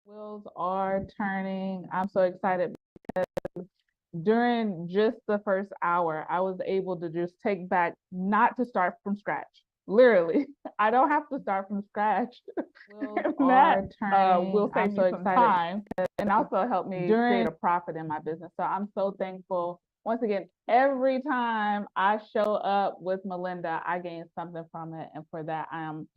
Wheels are turning. I'm so excited. During just the first hour, I was able to just take back, not to start from scratch. Literally, I don't have to start from scratch. Wheels And that are turning. will I'm save so you some excited time and also help me during create a profit in my business. So I'm so thankful. Once again, every time I show up with Melinda, I gain something from it. And for that, I'm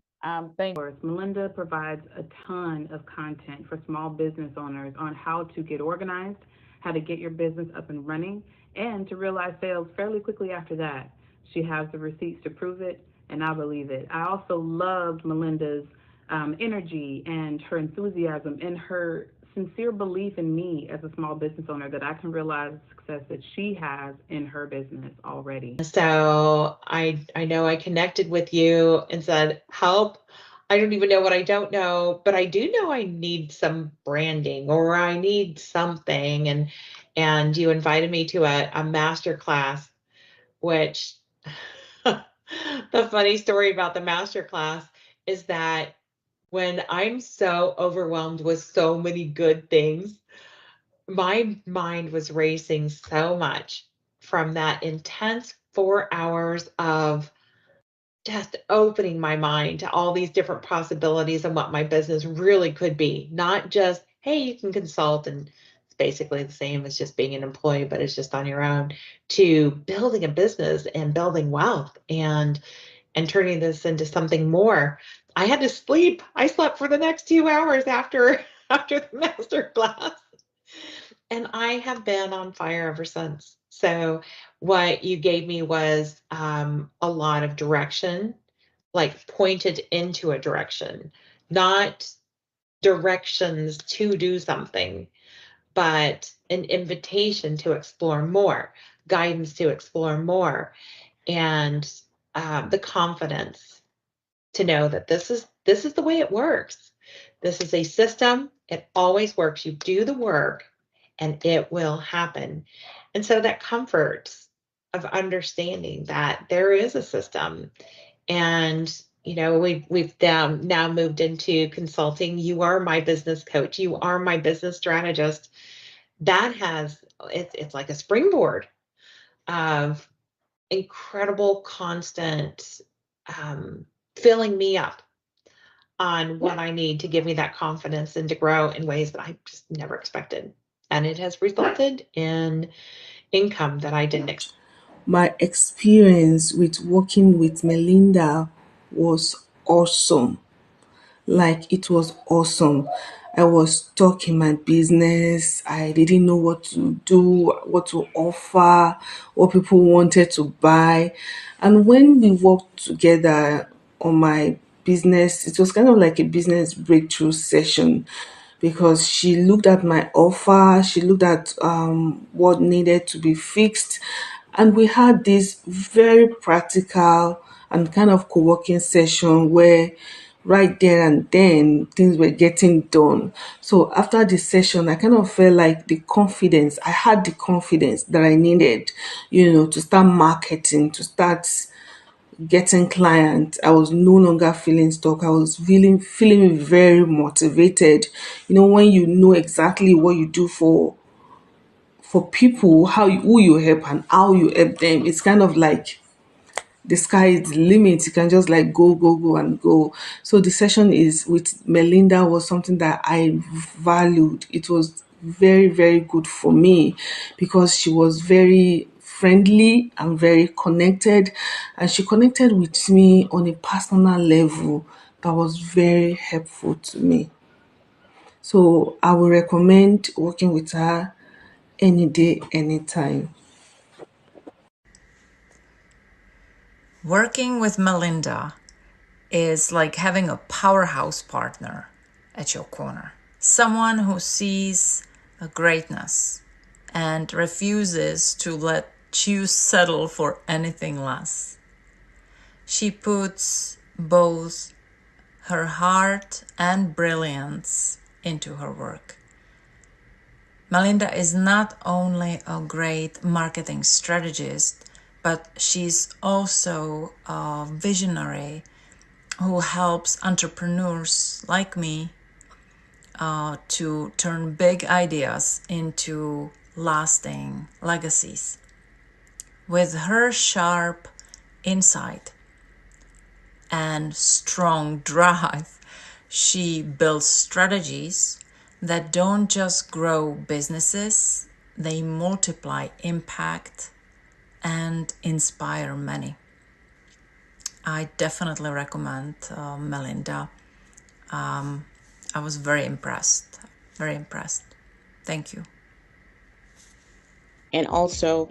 thankful. Melinda provides a ton of content for small business owners on how to get organized, how to get your business up and running, and to realize sales fairly quickly after that. She has the receipts to prove it, and I believe it. I also loved Melinda's energy and her enthusiasm and her sincere belief in me as a small business owner that I can realize the success that she has in her business already. So I know I connected with you and said, help. I don't even know what I don't know, but I do know I need some branding or I need something. And you invited me to a master class, which the funny story about the master class is that when I'm so overwhelmed with so many good things, my mind was racing so much from that intense 4 hours of just opening my mind to all these different possibilities and what my business really could be. Not just, hey, you can consult and it's basically the same as just being an employee, but it's just on your own, to building a business and building wealth and turning this into something more. I had to sleep. I slept for the next 2 hours after after the master class. And I have been on fire ever since. So, what you gave me was a lot of direction, like pointed into a direction, not directions to do something, but an invitation to explore more, guidance to explore more, and the confidence to know that this is the way it works. This is a system. It always works. You do the work and it will happen. And so that comfort of understanding that there is a system and we've now moved into consulting. You are my business coach. You are my business strategist. That has it's like a springboard of incredible constant um, filling me up on what I need to give me that confidence and to grow in ways that I just never expected. And it has resulted in income that I didn't expect. My experience with working with Melinda was awesome. Like it was awesome. I was stuck in my business. I didn't know what to do, what to offer, what people wanted to buy. And when we worked together on my business, it was kind of like a business breakthrough session because she looked at my offer, she looked at what needed to be fixed, and we had this very practical and kind of co-working session where right there and then things were getting done. So after the session, I kind of felt like I had the confidence that I needed, to start marketing, to start getting clients. I was no longer feeling stuck. I was feeling very motivated. When you know exactly what you do for people, who you help and how you help them, it's kind of like the sky is the limit. You can just like go, go, go and go. So the session is with Melinda was something that I valued. It was very, very good for me because she was very friendly and very connected, and she connected with me on a personal level that was very helpful to me. So I would recommend working with her any day, anytime. Working with Melinda is like having a powerhouse partner at your corner. Someone who sees the greatness and refuses to let you settle for anything less. She puts both her heart and brilliance into her work. Melinda is not only a great marketing strategist, but she's also a visionary who helps entrepreneurs like me to turn big ideas into lasting legacies. With her sharp insight and strong drive, she builds strategies that don't just grow businesses, they multiply impact and inspire many. I definitely recommend Melinda. I was very impressed, very impressed. Thank you. And also,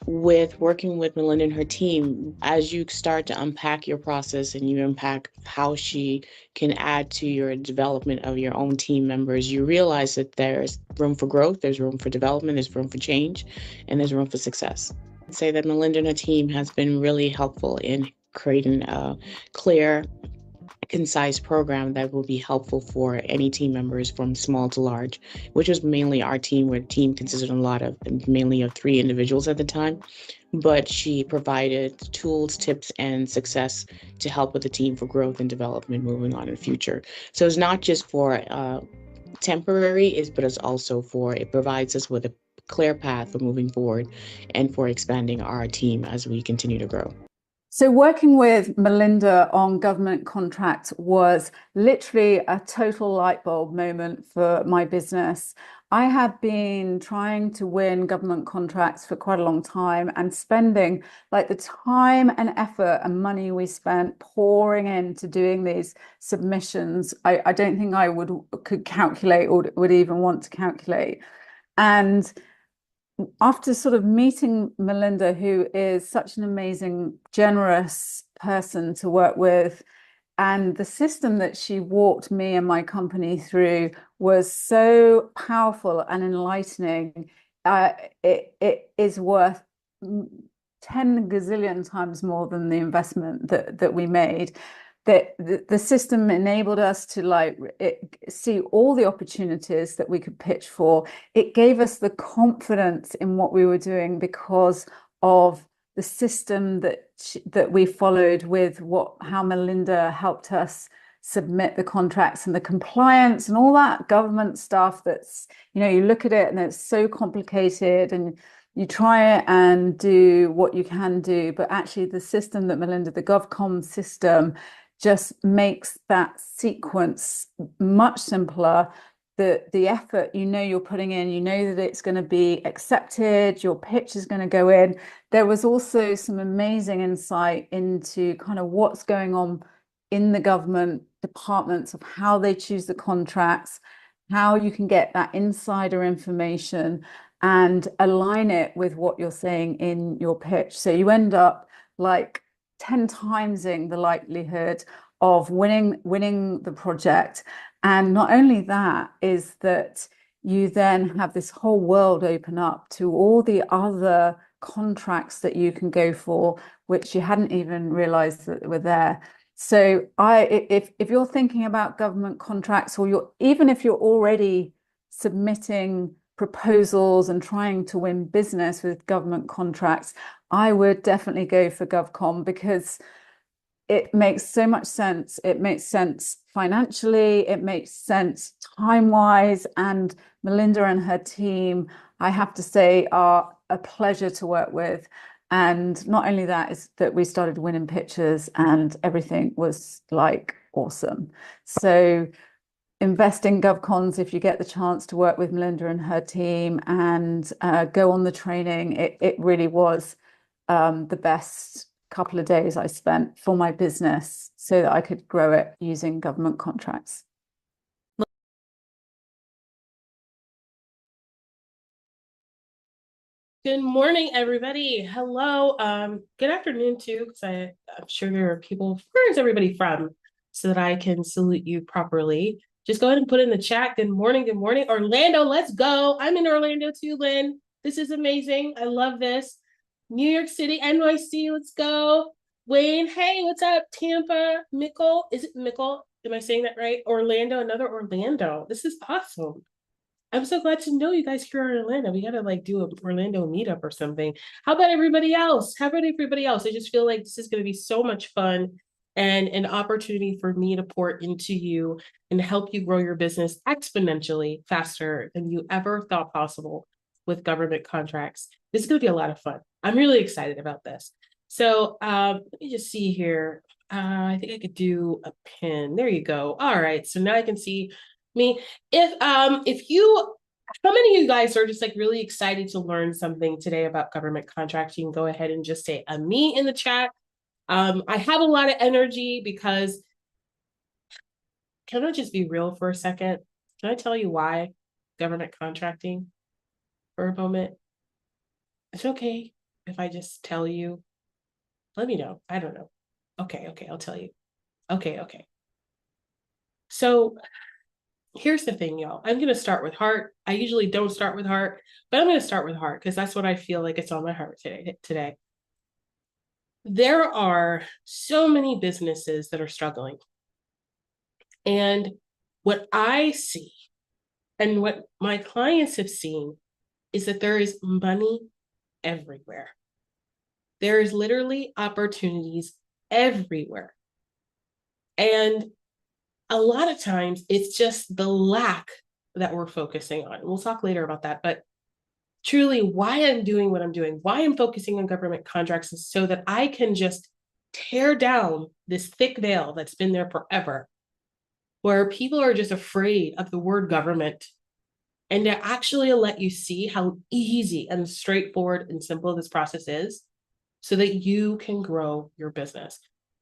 with working with Melinda and her team, as you start to unpack your process and you unpack how she can add to your development of your own team members, you realize that there's room for growth, there's room for development, there's room for change, and there's room for success. I'd say that Melinda and her team has been really helpful in creating a clear, concise program that will be helpful for any team members from small to large, which was mainly our team, where the team consisted mainly of 3 individuals at the time. But she provided tools, tips, and success to help with the team for growth and development moving on in the future. So it's not just for temporary, but it's also it provides us with a clear path for moving forward and for expanding our team as we continue to grow. So working with Melinda on government contracts was literally a total light bulb moment for my business. I had been trying to win government contracts for quite a long time and spending like the time and effort and money we spent pouring into doing these submissions. I don't think I could calculate or would even want to calculate. And after sort of meeting Melinda, who is such an amazing, generous person to work with, and the system that she walked me and my company through was so powerful and enlightening, it is worth 10 gazillion times more than the investment that we made. That the system enabled us to see all the opportunities that we could pitch for. It gave us the confidence in what we were doing because of the system that we followed with how Melinda helped us submit the contracts and the compliance and all that government stuff that's, you look at it and it's so complicated and you try and do what you can do, but actually the system that Melinda, the GovCom system, just makes that sequence much simpler. The effort you're putting in, that it's going to be accepted, your pitch is going to go in. There was also some amazing insight into kind of what's going on in the government departments, of how they choose the contracts, how you can get that insider information and align it with what you're saying in your pitch. So you end up like 10 timesing the likelihood of winning the project. And not only that, is that you then have this whole world open up to all the other contracts that you can go for, which you hadn't even realized that were there. So if you're thinking about government contracts, or even if you're already submitting proposals and trying to win business with government contracts, I would definitely go for GovCom, because it makes so much sense. It makes sense financially, it makes sense time-wise, and Melinda and her team, I have to say, are a pleasure to work with. And not only that, is that we started winning pitches and everything was like awesome. So invest in GovCons if you get the chance to work with Melinda and her team, and go on the training. It really was the best couple of days I spent for my business so that I could grow it using government contracts. Good morning, everybody. Hello. Good afternoon too, because I'm sure there are people. Where's everybody from? So that I can salute you properly. Just go ahead and put in the chat. Good morning. Good morning. Orlando, let's go. I'm in Orlando too, Lynn. This is amazing. I love this. New York City, NYC, let's go. Wayne, hey, what's up? Tampa, Mickle. Is it Mickle? Am I saying that right? Orlando, another Orlando. This is awesome. I'm so glad to know you guys here in Orlando. We gotta do a Orlando meetup or something. How about everybody else? How about everybody else? I just feel like this is gonna be so much fun. and an opportunity for me to pour into you and help you grow your business exponentially faster than you ever thought possible with government contracts. This is going to be a lot of fun. I'm really excited about this. So let me just see here. I think I could do a pin. There you go. All right. So now I can see me. If you, how many of you guys are just like really excited to learn something today about government contracts? You can go ahead and just say a me in the chat. I have a lot of energy because, can I just be real for a second? Can I tell you why government contracting for a moment? It's okay if I just tell you. Let me know. I don't know. Okay, I'll tell you. Okay. So here's the thing, y'all. I'm going to start with heart. I usually don't start with heart, but I'm going to start with heart because that's what I feel like it's on my heart today. There are so many businesses that are struggling. And what I see and what my clients have seen is that there is money everywhere. There is literally opportunities everywhere. And a lot of times it's just the lack that we're focusing on. We'll talk later about that, but truly why I'm doing what I'm doing, why I'm focusing on government contracts is so that I can just tear down this thick veil that's been there forever, where people are just afraid of the word government, and to actually let you see how easy and straightforward and simple this process is so that you can grow your business.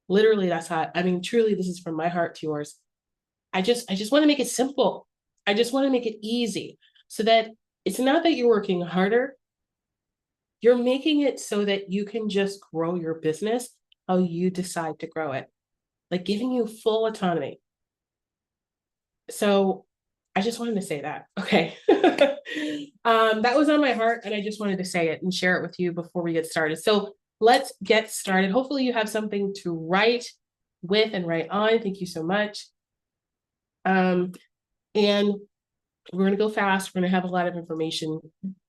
Literally, that's how, I mean, truly, this is from my heart to yours. I just want to make it simple. I just want to make it easy so that it's not that you're working harder. You're making it so that you can just grow your business how you decide to grow it, like giving you full autonomy. So I just wanted to say that. Okay. That was on my heart, and I just wanted to say it and share it with you before we get started. So let's get started. Hopefully you have something to write with and write on. Thank you so much. And we're going to go fast. We're going to have a lot of information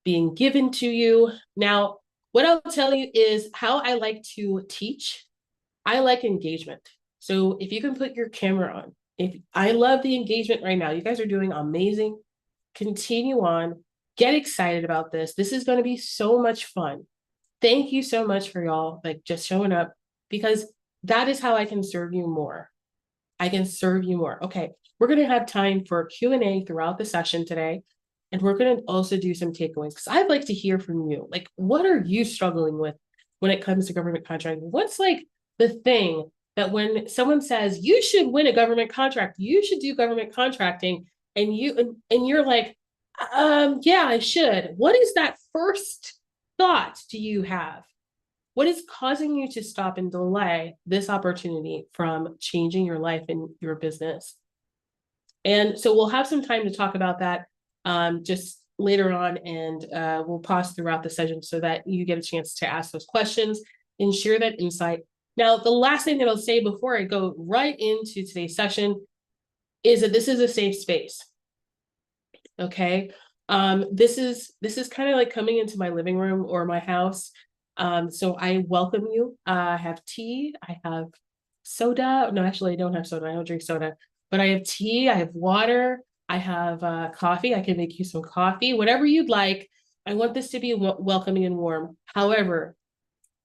being given to you. Now, what I'll tell you is how I like to teach. I like engagement. So if you can put your camera on, I love the engagement right now. You guys are doing amazing. Continue on. Get excited about this. This is going to be so much fun. Thank you so much for y'all like just showing up, because that is how I can serve you more. I can serve you more. Okay, we're going to have time for Q&A throughout the session today. And we're going to also do some takeaways because I'd like to hear from you. Like, what are you struggling with when it comes to government contracting? What's like the thing that when someone says you should win a government contract, you should do government contracting, and you're like, yeah, I should. What is that first thought do you have? What is causing you to stop and delay this opportunity from changing your life and your business? And so we'll have some time to talk about that just later on, and we'll pause throughout the session so that you get a chance to ask those questions and share that insight. Now, the last thing that I'll say before I go right into today's session is that this is a safe space. Okay, this is kind of like coming into my living room or my house. So I welcome you. I have tea, I have soda. No, actually, I don't have soda. I don't drink soda, but I have tea, I have water, I have coffee. I can make you some coffee, whatever you'd like. I want this to be welcoming and warm. However,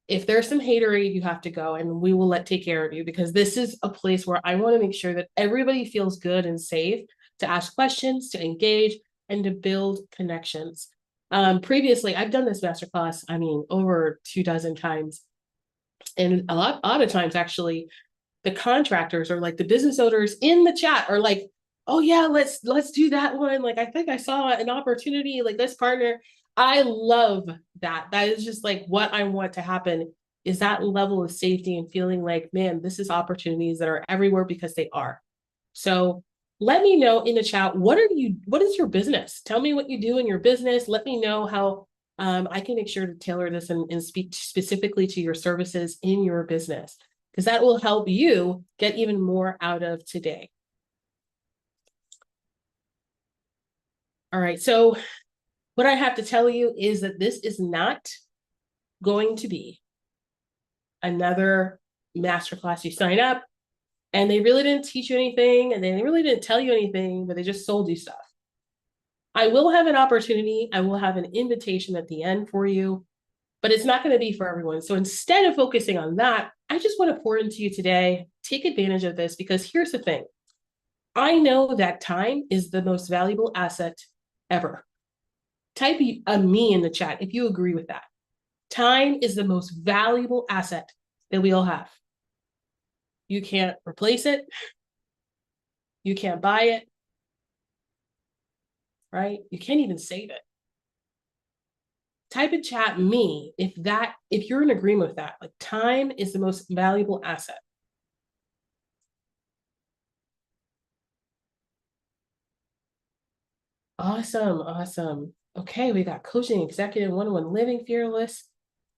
if there's some haterade, you have to go, and we will take care of you, because this is a place where I want to make sure that everybody feels good and safe to ask questions, to engage, and to build connections. Previously, I've done this masterclass, I mean, over 24 times. And a lot of times, actually, the contractors or like the business owners in the chat are like, oh yeah, let's do that one. Like, I think I saw an opportunity, like this partner. I love that. That is just like what I want to happen, is that level of safety and feeling like, man, this is opportunities that are everywhere, because they are. So let me know in the chat, what is your business? Tell me what you do in your business. Let me know how I can make sure to tailor this and speak specifically to your services in your business, because that will help you get even more out of today. All right, so what I have to tell you is that this is not going to be another masterclass. You sign up, and they really didn't teach you anything, and they really didn't tell you anything, but they just sold you stuff. I will have an opportunity, I will have an invitation at the end for you, but it's not going to be for everyone. So instead of focusing on that, I just want to pour into you today. Take advantage of this, because here's the thing. I know that time is the most valuable asset ever. Type a me in the chat if you agree with that. Time is the most valuable asset that we all have. You can't replace it. You can't buy it. Right? You can't even save it. Type in chat me if you're in agreement with that. Like, time is the most valuable asset. Awesome, awesome. Okay, we got coaching, executive, one-on-one living, fearless.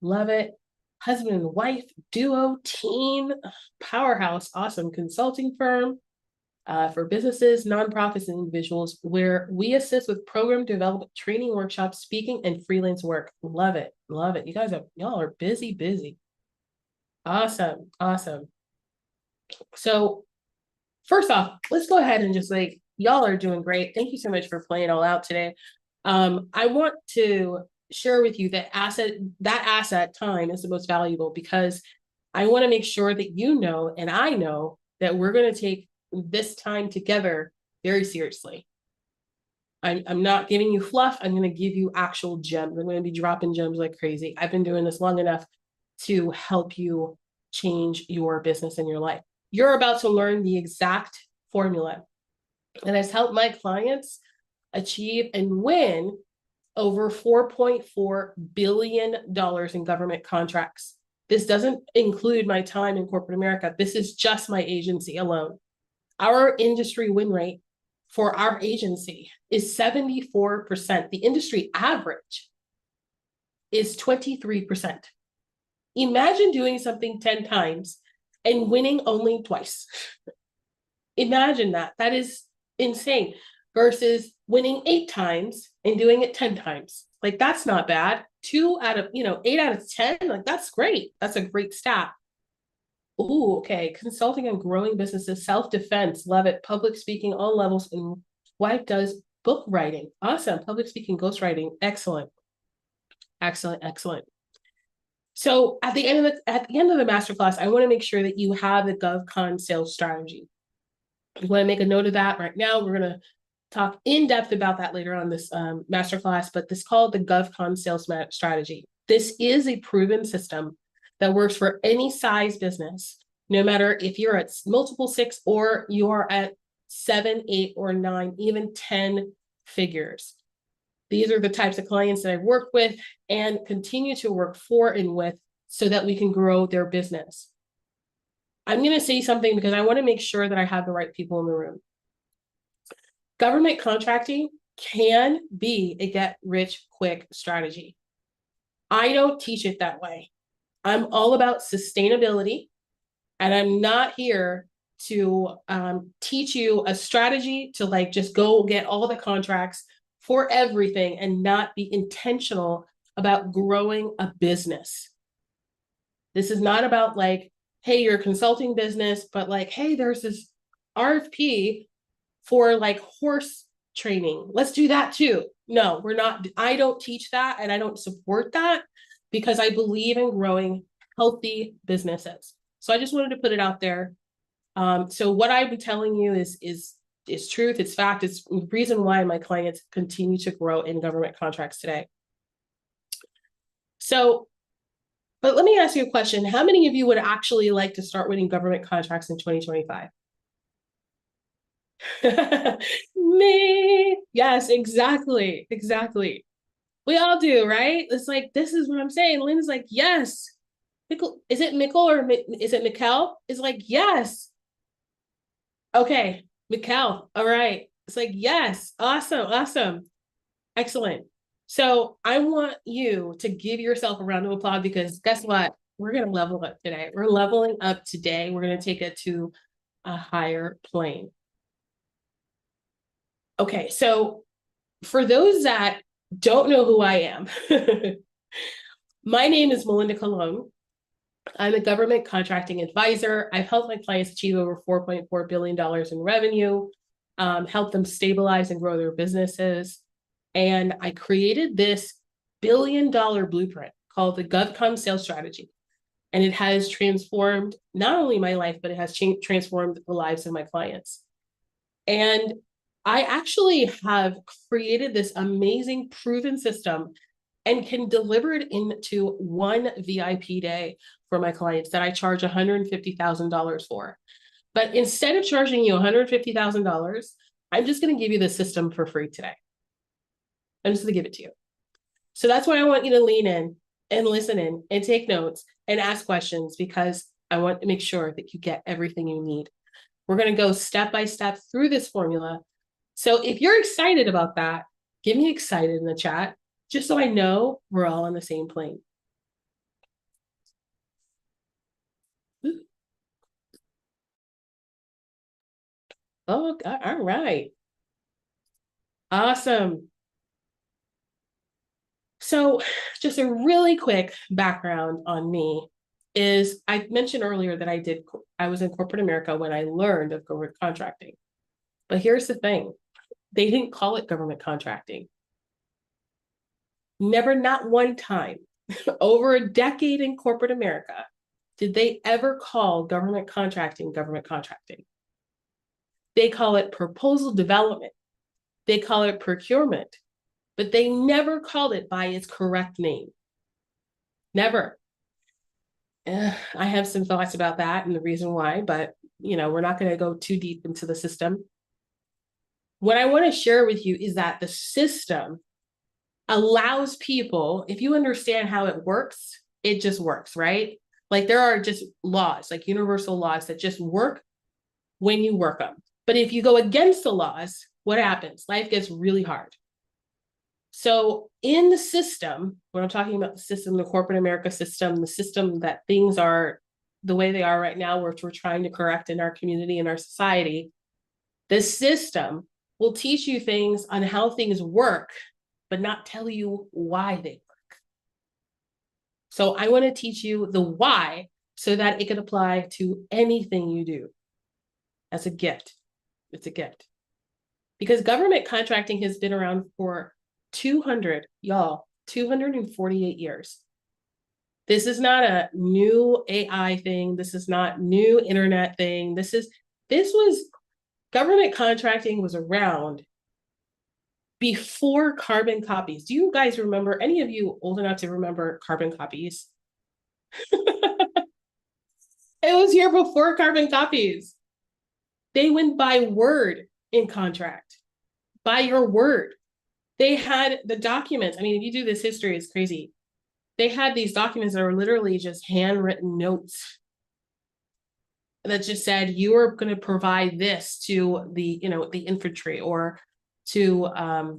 Love it. Husband and wife, duo, team, powerhouse, awesome consulting firm for businesses, nonprofits, and individuals, where we assist with program development, training, workshops, speaking, and freelance work. Love it, love it. Y'all are busy, busy. Awesome, awesome. So first off, let's go ahead and just y'all are doing great. Thank you so much for playing all out today. I want to share with you that asset time is the most valuable, because I want to make sure that you know, and I know, that we're going to take this time together very seriously. I'm not giving you fluff. I'm going to give you actual gems. I'm going to be dropping gems like crazy. I've been doing this long enough to help you change your business and your life. You're about to learn the exact formula that has helped my clients achieve and win over $4.4 billion in government contracts. This doesn't include my time in corporate America. This is just my agency alone. Our industry win rate for our agency is 74%. The industry average is 23%. Imagine doing something 10 times and winning only twice. Imagine that. That is insane. Versus winning 8 times and doing it 10 times. Like, that's not bad. 8 out of 10, like, that's great. That's a great stat. Ooh, okay. Consulting on growing businesses, self-defense, love it. Public speaking, all levels, and wife does book writing. Awesome. Public speaking, ghostwriting. Excellent. Excellent, excellent. So at the end of the masterclass, I want to make sure that you have the GovCon sales strategy. You want to make a note of that right now. We're going to talk in depth about that later on this masterclass, but this is called the GovCon sales strategy. This is a proven system that works for any size business, no matter if you're at multiple 6 or you are at 7, 8, or 9, even 10 figures. These are the types of clients that I've worked with and continue to work for and with, so that we can grow their business. I'm going to say something because I want to make sure that I have the right people in the room. Government contracting can be a get-rich-quick strategy. I don't teach it that way. I'm all about sustainability, and I'm not here to teach you a strategy to just go get all the contracts for everything and not be intentional about growing a business. This is not about hey, you're a consulting business, but hey, there's this RFP for horse training. Let's do that too. No, we're not. I don't teach that, and I don't support that, because I believe in growing healthy businesses. So I just wanted to put it out there. So what I've been telling you is truth, it's fact, it's the reason why my clients continue to grow in government contracts today. So, but let me ask you a question. How many of you would actually like to start winning government contracts in 2025? Me. Yes, exactly. Exactly. We all do, right? It's this is what I'm saying. Lynn is yes. Is it Mikkel or is it Mikkel? It's yes. Okay, Mikkel. All right. It's yes. Awesome. Awesome. Excellent. So I want you to give yourself a round of applause, because guess what? We're going to level up today. We're leveling up today. We're going to take it to a higher plane. Okay, so for those that don't know who I am, my name is Melinda Colon. I'm a government contracting advisor. I've helped my clients achieve over $4.4 billion in revenue, helped them stabilize and grow their businesses. And I created this billion-dollar blueprint called the GovCom Sales Strategy. And it has transformed not only my life, but it has transformed the lives of my clients. And I actually have created this amazing proven system and can deliver it into one VIP day for my clients that I charge $150,000 for. But instead of charging you $150,000, I'm just going to give you the system for free today. I'm just going to give it to you. So that's why I want you to lean in and listen in and take notes and ask questions, because I want to make sure that you get everything you need. We're going to go step by step through this formula. So if you're excited about that, give me excited in the chat, just so I know we're all on the same plane. Oh, all right. Awesome. So just a really quick background on me is I mentioned earlier that I was in corporate America when I learned of government contracting. But here's the thing. They didn't call it government contracting. Never, not one time, over a decade in corporate America, did they ever call government contracting government contracting. They call it proposal development. They call it procurement, but they never called it by its correct name. Never. I have some thoughts about that and the reason why, but we're not going to go too deep into the system. What I want to share with you is that the system allows people, if you understand how it works, it just works, right? Like there are just laws, like universal laws that just work when you work them. But if you go against the laws, what happens? Life gets really hard. So in the system, when I'm talking about the system, the corporate America system, the system that things are the way they are right now, which we're trying to correct in our community and our society, the system will teach you things on how things work, but not tell you why they work. So I want to teach you the why so that it can apply to anything you do. As a gift. It's a gift. Because government contracting has been around for 248 years. This is not a new AI thing. This is not new internet thing. Government contracting was around before carbon copies. Do you guys remember, any of you old enough to remember carbon copies? It was here before carbon copies. They went by word in contract, by your word. They had the documents. I mean, if you do this history, it's crazy. They had these documents that were literally just handwritten notes that just said, you are going to provide this to the infantry, or to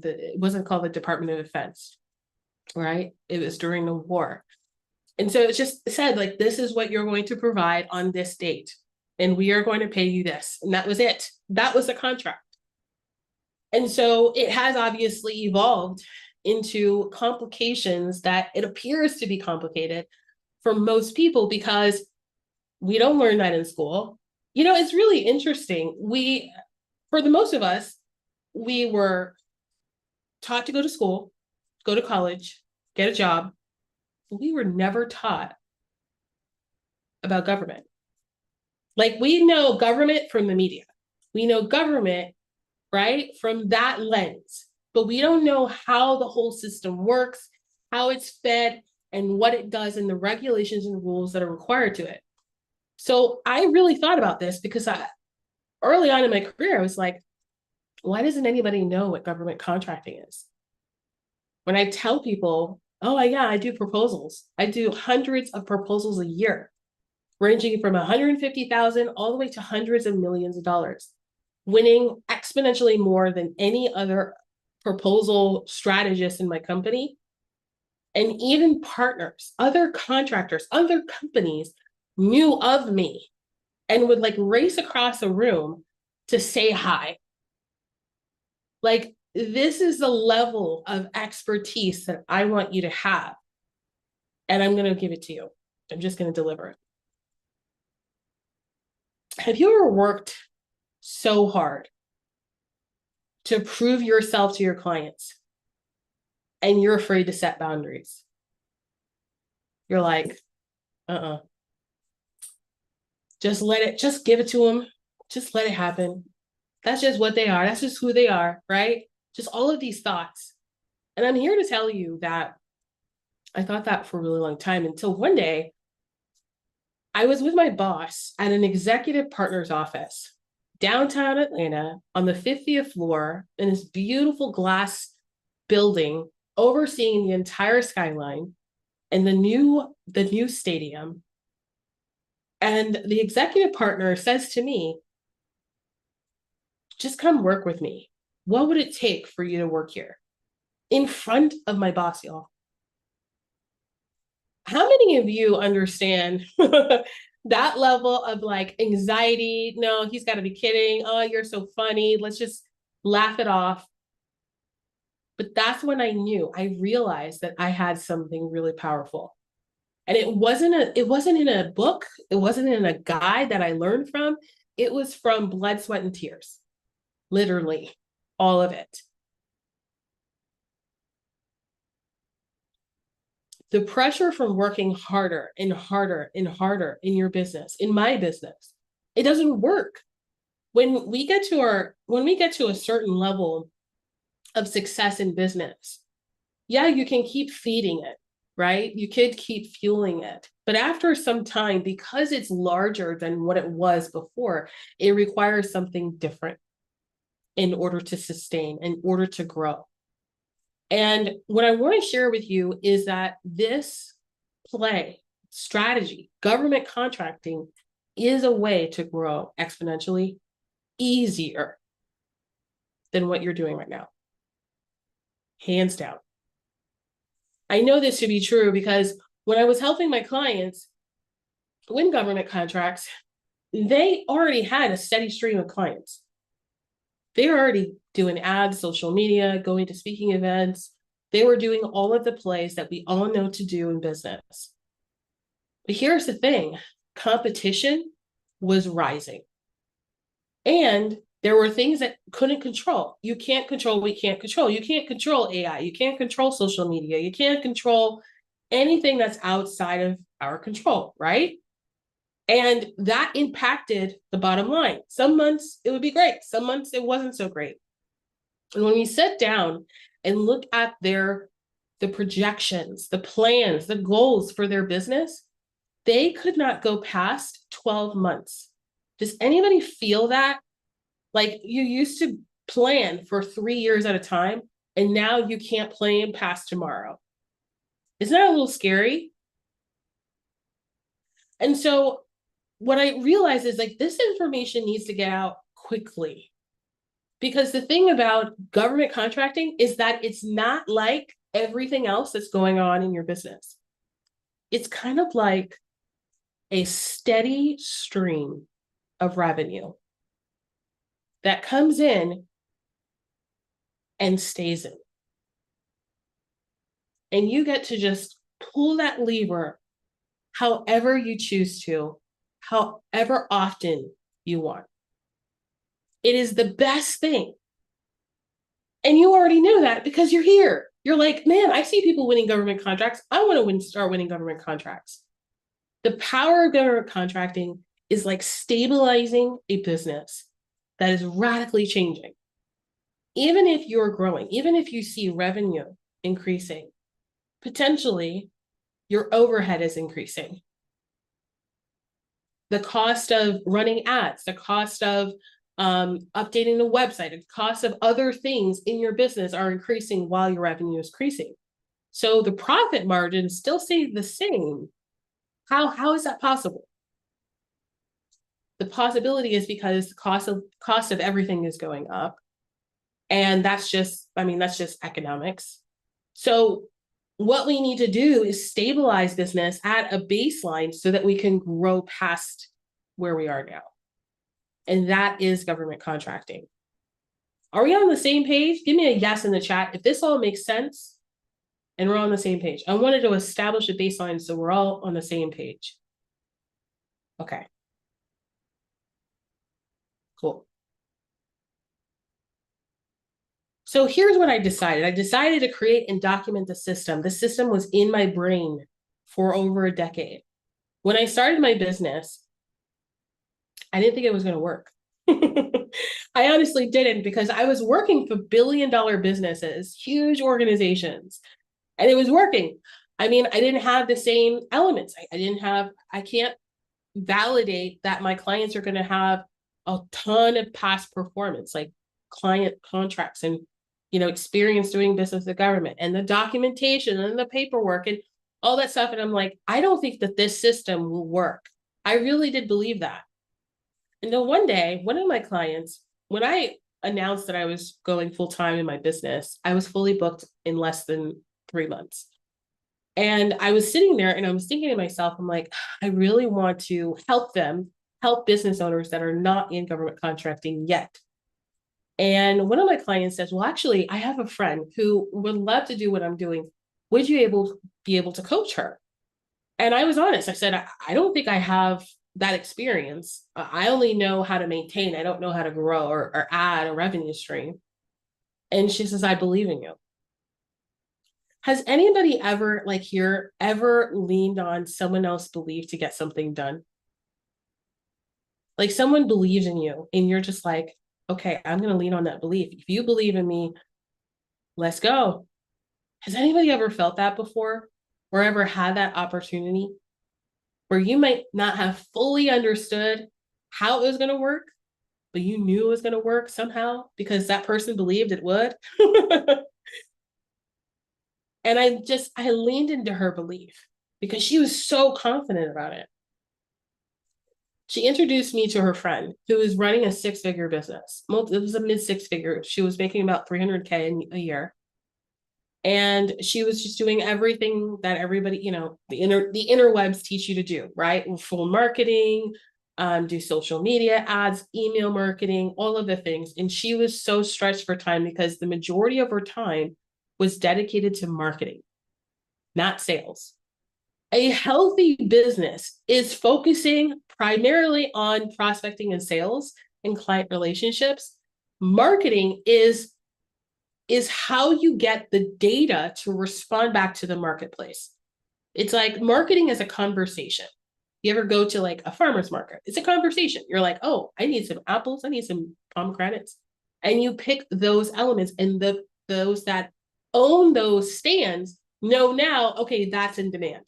it wasn't called the Department of Defense, right? It was during the war. And so it just said, like, this is what you're going to provide on this date, and we are going to pay you this. And that was it. That was the contract. And so it has obviously evolved into complications that it appears to be complicated for most people, because we don't learn that in school. It's really interesting. For the most of us, we were taught to go to school, go to college, get a job. We were never taught about government. Like, we know government from the media. We know government, right, from that lens, but we don't know how the whole system works, how it's fed, and what it does, and the regulations and rules that are required to it. So I really thought about this, because early on in my career, I was like, why doesn't anybody know what government contracting is? When I tell people, oh yeah, I do proposals. I do hundreds of proposals a year, ranging from 150,000 all the way to hundreds of millions of dollars, winning exponentially more than any other proposal strategist in my company. And even partners, other contractors, other companies knew of me and would race across a room to say hi. Like, this is the level of expertise that I want you to have, and I'm going to give it to you. I'm just going to deliver it. Have you ever worked so hard to prove yourself to your clients and you're afraid to set boundaries? You're like, just give it to them. Just let it happen. That's just what they are. That's just who they are, right? Just all of these thoughts. And I'm here to tell you that I thought that for a really long time until one day I was with my boss at an executive partner's office, downtown Atlanta, on the 50th floor in this beautiful glass building overseeing the entire skyline and the new stadium. And the executive partner says to me, just come work with me. What would it take for you to work here? In front of my boss, y'all. How many of you understand that level of like anxiety? No, he's got to be kidding. Oh, you're so funny. Let's just laugh it off. But that's when I realized that I had something really powerful. And it wasn't in a book. It wasn't in a guide that I learned from. It was from blood, sweat, and tears. Literally, all of it. The pressure from working harder and harder and harder in your business, in my business, it doesn't work. When we get to a certain level of success in business, yeah, you can keep feeding it, right? You could keep fueling it. But after some time, because it's larger than what it was before, it requires something different in order to sustain, in order to grow. And what I want to share with you is that this strategy, government contracting, is a way to grow exponentially easier than what you're doing right now. Hands down. I know this to be true because when I was helping my clients win government contracts, they already had a steady stream of clients. They were already doing ads, social media, going to speaking events. They were doing all of the plays that we all know to do in business. But here's the thing, competition was rising. And there were things that couldn't control. You can't control what you can't control. You can't control AI. You can't control social media. You can't control anything that's outside of our control, right? And that impacted the bottom line. Some months it would be great. Some months it wasn't so great. And when we sit down and look at the projections, the plans, the goals for their business, they could not go past 12 months. Does anybody feel that? Like you used to plan for 3 years at a time, and now you can't plan past tomorrow. Isn't that a little scary? And so what I realized is like this information needs to get out quickly. Because the thing about government contracting is that it's not like everything else that's going on in your business. It's kind of like a steady stream of revenue that comes in and stays in. And you get to just pull that lever however you choose to, however often you want. It is the best thing. And you already know that because you're here. You're like, man, I see people winning government contracts. I want to start winning government contracts. The power of government contracting is like stabilizing a business that is radically changing. Even if you're growing, even if you see revenue increasing, potentially your overhead is increasing. The cost of running ads, the cost of updating the website, the cost of other things in your business are increasing while your revenue is increasing. So the profit margins still stay the same. How is that possible? The possibility is because the cost of everything is going up. And that's just economics. So what we need to do is stabilize business at a baseline so that we can grow past where we are now. And that is government contracting. Are we on the same page? Give me a yes in the chat if this all makes sense. and we're all on the same page. I wanted to establish a baseline so we're all on the same page. Okay. Cool. So here's what I decided. I decided to create and document the system. The system was in my brain for over a decade. When I started my business, I didn't think it was going to work. I honestly didn't, because I was working for billion-dollar businesses, huge organizations, and it was working. I mean, I didn't have the same elements. I can't validate that my clients are going to have a ton of past performance, like client contracts and, experience doing business with the government and the documentation and the paperwork and all that stuff. And I'm like, I don't think that this system will work. I really did believe that. And then one day, one of my clients, when I announced that I was going full-time in my business, I was fully booked in less than 3 months. And I was sitting there and I was thinking to myself, I'm like, I really want to help business owners that are not in government contracting yet. And one of my clients says, well, actually, I have a friend who would love to do what I'm doing. Would you be able to coach her? And I was honest. I said, I don't think I have that experience. I only know how to maintain. I don't know how to grow or add a revenue stream. And she says, I believe in you. Has anybody ever, like here, ever leaned on someone else's belief to get something done? Like someone believes in you and you're just like, okay, I'm going to lean on that belief. If you believe in me, let's go. Has anybody ever felt that before, or ever had that opportunity where you might not have fully understood how it was going to work, but you knew it was going to work somehow because that person believed it would? And I leaned into her belief because she was so confident about it. She introduced me to her friend who was running a 6-figure business. It was a mid-6-figure. She was making about $300K a year. And she was just doing everything that everybody, the interwebs teach you to do, right? Full marketing, do social media ads, email marketing, all of the things. And she was so stretched for time because the majority of her time was dedicated to marketing, not sales. A healthy business is focusing primarily on prospecting and sales and client relationships. Marketing is how you get the data to respond back to the marketplace. It's like marketing is a conversation. You ever go to like a farmer's market? It's a conversation. You're like, oh, I need some apples. I need some pomegranates. And you pick those elements, and those that own those stands know now, okay, that's in demand.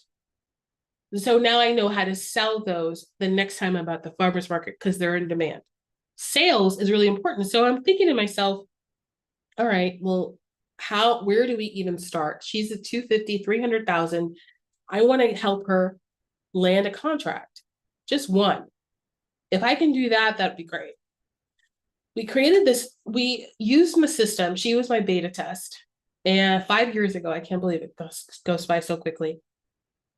So now I know how to sell those the next time I'm at the farmer's market because they're in demand. Sales is really important. So I'm thinking to myself, all right, well, where do we even start? She's at 250, 300,000. I want to help her land a contract, just one. If I can do that, that'd be great. We used my system. She was my beta test. And 5 years ago, I can't believe it goes by so quickly.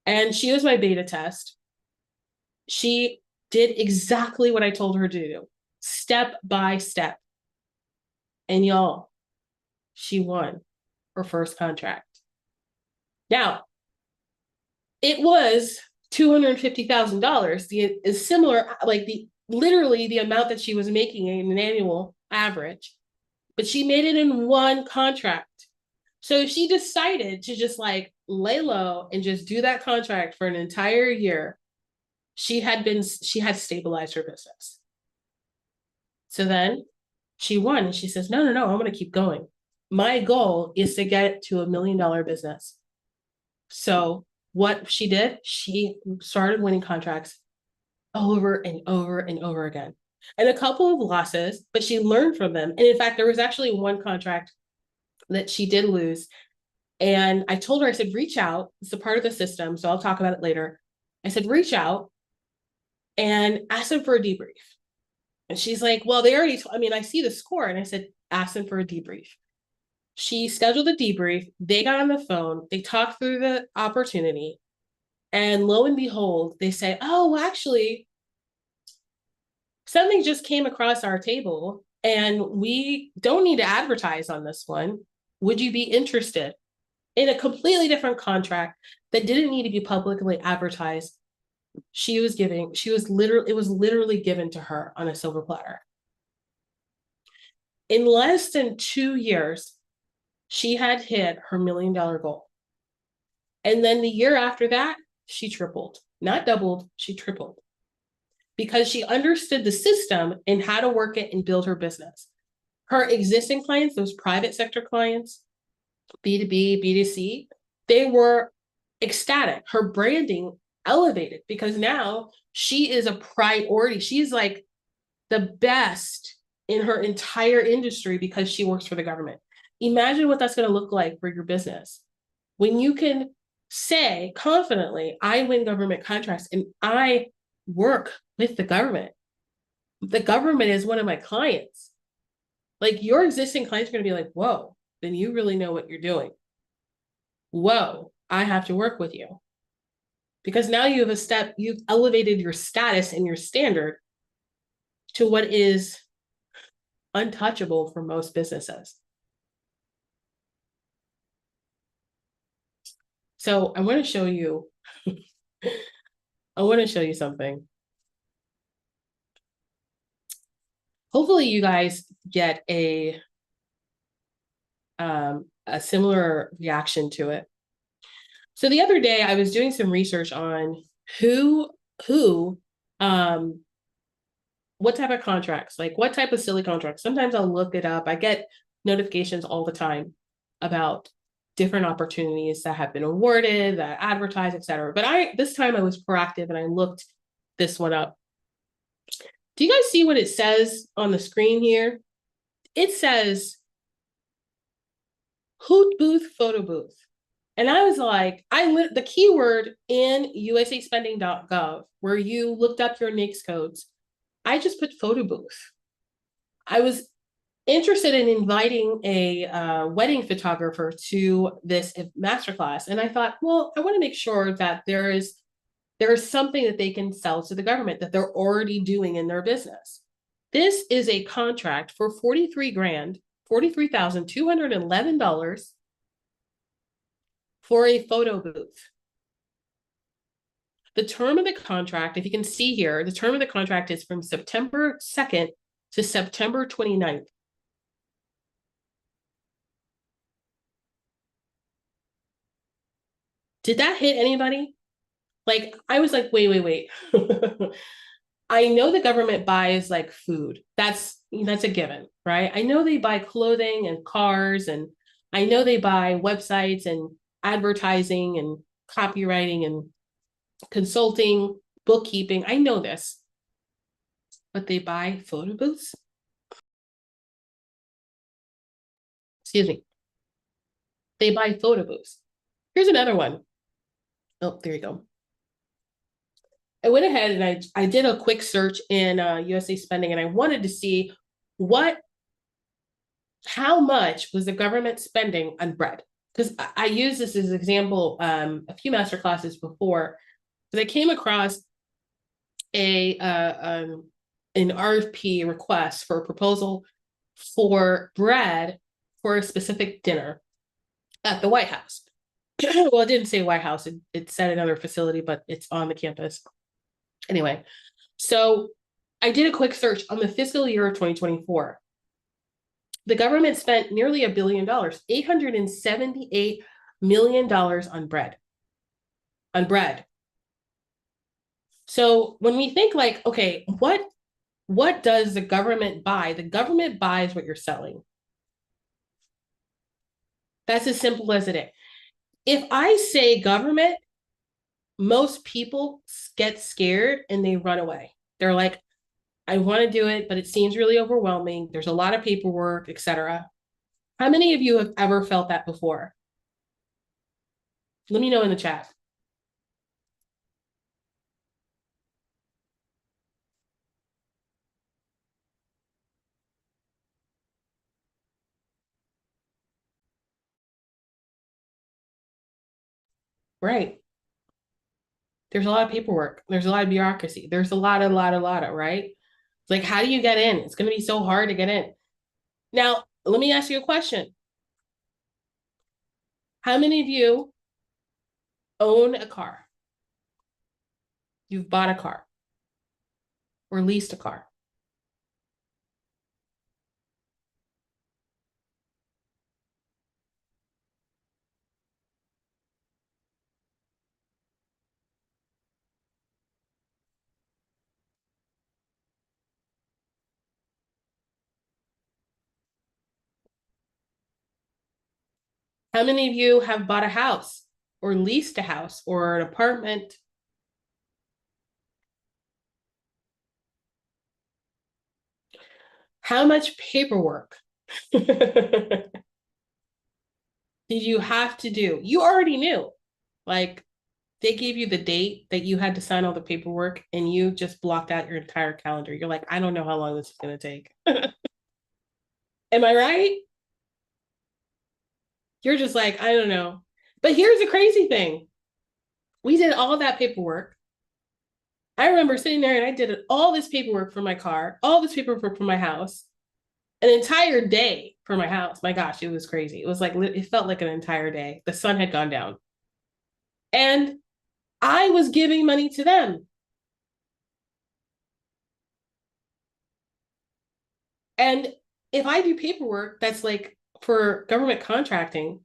And she was my beta test. She did exactly what I told her to do, step by step. And y'all, she won her first contract. Now, it was $250,000. Is similar, like literally the amount that she was making in an annual average, but she made it in one contract. So if she decided to just like lay low and just do that contract for an entire year, she had stabilized her business. So then she won and she says, no, I'm going to keep going. My goal is to get to $1 million business. So what she did, she started winning contracts over and over and over again. And a couple of losses, but she learned from them. And in fact, there was actually one contract that she did lose. And I told her, I said, reach out. It's a part of the system. So I'll talk about it later. I said, reach out and ask them for a debrief. And she's like, well, I see the score. And I said, ask them for a debrief. She scheduled a debrief. They got on the phone. They talked through the opportunity. And lo and behold, they say, oh, actually, something just came across our table and we don't need to advertise on this one. Would you be interested? in a completely different contract that didn't need to be publicly advertised. It was literally given to her on a silver platter. In less than 2 years, she had hit her $1 million goal. And then the year after that, she tripled, not doubled, she tripled, because she understood the system and how to work it and build her business. Her existing clients, those private sector clients, B2B, B2C, they were ecstatic. Her branding elevated because now she is a priority. She's like the best in her entire industry because she works for the government. Imagine what that's going to look like for your business. When you can say confidently, I win government contracts and I work with the government. The government is one of my clients. Like, your existing clients are going to be like, whoa, then you really know what you're doing. Whoa, I have to work with you. Because now you've elevated your status and your standard to what is untouchable for most businesses. So I want to show you, something. Hopefully you guys get a similar reaction to it. So the other day I was doing some research on what type of contracts, like what type of silly contracts. Sometimes I'll look it up. I get notifications all the time about different opportunities that have been awarded, that advertise, etc. But this time I was proactive and I looked this one up. Do you guys see what it says on the screen here? It says Hoot Booth Photo Booth. And I was like, the keyword in usaspending.gov, where you looked up your NAICS codes, I just put photo booth. I was interested in inviting a wedding photographer to this masterclass. And I thought, well, I want to make sure that there is something that they can sell to the government that they're already doing in their business. This is a contract for $43,211 for a photo booth. The term of the contract, if you can see here, the term of the contract is from September 2nd to September 29th. Did that hit anybody? Like, I was like, wait. I know the government buys like food. That's a given, right? I know they buy clothing and cars, and I know they buy websites and advertising and copywriting and consulting, bookkeeping. I know this, but they buy photo booths. Excuse me. They buy photo booths. Here's another one. Oh, there you go. I went ahead and I did a quick search in USA Spending, and I wanted to see how much was the government spending on bread? Because I used this as an example a few master classes before, because I came across an RFP request for a proposal for bread for a specific dinner at the White House. Well, it didn't say White House, it said another facility, but it's on the campus. Anyway, so I did a quick search on the fiscal year of 2024. The government spent nearly $1 billion, $878 million on bread. So when we think like, okay, what does the government buy? The government buys what you're selling. That's as simple as it is. If I say government, most people get scared and they run away. They're like, I want to do it, but it seems really overwhelming. There's a lot of paperwork, etc. How many of you have ever felt that before? Let me know in the chat. Right. There's a lot of paperwork. There's a lot of bureaucracy. There's a lot, right? It's like, how do you get in? It's going to be so hard to get in. Now, let me ask you a question. How many of you own a car? You've bought a car or leased a car? How many of you have bought a house or leased a house or an apartment? How much paperwork did you have to do? You already knew. Like, they gave you the date that you had to sign all the paperwork and you just blocked out your entire calendar. You're like, I don't know how long this is going to take. Am I right? You're just like, I don't know. But here's the crazy thing. We did all that paperwork. I remember sitting there and I did all this paperwork for my car, all this paperwork for my house, an entire day for my house. My gosh, it was crazy. It was like, it felt like an entire day. The sun had gone down. And I was giving money to them. And if I do paperwork that's like for government contracting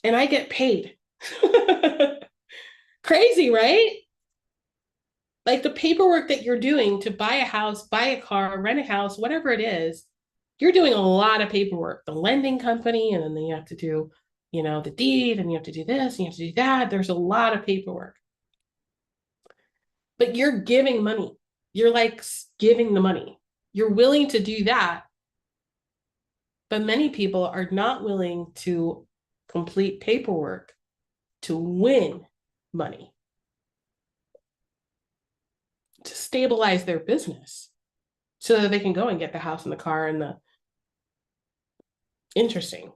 and I get paid, crazy, right? Like the paperwork that you're doing to buy a house, buy a car, rent a house, whatever it is, you're doing a lot of paperwork. The lending company, and then you have to do, the deed, and you have to do this, and you have to do that. There's a lot of paperwork. But you're giving money. You're like giving the money. You're willing to do that. But many people are not willing to complete paperwork to win money, to stabilize their business so that they can go and get the house and the car and the interesting.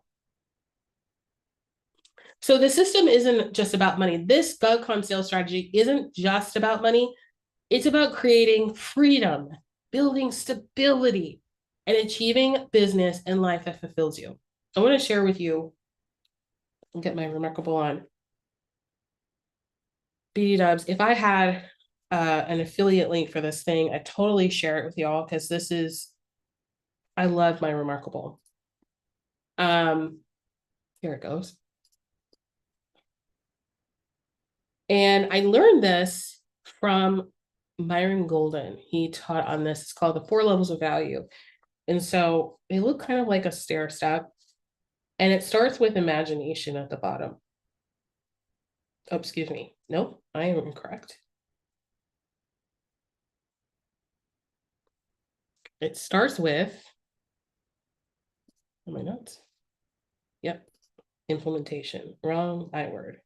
So the system isn't just about money. This GovCon sales strategy isn't just about money. It's about creating freedom, building stability, and achieving business and life that fulfills you. I want to share with you and get my Remarkable on. BD Dubs, if I had an affiliate link for this thing, I'd totally share it with y'all because I love my Remarkable. Here it goes. And I learned this from Myron Golden. He taught on this. It's called the 4 levels of value. And so they look kind of like a stair step. And it starts with imagination at the bottom. Oh, excuse me. Nope, I am incorrect. It starts with, my notes. Yep, implementation. Wrong I word.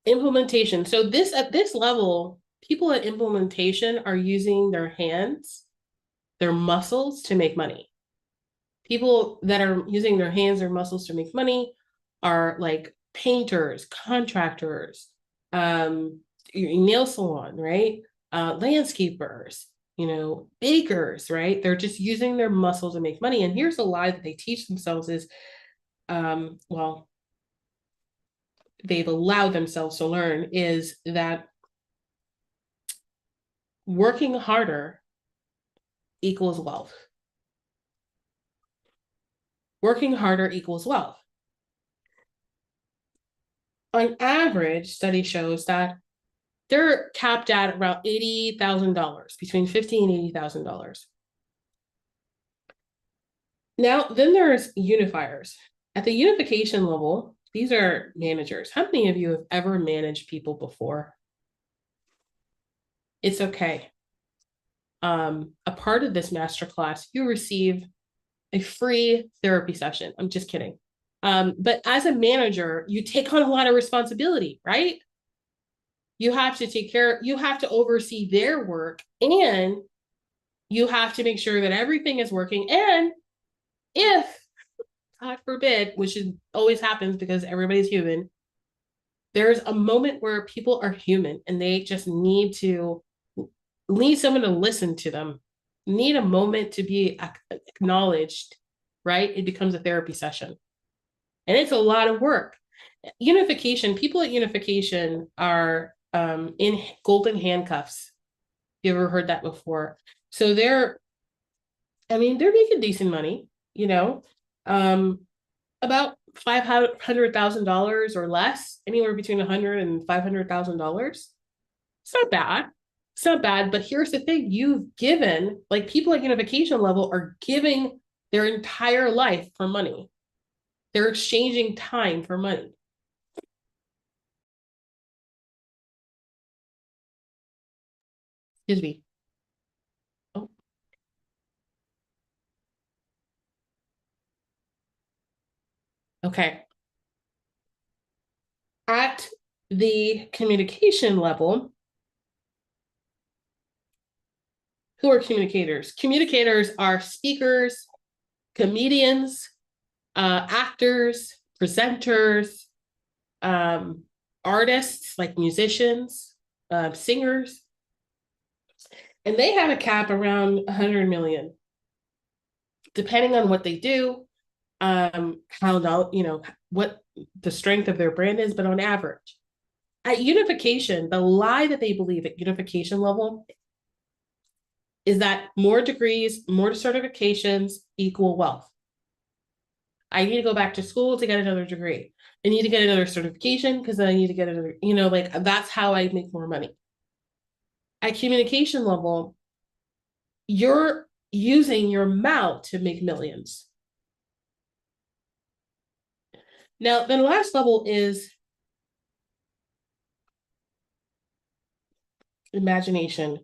Implementation. So at this level, people at implementation are using their hands, their muscles to make money. People that are using their hands, their muscles to make money are like painters, contractors, nail salon, right? Landscapers, bakers, right? They're just using their muscles to make money. And here's a lie that they teach themselves is, they've allowed themselves to learn is that working harder equals wealth. Working harder equals wealth. On average, study shows that they're capped at around $80,000, between $50,000 and $80,000. Now, then there's unifiers. At the unification level, these are managers. How many of you have ever managed people before? It's okay. A part of this masterclass, you receive a free therapy session. I'm just kidding. But as a manager, you take on a lot of responsibility, right? You have to you have to oversee their work, and you have to make sure that everything is working. And if, God forbid, which always happens because everybody's human, there's a moment where people are human and they just need someone to listen to them need a moment to be acknowledged, right? It becomes a therapy session. And it's a lot of work. Unification, people at Unification are in golden handcuffs. You ever heard that before? So they're making decent money, about $500,000 or less, anywhere between $100,000 and $500,000. It's not bad. It's not bad, but here's the thing: you've given, like, people at Unification level are giving their entire life for money. They're exchanging time for money. Excuse me. Oh. Okay. At the communication level, who are communicators? Communicators are speakers, comedians, actors, presenters, artists like musicians, singers, and they have a cap around 100 million, depending on what they do, what the strength of their brand is, but on average. At Unification, the lie that they believe at Unification level is that more degrees, more certifications equal wealth. I need to go back to school to get another degree. I need to get another certification because then I need to get another, that's how I make more money. At Communication level, you're using your mouth to make millions. Now, the last level is imagination.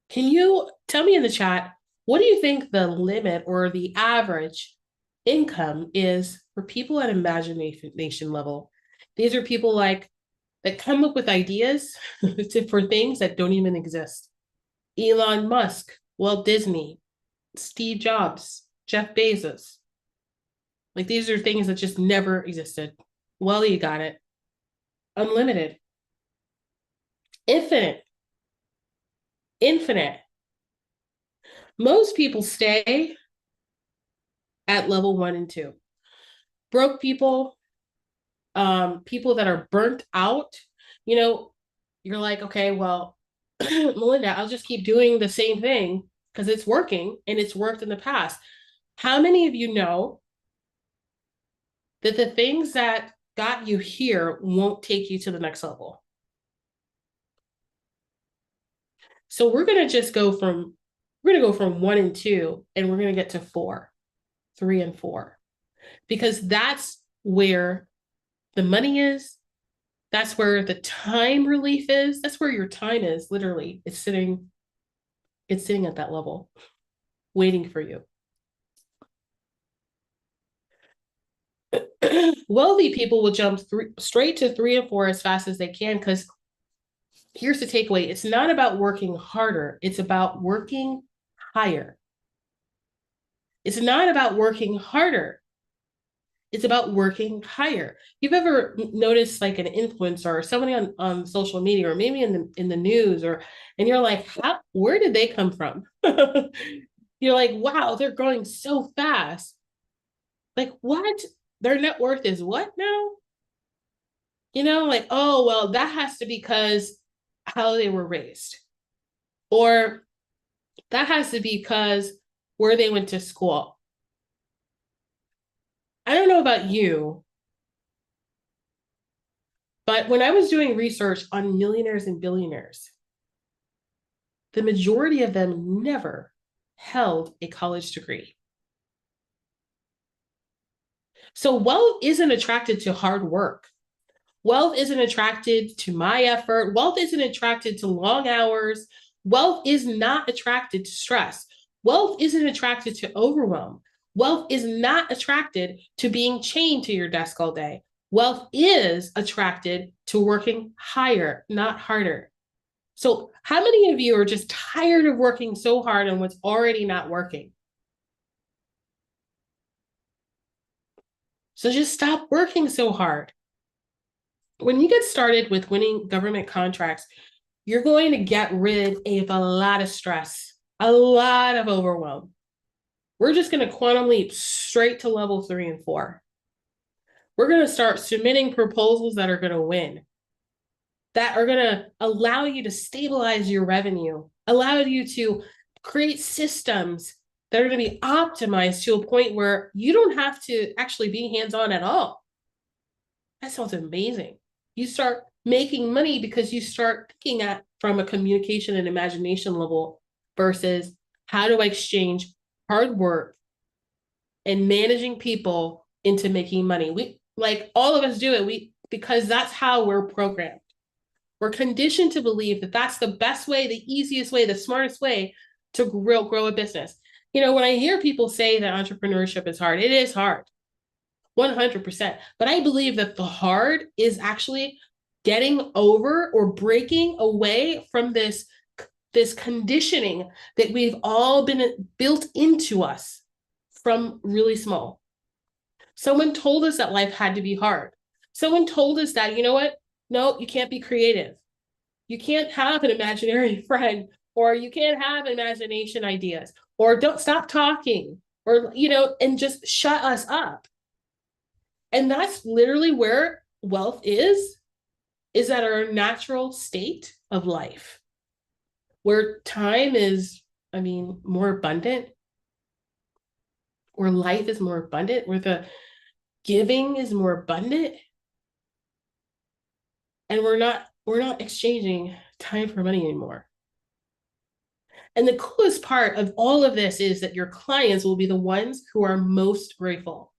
Can you tell me in the chat, what do you think the limit or the average income is for people at imagination level? These are people that come up with ideas for things that don't even exist. Elon Musk, Walt Disney, Steve Jobs, Jeff Bezos. Like, these are things that just never existed. Well, you got it. Unlimited. Infinite. Most people stay at level 1 and 2. Broke people, people that are burnt out, you're like, okay, well, Melinda, I'll just keep doing the same thing because it's working and it's worked in the past. How many of you know that the things that got you here won't take you to the next level? So we're going to go from 1 and 2, and we're going to get to 4, 3 and 4, because that's where the money is. That's where the time relief is. That's where your time is. Literally, it's sitting at that level, waiting for you. Wealthy people will jump straight to 3 and 4 as fast as they can, because here's the takeaway. It's not about working harder. It's about working higher. It's not about working harder. It's about working higher. You've ever noticed like an influencer or somebody on social media, or maybe in the news, and you're like, where did they come from? You're like, wow, they're growing so fast. Like, what? Their net worth is what now? Like, oh, well, that has to be because how they were raised. Or that has to be because where they went to school. I don't know about you, but when I was doing research on millionaires and billionaires, the majority of them never held a college degree. So wealth isn't attracted to hard work. Wealth isn't attracted to my effort. Wealth isn't attracted to long hours. Wealth is not attracted to stress. Wealth isn't attracted to overwhelm. Wealth is not attracted to being chained to your desk all day. Wealth is attracted to working higher, not harder. So how many of you are just tired of working so hard on what's already not working? So just stop working so hard. when you get started with winning government contracts, you're going to get rid of a lot of stress, a lot of overwhelm. We're just going to quantum leap straight to level 3 and 4. We're going to start submitting proposals that are going to win, that are going to allow you to stabilize your revenue, allow you to create systems that are going to be optimized to a point where you don't have to actually be hands-on at all. That sounds amazing. You start making money because you start thinking at from a communication and imagination level versus how do I exchange hard work and managing people into making money. We, like all of us do it, because that's how we're programmed. We're conditioned to believe that that's the best way, the easiest way, the smartest way to grow a business. You know, when I hear people say that entrepreneurship is hard, it is hard, 100%. But I believe that the hard is actually getting over or breaking away from this conditioning that we've all been built into us from really small. Someone told us that life had to be hard. Someone told us that, you know what? No, you can't be creative. You can't have an imaginary friend, or you can't have imagination ideas, or don't stop talking, or, you know, and just shut us up. And that's literally where wealth is at our natural state of life, where time is, I mean, more abundant, where life is more abundant, where the giving is more abundant. And we're not exchanging time for money anymore. And the coolest part of all of this is that your clients will be the ones who are most grateful.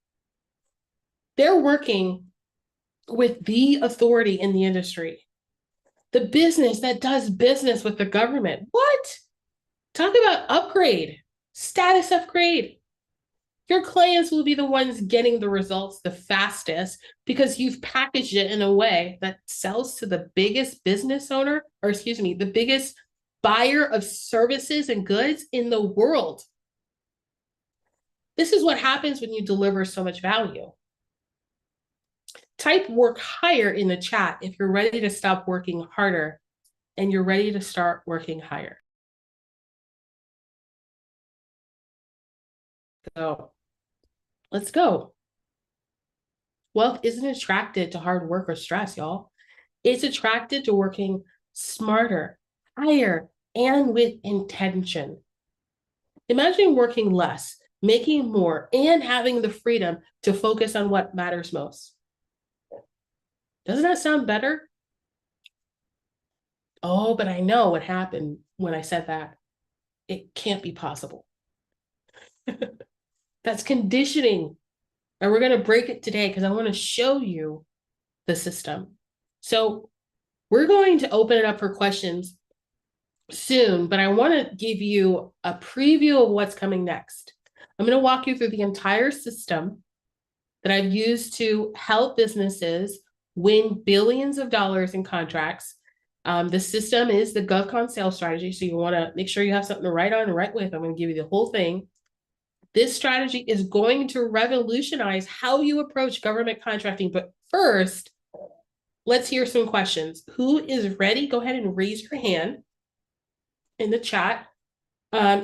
They're working with the authority in the industry, the business that does business with the government. What? Talk about upgrade, status upgrade. Your clients will be the ones getting the results the fastest because you've packaged it in a way that sells to the biggest business owner, or excuse me, the biggest buyer of services and goods in the world. This is what happens when you deliver so much value. Type work higher in the chat if you're ready to stop working harder and you're ready to start working higher. So let's go. Wealth isn't attracted to hard work or stress, y'all. It's attracted to working smarter, higher, and with intention. Imagine working less, making more, and having the freedom to focus on what matters most. Doesn't that sound better? Oh, but I know what happened when I said that. It can't be possible. That's conditioning. And we're going to break it today because I want to show you the system. So we're going to open it up for questions soon, but I want to give you a preview of what's coming next. I'm going to walk you through the entire system that I've used to help businesses win billions of dollars in contracts. The system is the GovCon sales strategy, so you want to make sure you have something to write on and write with. I'm going to give you the whole thing. This strategy is going to revolutionize how you approach government contracting. But first, let's hear some questions. Who is ready? Go ahead and raise your hand in the chat.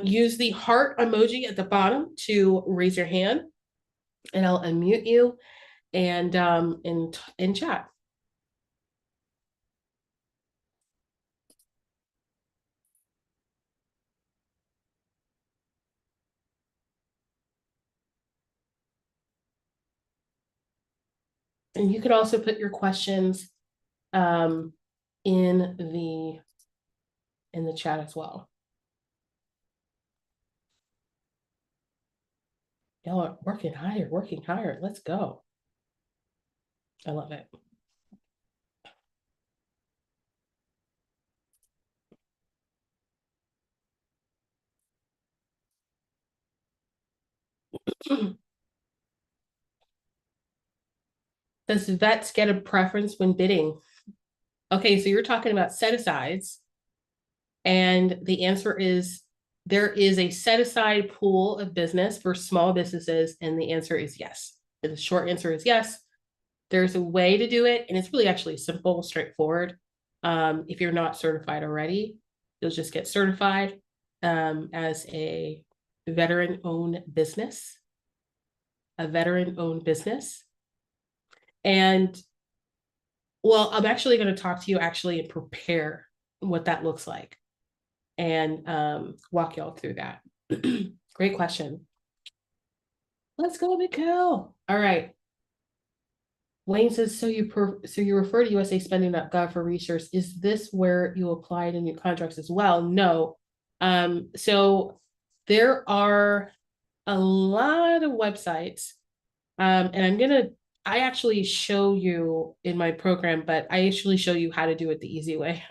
Use the heart emoji at the bottom to raise your hand, and I'll unmute you and in chat. And you could also put your questions in the chat as well. Y'all are working higher. Let's go. I love it. Does vets get a preference when bidding? Okay, so you're talking about set-asides. And the answer is there is a set-aside pool of business for small businesses, and the answer is yes. The short answer is yes. There's a way to do it, and it's really actually simple, straightforward. If you're not certified already, you'll just get certified as a veteran-owned business, And well, I'm actually going to talk to you actually and prepare what that looks like and walk y'all through that. Great question. Let's go, Mikkel. All right. Wayne says, so you refer to USAspending.gov for research. Is this where you apply to new contracts as well? No. So there are a lot of websites, and I actually show you in my program, but I actually show you how to do it the easy way.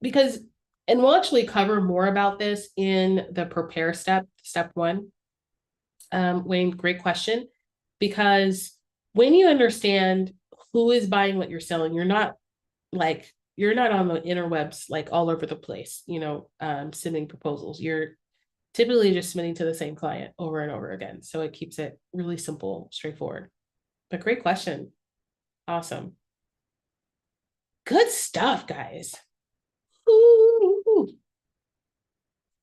Because, and we'll actually cover more about this in the prepare step 1. Wayne, great question. Because when you understand who is buying what you're selling, you're not on the interwebs, like all over the place, submitting proposals. You're typically just submitting to the same client over and over again. So it keeps it really simple, straightforward. But great question. Awesome. Good stuff, guys. Ooh.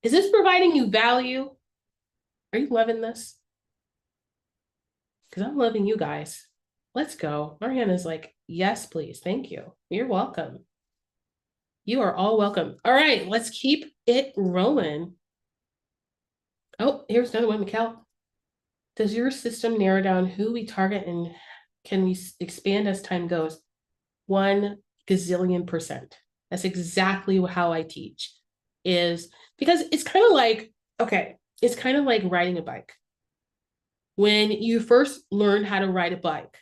Is this providing you value? Are you loving this? Because I'm loving you guys. Let's go. Mariana's like, yes, please. Thank you. You're welcome. You are all welcome. All right, let's keep it rolling. Oh, here's another one, Mikkel. Does your system narrow down who we target, and can we expand as time goes? 1 gazillion%. That's exactly how I teach, is because it's kind of like, okay, it's kind of like riding a bike. When you first learned how to ride a bike,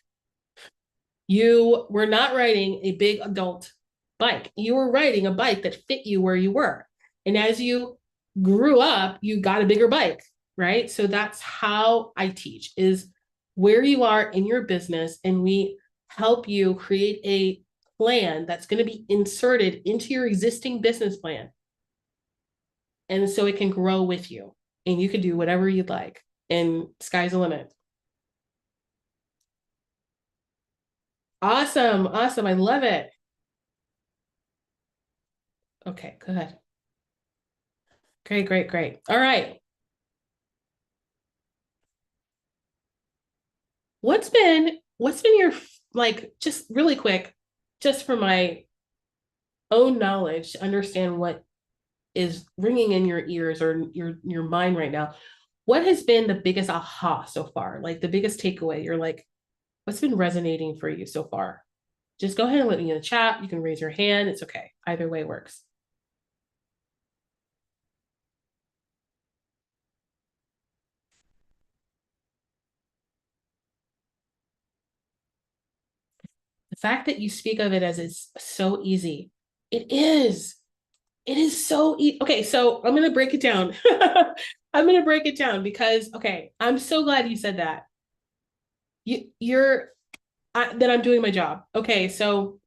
you were not riding a big adult bike. You were riding a bike that fit you where you were. And as you grew up, you got a bigger bike, right? So that's how I teach, is where you are in your business, and we help you create a plan that's going to be inserted into your existing business plan. And so it can grow with you, and you can do whatever you'd like, and sky's the limit. Awesome. Awesome. I love it. Okay, good. Great, great, great. All right. What's been your, like, just really quick, just for my own knowledge, to understand what is ringing in your ears or your mind right now, what has been the biggest aha so far? Like the biggest takeaway, you're like, what's been resonating for you so far? Just go ahead and let me in the chat. You can raise your hand. It's okay. Either way works. The fact that you speak of it as it's so easy. It is. It is so easy. Okay, so I'm going to break it down. I'm going to break it down because, okay, I'm so glad you said that. That I'm doing my job. Okay, so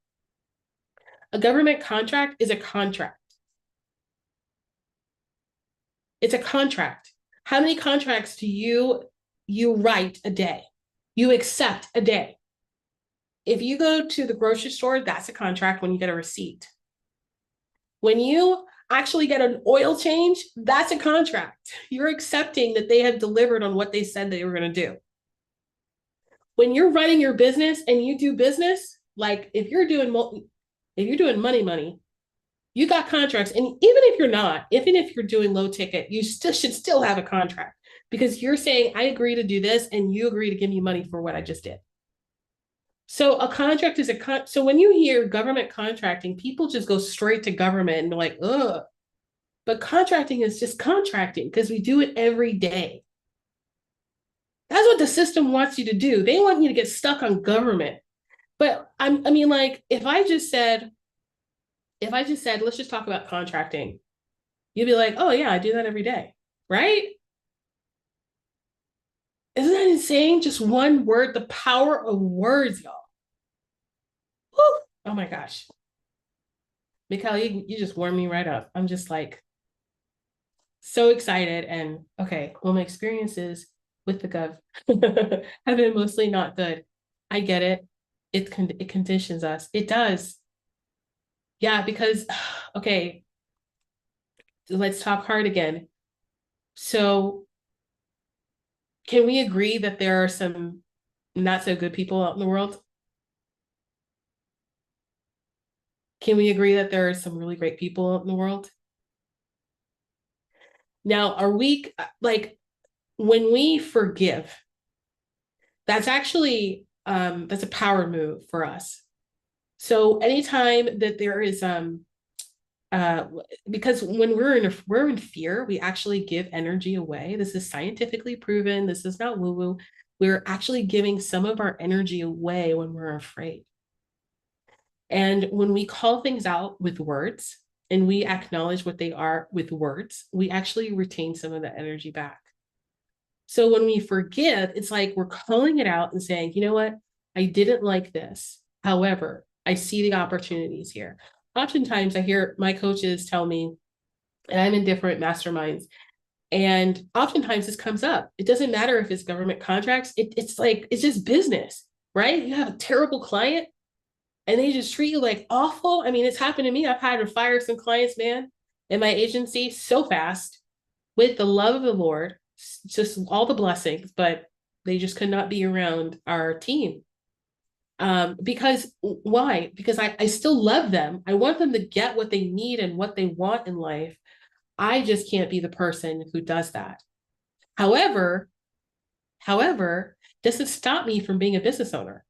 a government contract is a contract. It's a contract. How many contracts do you write a day? You accept a day. If you go to the grocery store, that's a contract when you get a receipt. When you actually get an oil change, that's a contract. You're accepting that they have delivered on what they said they were going to do. When you're running your business and you do business, like if you're doing money, you got contracts. And even if you're doing low ticket, you should still have a contract, because you're saying, I agree to do this and you agree to give me money for what I just did. So a contract is so when you hear government contracting, people just go straight to government and they're like, ugh. But contracting is just contracting because we do it every day. That's what the system wants you to do. They want you to get stuck on government. But I mean, like, if I just said, let's just talk about contracting, you'd be like, oh yeah, I do that every day, right? Isn't that insane? Just one word, the power of words, y'all. Woo! Oh my gosh. Mikkel, you just warmed me right up. I'm just like so excited. And okay, well, my experience is with the gov have been mostly not good. I get it. It conditions us. It does. Yeah, because, okay, let's talk hard again. So can we agree that there are some not so good people out in the world? Can we agree that there are some really great people out in the world? Now, are we, like, when we forgive, that's actually, that's a power move for us. So anytime that there is, because when we're in fear, we actually give energy away. This is scientifically proven. This is not woo-woo. We're actually giving some of our energy away when we're afraid. And when we call things out with words and we acknowledge what they are with words, we actually retain some of the energy back. So when we forgive, it's like we're calling it out and saying, you know what? I didn't like this. However, I see the opportunities here. Oftentimes I hear my coaches tell me, and I'm in different masterminds, and oftentimes this comes up. It doesn't matter if it's government contracts. It's like, it's just business, right? You have a terrible client and they just treat you like awful. I mean, it's happened to me. I've had to fire some clients, man, in my agency so fast with the love of the Lord, just all the blessings, but they just could not be around our team. Because why? Because I still love them. I want them to get what they need and what they want in life. I just can't be the person who does that. However, doesn't stop me from being a business owner.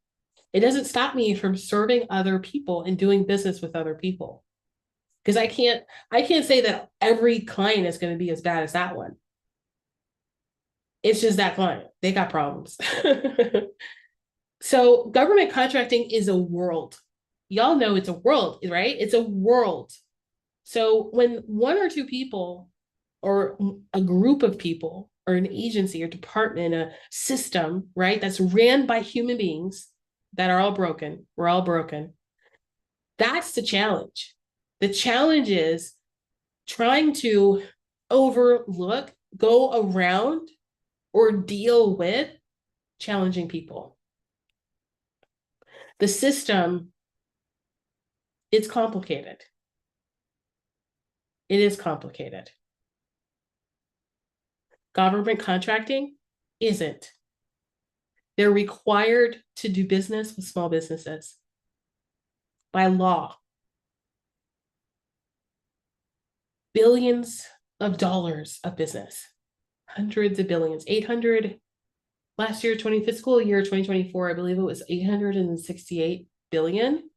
It doesn't stop me from serving other people and doing business with other people. Because I can't say that every client is going to be as bad as that one. It's just that client. They got problems. So government contracting is a world. Y'all know it's a world, right? It's a world. So when one or two people or a group of people or an agency or department, a system, right, that's ran by human beings that are all broken, we're all broken. That's the challenge. The challenge is trying to overlook, go around, or deal with challenging people. The system, it's complicated. It is complicated. Government contracting isn't. They're required to do business with small businesses by law. Billions of dollars of business, hundreds of billions, 800 last year, fiscal year 2024, I believe it was 868 billion.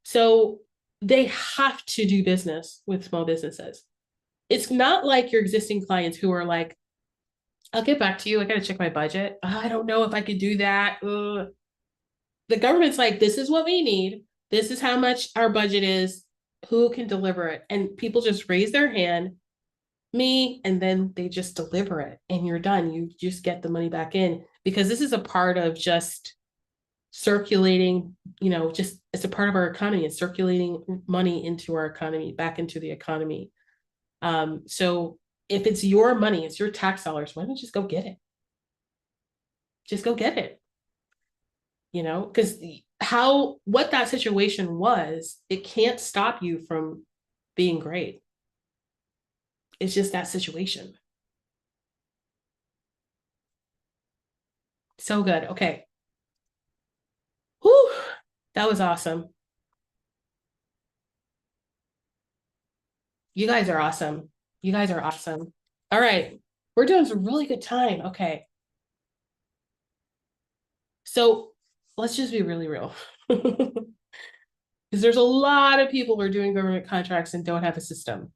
So they have to do business with small businesses. It's not like your existing clients who are like, I'll get back to you. I got to check my budget. I don't know if I could do that. The government's like, this is what we need. This is how much our budget is. Who can deliver it? And people just raise their hand, me, and then they just deliver it and you're done. You just get the money back in, because this is a part of just circulating, just it's a part of our economy. It's circulating money into our economy, back into the economy. So if it's your money, it's your tax dollars, why don't you just go get it? Just go get it. Because what that situation was, it can't stop you from being great. It's just that situation. So good. Okay. Whew, that was awesome. You guys are awesome. You guys are awesome. All right. We're doing some really good time. Okay. So let's just be really real. Because there's a lot of people who are doing government contracts and don't have a system.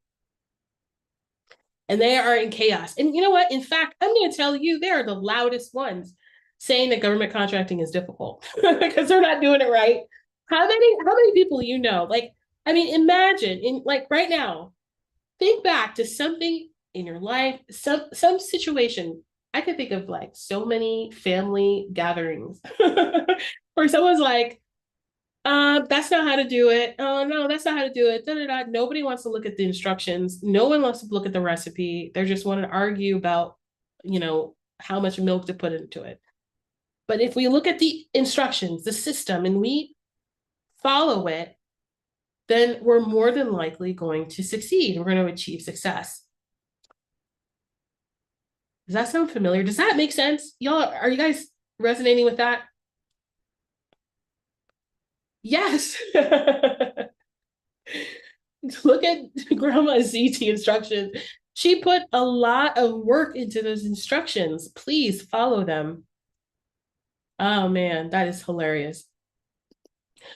And they are in chaos. And you know what? In fact, I'm going to tell you, they are the loudest ones saying that government contracting is difficult because they're not doing it right. How many people like, I mean, imagine right now, think back to something in your life, some situation. I could think of like so many family gatherings where someone's like, that's not how to do it. Oh no, that's not how to do it. Da, da, da. Nobody wants to look at the instructions. No one wants to look at the recipe. They just want to argue about, how much milk to put into it. But if we look at the instructions, the system, and we follow it, then we're more than likely going to succeed. We're going to achieve success. Does that sound familiar? Does that make sense? Y'all, are you guys resonating with that? Yes. Look at Grandma's ZT instructions. She put a lot of work into those instructions. Please follow them. Oh man, that is hilarious.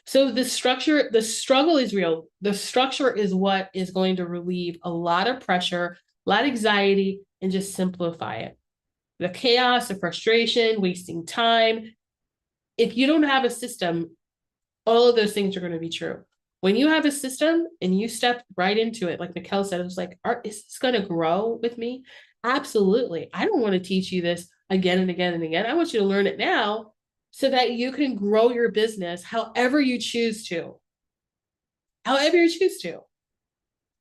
So the struggle is real. The structure is what is going to relieve a lot of pressure, a lot of anxiety, and just simplify it. The chaos, the frustration, wasting time. If you don't have a system, all of those things are going to be true. When you have a system and you step right into it, like Mikkel said, it was like, is this going to grow with me? Absolutely. I don't want to teach you this again and again and again. I want you to learn it now so that you can grow your business however you choose to. However you choose to.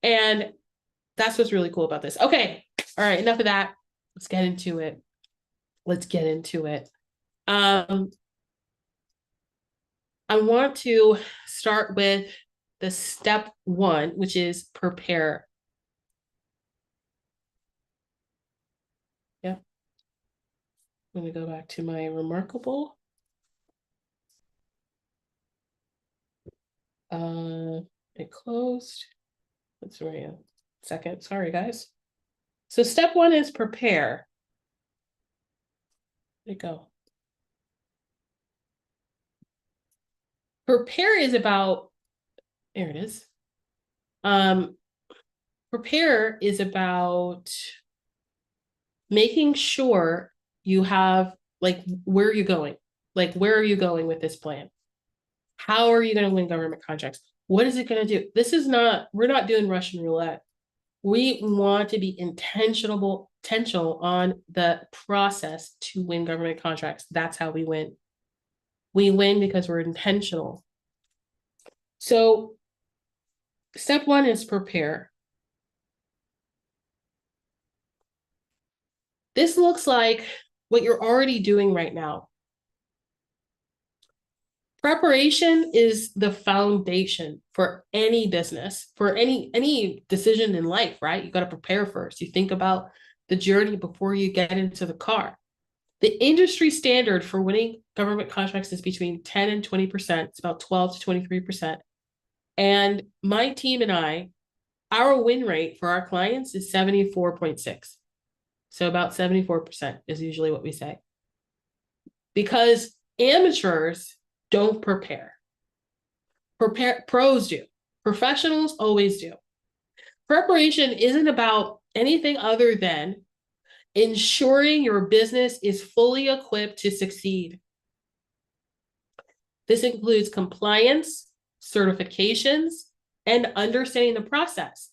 And that's what's really cool about this. Okay. All right. Enough of that. Let's get into it. Let's get into it. I want to start with the step 1, which is prepare. Yeah. I'm going to go back to my Remarkable. It closed. Let's wait a second. Sorry, guys. So step 1 is prepare. There you go. Prepare is about, there it is. Prepare is about making sure you have, like, where are you going? Like, where are you going with this plan? How are you going to win government contracts? What is it going to do? This is not, we're not doing Russian roulette. We want to be intentional on the process to win government contracts. That's how we win. We win because we're intentional. So step 1 is prepare. This looks like what you're already doing right now. Preparation is the foundation for any business, for any decision in life, right? You got to prepare first. You think about the journey before you get into the car. The industry standard for winning government contracts is between 10 and 20%. It's about 12 to 23%. And my team and I, our win rate for our clients is 74.6. So about 74% is usually what we say. Because amateurs don't prepare. Pros do. Professionals always do. Preparation isn't about anything other than ensuring your business is fully equipped to succeed. This includes compliance, certifications, and understanding the process.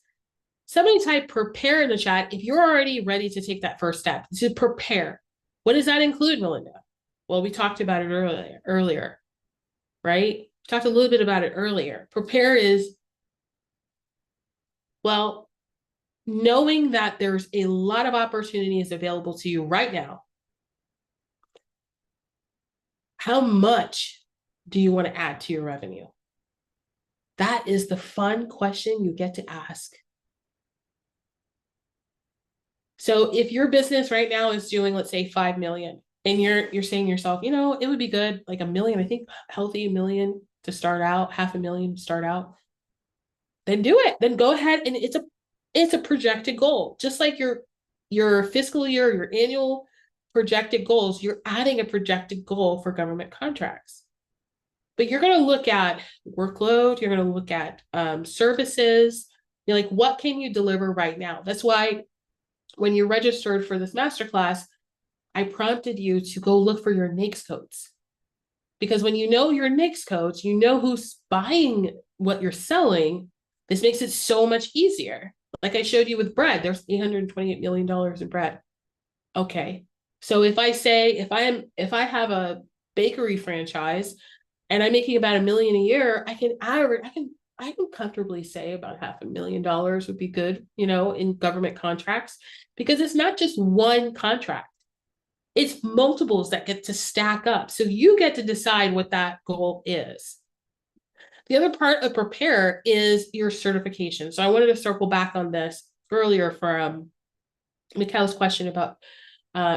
Somebody type prepare in the chat if you're already ready to take that first step, to prepare. What does that include, Melinda? Well, we talked about it earlier, right? We talked a little bit about it earlier. Prepare is, well, knowing that there's a lot of opportunities available to you right now. How much do you want to add to your revenue? That is the fun question you get to ask. So if your business right now is doing, let's say, 5 million, and you're saying to yourself, you know, it would be good, like $1 million, I think healthy $1 million to start out, $500,000 to start out, then do it. Then go ahead, and it's a projected goal. Just like your fiscal year, your annual projected goals, you're adding a projected goal for government contracts. But you're going to look at workload, you're going to look at services. You're like, what can you deliver right now? That's why when you registered for this masterclass, I prompted you to go look for your NAICS codes. Because when you know your NAICS codes, you know who's buying what you're selling. This makes it so much easier. Like I showed you with bread, there's $828 million in bread. Okay. So if I have a bakery franchise and I'm making about $1 million a year, I can comfortably say about $500,000 would be good, you know, in government contracts, because it's not just one contract. It's multiples that get to stack up. So you get to decide what that goal is. The other part of prepare is your certification. So I wanted to circle back on this earlier for Mikhail's question about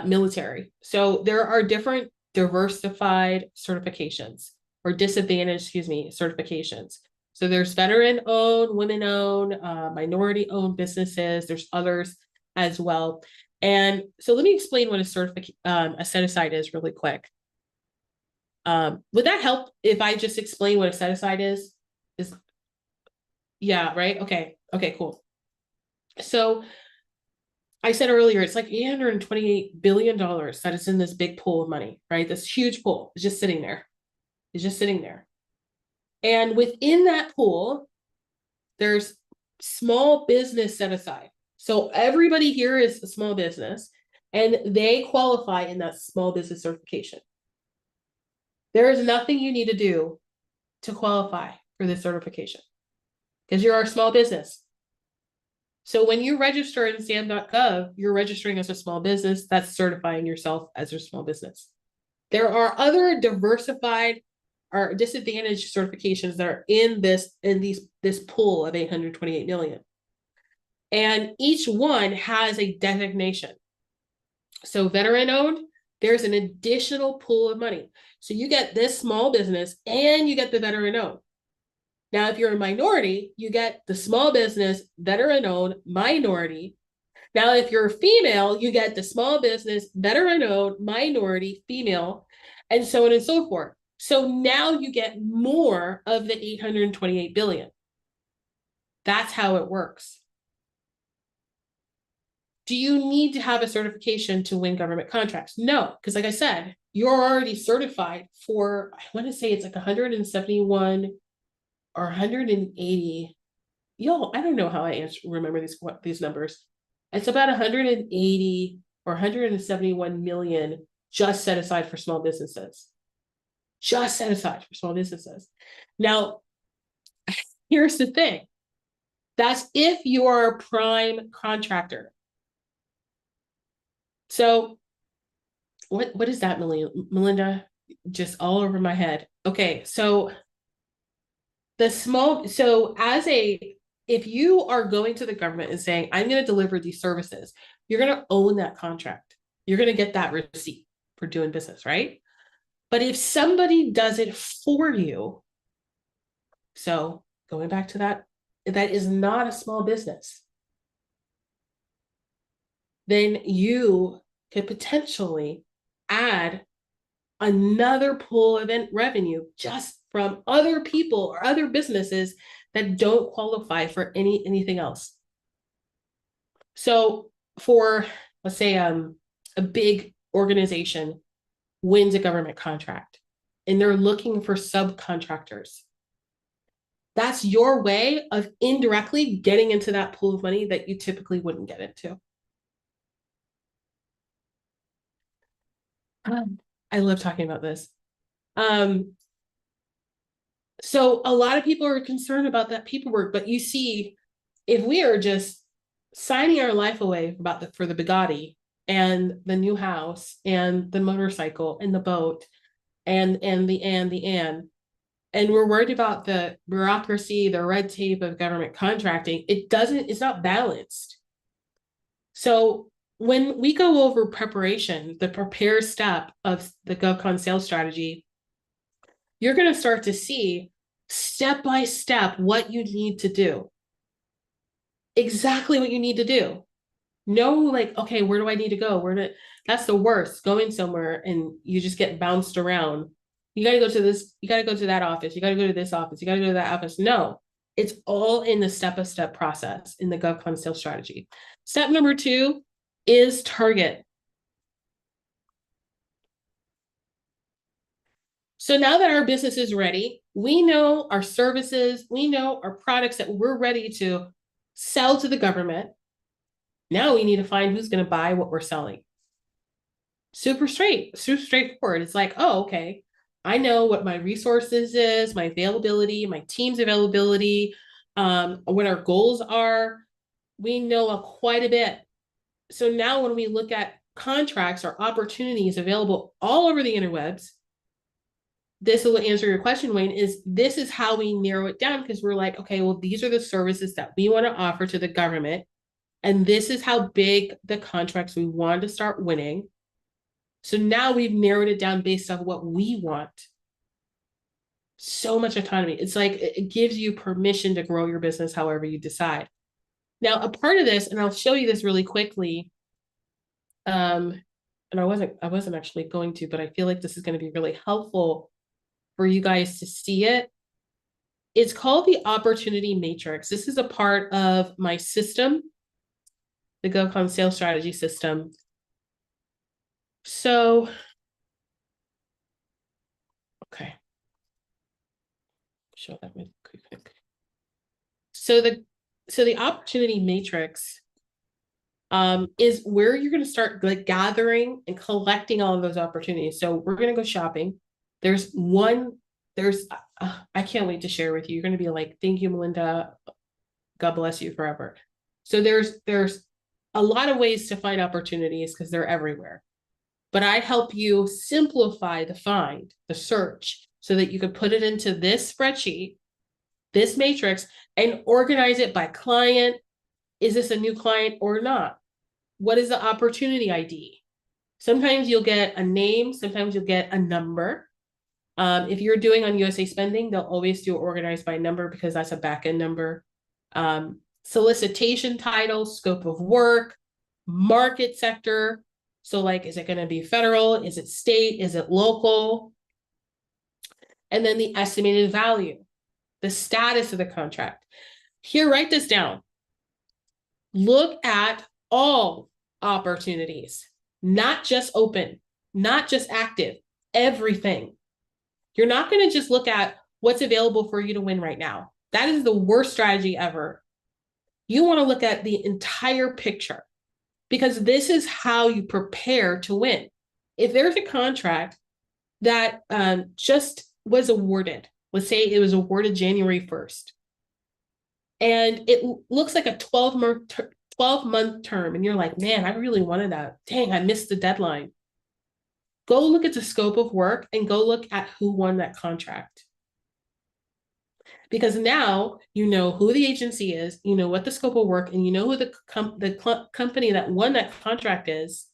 military. So there are different diversified certifications or disadvantaged, certifications. So there's veteran-owned, women-owned, minority-owned businesses. There's others as well. And so let me explain what a set-aside is really quick. Would that help if I just explain what a set-aside is? Yeah, right? Okay, cool. So I said earlier, it's like $828 billion that is in this big pool of money, right? This huge pool is just sitting there. It's just sitting there. And within that pool, there's small business set aside. So everybody here is a small business and they qualify in that small business certification. There is nothing you need to do to qualify for this certification because you're a small business. So when you register in SAM.gov, you're registering as a small business. That's certifying yourself as a small business. There are other diversified or disadvantaged certifications that are in this pool of 828 million. And each one has a designation. So veteran owned, there's an additional pool of money. So you get this small business and you get the veteran owned. Now, if you're a minority, you get the small business, veteran-owned, minority. Now, if you're a female, you get the small business, veteran-owned, minority, female, and so on and so forth. So now you get more of the 828 billion. That's how it works. Do you need to have a certification to win government contracts? No, because like I said, you're already certified for, I want to say it's like 171 or 180. Yo, I don't know how I remember these numbers. It's about 180 or 171 million just set aside for small businesses. Just set aside for small businesses. Now, here's the thing. That's if you're a prime contractor. So what is that, Melinda? Just all over my head. Okay, so if you are going to the government and saying, I'm going to deliver these services, you're going to own that contract. You're going to get that receipt for doing business, right? But if somebody does it for you, so going back to that is not a small business, then you could potentially add another pool of revenue just from other people or other businesses that don't qualify for anything else. So for, let's say, a big organization wins a government contract and they're looking for subcontractors. That's your way of indirectly getting into that pool of money that you typically wouldn't get into. I love talking about this. So a lot of people are concerned about that paperwork, but you see, if we are just signing our life away for the Bugatti and the new house and the motorcycle and the boat and we're worried about the bureaucracy, the red tape of government contracting, it's not balanced. So when we go over preparation, the prepare step of the GovCon sales strategy, you're going to start to see step by step what you need to do. Exactly what you need to do. No, like, okay, where do I need to go? That's the worst, going somewhere and you just get bounced around. You got to go to this, you got to go to that office, you got to go to this office, you got to go to that office. No, it's all in the step-by-step process in the GovCon sales strategy. Step number 2 is target. So now that our business is ready, we know our services, we know our products that we're ready to sell to the government. Now we need to find who's going to buy what we're selling. Super straightforward. It's like, oh, okay, I know what my resources is, my availability, my team's availability, what our goals are. We know quite a bit. So now when we look at contracts or opportunities available all over the interwebs. This will answer your question, Wayne, is this is how we narrow it down, because we're like, okay, well, these are the services that we want to offer to the government. And this is how big the contracts we want to start winning. So now we've narrowed it down based on what we want. So much autonomy. It's like it gives you permission to grow your business however you decide. Now, a part of this, and I'll show you this really quickly, and I wasn't actually going to, but I feel like this is going to be really helpful for you guys to see it. It's called the Opportunity Matrix. This is a part of my system, the GovCon Sales Strategy System. So, okay. Show that really quick. So the Opportunity Matrix is where you're going to start like gathering and collecting all of those opportunities. So we're going to go shopping. I can't wait to share with you. You're going to be like, thank you, Melinda. God bless you forever. So there's a lot of ways to find opportunities because they're everywhere. But I help you simplify the find, the search, so that you could put it into this spreadsheet, this matrix, and organize it by client. Is this a new client or not? What is the opportunity ID? Sometimes you'll get a name, sometimes you'll get a number. If you're doing on USA Spending, they'll always do organized by number because that's a backend number. Solicitation title, scope of work, market sector. So like, is it going to be federal? Is it state? Is it local? And then the estimated value, the status of the contract. Here, write this down. Look at all opportunities, not just open, not just active, everything. You're not going to just look at what's available for you to win right now. That is the worst strategy ever. You want to look at the entire picture because this is how you prepare to win. If there's a contract that just was awarded, let's say it was awarded January 1st, and it looks like a 12-month term, and you're like, man, I really wanted that. Dang, I missed the deadline. Go look at the scope of work and go look at who won that contract. Because now you know who the agency is, you know what the scope of work, and you know who the company that won that contract is.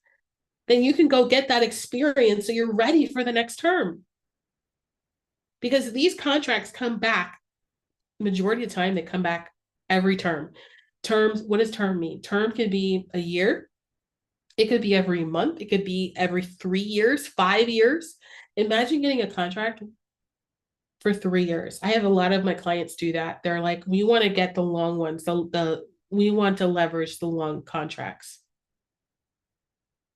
Then you can go get that experience so you're ready for the next term. Because these contracts come back, majority of the time, they come back every term. Terms, what does term mean? Term could be a year. It could be every month. It could be every 3 years, 5 years. Imagine getting a contract for 3 years. I have a lot of my clients do that. They're like, we want to get the long ones. We want to leverage the long contracts.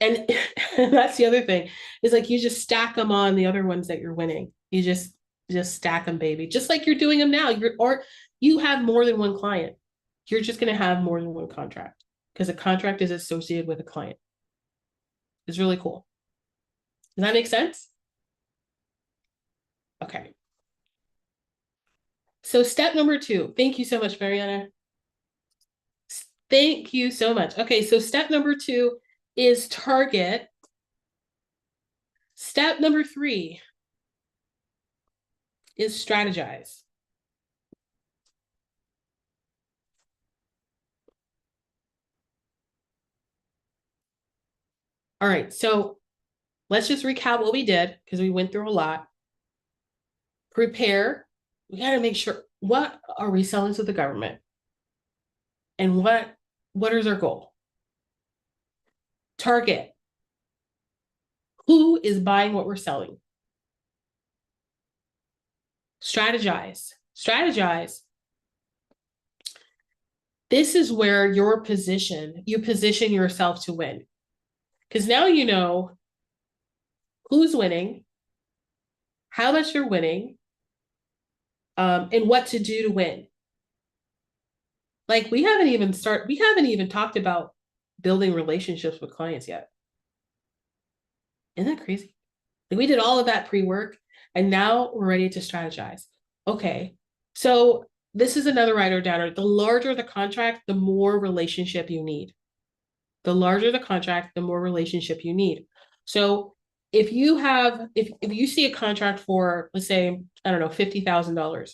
And that's the other thing is like, you just stack them on the other ones that you're winning. You just stack them, baby. Just like you're doing them now. Or you have more than one client. You're just going to have more than one contract because a contract is associated with a client. It's really cool. Does that make sense? Okay. So step number 2. Thank you so much, Mariana. Thank you so much. Okay, so step number 2 is target. Step number 3 is strategize. All right, so let's just recap what we did because we went through a lot. Prepare. We got to make sure, what are we selling to the government? And what is our goal? Target. Who is buying what we're selling? Strategize. Strategize. This is where you position yourself to win. Because now you know who's winning, how much you're winning, and what to do to win. Like we haven't even talked about building relationships with clients yet. Isn't that crazy? Like we did all of that pre-work and now we're ready to strategize. Okay, so this is another writer downer. The larger the contract, the more relationship you need. The larger the contract, the more relationship you need. So if you see a contract for, let's say, I don't know, $50,000,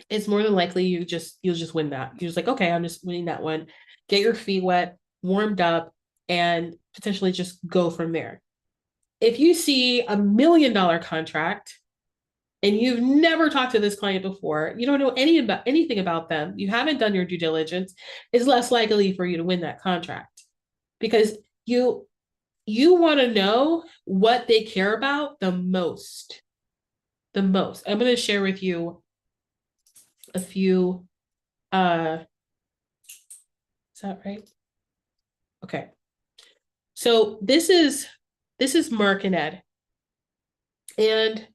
it's more than likely you'll just win that. You're just like, okay, I'm just winning that one. Get your feet wet, warmed up, and potentially just go from there. If you see a $1 million contract and you've never talked to this client before, you don't know anything about them, you haven't done your due diligence, it's less likely for you to win that contract, because you want to know what they care about the most. I'm going to share with you a few, is that right? Okay. So this is Mark and Ed. And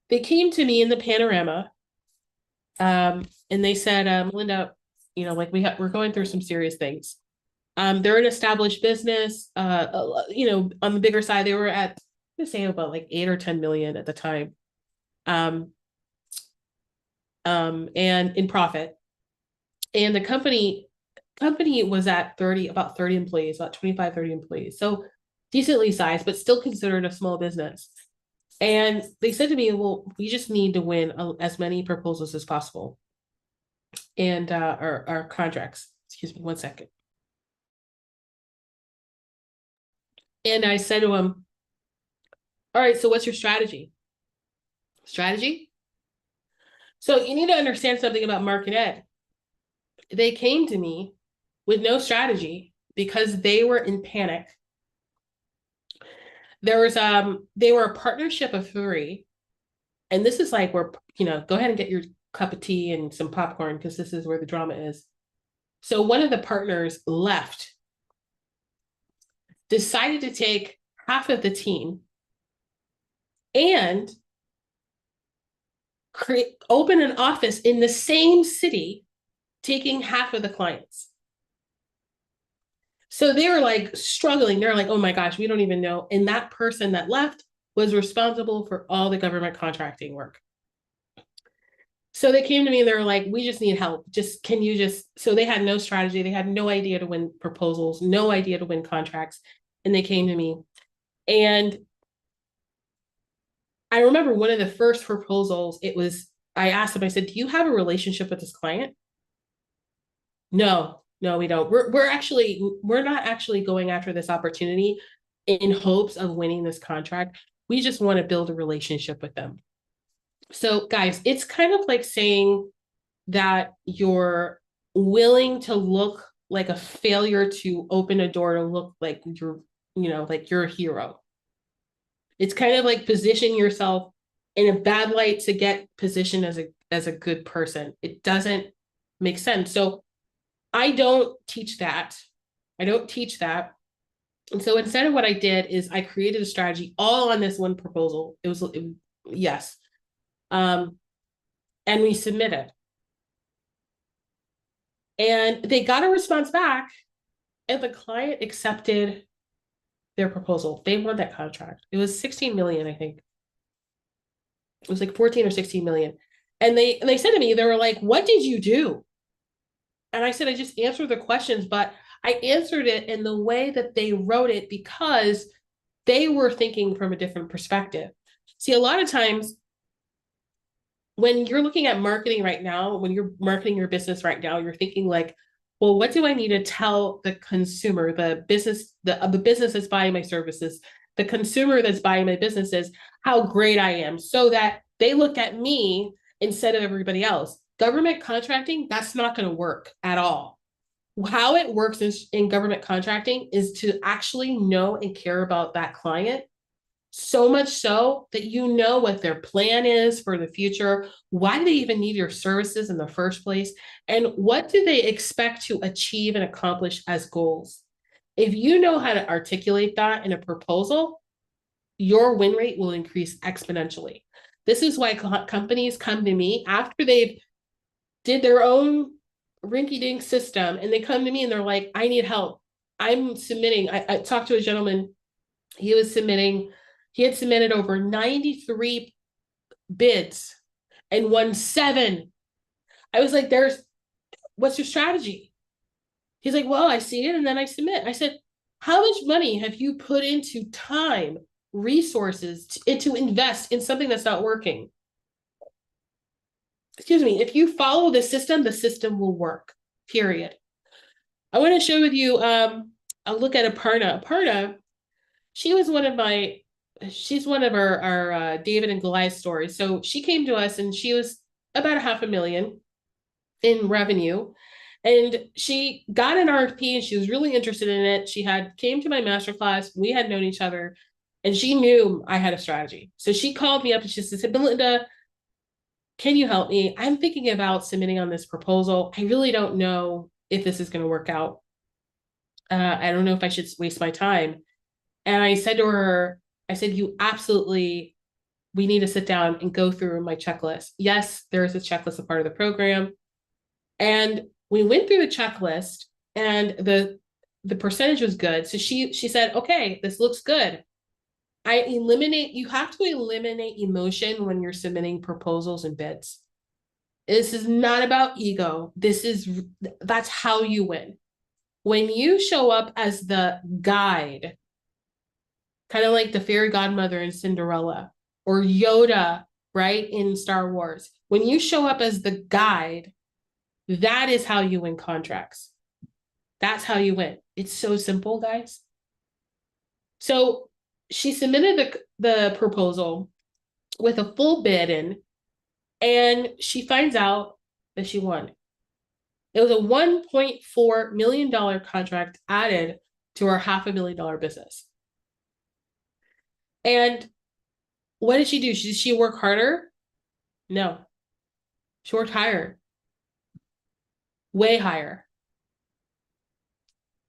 they came to me in the Panorama, and they said, Melinda, we're going through some serious things. They're an established business, on the bigger side, they were at, I'm say about like 8 or 10 million at the time. And in profit. And the company was at about 30 employees, about 25, 30 employees. So decently sized, but still considered a small business. And they said to me, well, we just need to win as many proposals as possible. And our contracts, excuse me, one second. And I said to him, all right, so what's your strategy? Strategy? So you need to understand something about Mark and Ed. They came to me with no strategy because they were in panic. They were a partnership of 3. And this is like where, go ahead and get your cup of tea and some popcorn, because this is where the drama is. So one of the partners left, decided to take half of the team and open an office in the same city, taking half of the clients. So they were like struggling. They're like, oh my gosh, we don't even know. And that person that left was responsible for all the government contracting work. So they came to me and they were like, we just need help. So they had no strategy. They had no idea to win proposals, no idea to win contracts. And they came to me. And I remember one of the first proposals, I asked them, I said, do you have a relationship with this client? No, we don't. We're not actually going after this opportunity in hopes of winning this contract. We just want to build a relationship with them. So guys, it's kind of like saying that you're willing to look like a failure to open a door to look like you're a hero. It's kind of like position yourself in a bad light to get positioned as a good person. It doesn't make sense. So I don't teach that. And so instead of what I did is I created a strategy all on this one proposal. Yes. And we submitted. And they got a response back, and the client accepted their proposal. They won that contract. It was 16 million, I think. It was like 14 or 16 million. And they said to me, they were like, what did you do? And I said, I just answered the questions, but I answered it in the way that they wrote it because they were thinking from a different perspective. See, a lot of times when you're looking at marketing right now, when you're marketing your business right now, you're thinking like, well, what do I need to tell the consumer, the business that's buying my services, the consumer that's buying my businesses, how great I am, so that they look at me instead of everybody else. Government contracting, that's not going to work at all. How it works in government contracting is to actually know and care about that client, so much so that you know what their plan is for the future. Why do they even need your services in the first place? And what do they expect to achieve and accomplish as goals? If you know how to articulate that in a proposal, your win rate will increase exponentially. This is why companies come to me after they've did their own rinky-dink system, and they come to me and they're like, I need help. I'm submitting. I talked to a gentleman. He had submitted over 93 bids and won 7. I was like, what's your strategy? He's like, well, I see it and then I submit. I said, How much money have you put into time, resources, to invest in something that's not working? Excuse me, if you follow the system will work, period. I want to share with you a look at Aparna. Aparna, she was she's one of our David and Goliath stories. So she came to us and she was about $500,000 in revenue. And she got an RFP and she was really interested in it. She came to my masterclass. We had known each other and she knew I had a strategy. So she called me up and she said, Melinda, can you help me? I'm thinking about submitting on this proposal. I really don't know if this is going to work out. I don't know if I should waste my time. And I said to her, you absolutely, we need to sit down and go through my checklist. Yes, there is a checklist, a part of the program. And we went through the checklist and the percentage was good. So she said, okay, this looks good. You have to eliminate emotion when you're submitting proposals and bids. This is not about ego. That's how you win. When you show up as the guide, kind of like the fairy godmother in Cinderella or Yoda, right, in Star Wars, when you show up as the guide, that is how you win contracts. That's how you win. It's so simple, guys. So she submitted the proposal with a full bid in, and she finds out that she won. It was a $1.4 million contract added to our $500,000 business. And what did she do? Did she work harder? No. She worked higher. Way higher.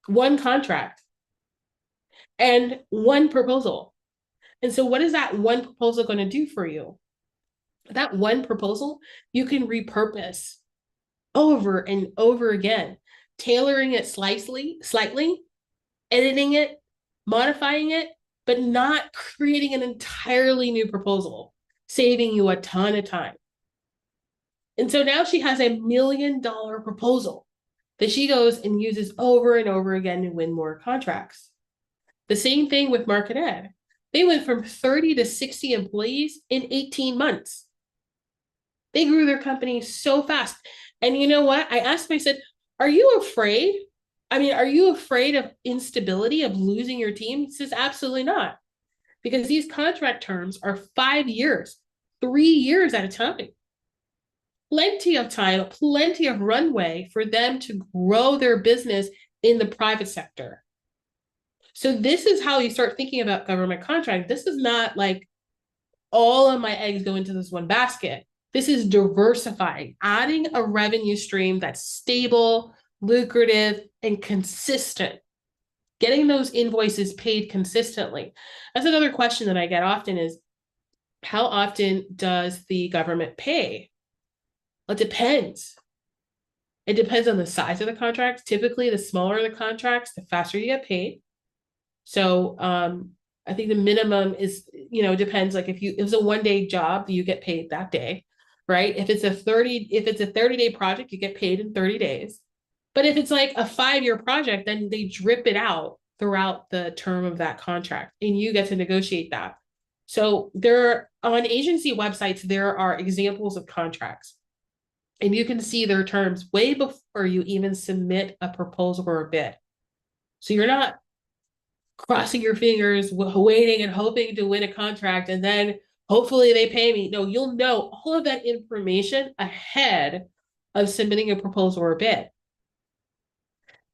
One contract and one proposal. And so what is that one proposal going to do for you? That one proposal, you can repurpose over and over again, tailoring it slightly, editing it, modifying it, but not creating an entirely new proposal, saving you a ton of time. And so now she has $1 million proposal that she goes and uses over and over again to win more contracts. The same thing with Market Ed. They went from 30 to 60 employees in 18 months. They grew their company so fast. And you know what? I asked them, I said, are you afraid? Are you afraid of instability, of losing your team? He says, absolutely not. Because these contract terms are 5 years, 3 years at a time. Plenty of time, plenty of runway for them to grow their business in the private sector. So this is how you start thinking about government contract. This is not like all of my eggs go into this one basket. This is diversifying, adding a revenue stream that's stable, lucrative, and consistent. Getting those invoices paid consistently. That's another question that I get often is, how often does the government pay? Well, it depends. It depends on the size of the contracts. Typically, the smaller the contracts, the faster you get paid. So I think the minimum is, depends. Like if it's a 1-day job, you get paid that day, right? If it's a 30-day project, you get paid in 30 days. But if it's like a 5-year project, then they drip it out throughout the term of that contract, and you get to negotiate that. So on agency websites, there are examples of contracts, and you can see their terms way before you even submit a proposal or a bid. So you're not crossing your fingers, waiting and hoping to win a contract, and then hopefully they pay me. No, you'll know all of that information ahead of submitting a proposal or a bid.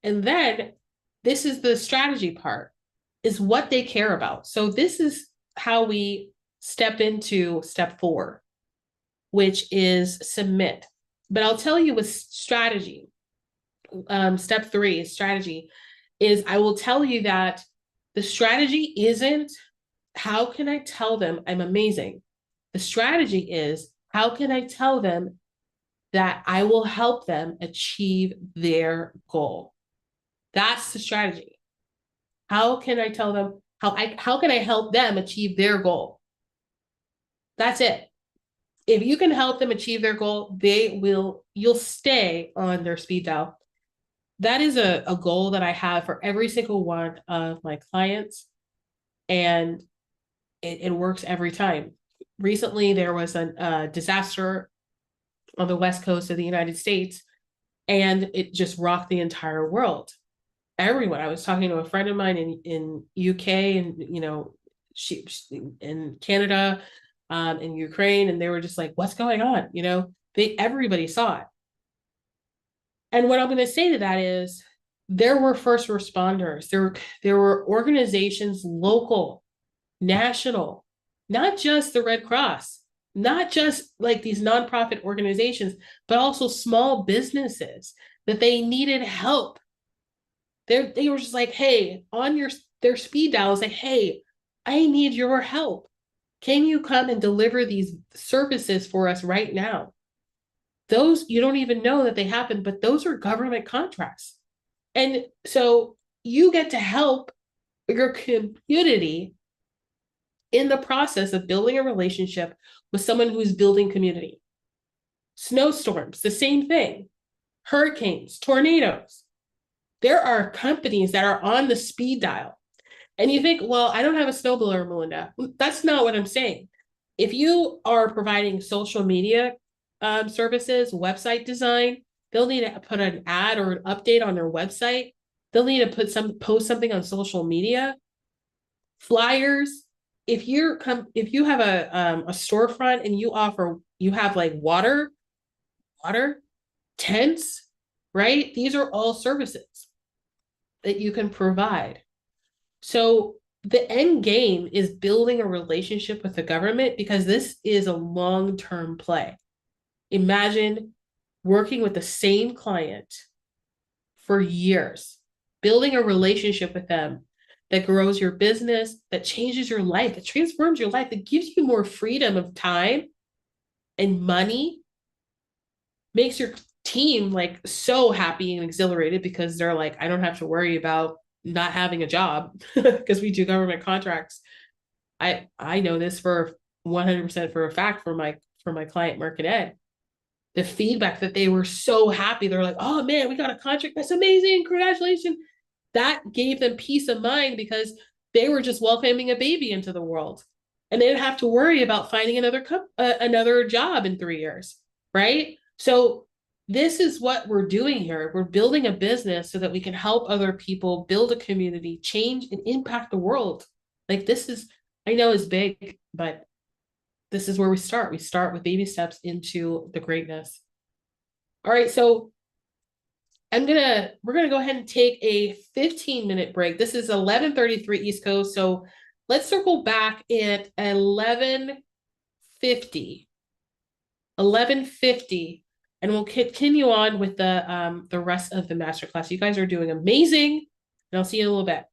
And then this is the strategy part, is what they care about. So this is how we step into step 4, which is submit. But I'll tell you with strategy, step 3 is strategy, is I will tell you that the strategy isn't, how can I tell them I'm amazing? The strategy is, how can I tell them that I will help them achieve their goal? That's the strategy. How can I tell them, how can I help them achieve their goal? That's it. If you can help them achieve their goal, you'll stay on their speed dial. that is a goal that I have for every single one of my clients. And it works every time. Recently, there was a disaster on the West Coast of the United States, and it just rocked the entire world. Everyone. I was talking to a friend of mine in UK, and she in Canada, in Ukraine, and they were just like, "What's going on?" Everybody saw it. And what I'm going to say to that is, there were first responders. There were organizations, local, national, not just the Red Cross, not just like these nonprofit organizations, but also small businesses that they needed help. They were just like, hey, on their speed dial is like, hey, I need your help. Can you come and deliver these services for us right now? Those, you don't even know that they happen, but those are government contracts. And so you get to help your community in the process of building a relationship with someone who's building community. Snowstorms, the same thing. Hurricanes, tornadoes. There are companies that are on the speed dial. And you think, well, I don't have a snowblower, Melinda. That's not what I'm saying. If you are providing social media services, website design, they'll need to put an ad or an update on their website. They'll need to post something on social media, flyers. If you have a storefront and you have like water tents, right? These are all services that you can provide. So the end game is building a relationship with the government, because this is a long-term play. Imagine working with the same client for years, building a relationship with them that grows your business, that changes your life, that transforms your life, that gives you more freedom of time and money, makes your team like so happy and exhilarated because they're like, I don't have to worry about not having a job because we do government contracts. I know this for 100% for a fact for my client Merck and Ed. The feedback that they were so happy. They're like, oh man, we got a contract. That's amazing. Congratulations. That gave them peace of mind because they were just welcoming a baby into the world. And they didn't have to worry about finding another job in 3 years, right? So this is what we're doing here. We're building a business so that we can help other people build a community, change and impact the world. Like this is, I know is big, but this is where we start. We start with baby steps into the greatness. All right, so we're gonna go ahead and take a 15-minute break. This is 11:33 East Coast, so let's circle back at 11:50. 11:50, and we'll continue on with the rest of the masterclass. You guys are doing amazing, and I'll see you in a little bit.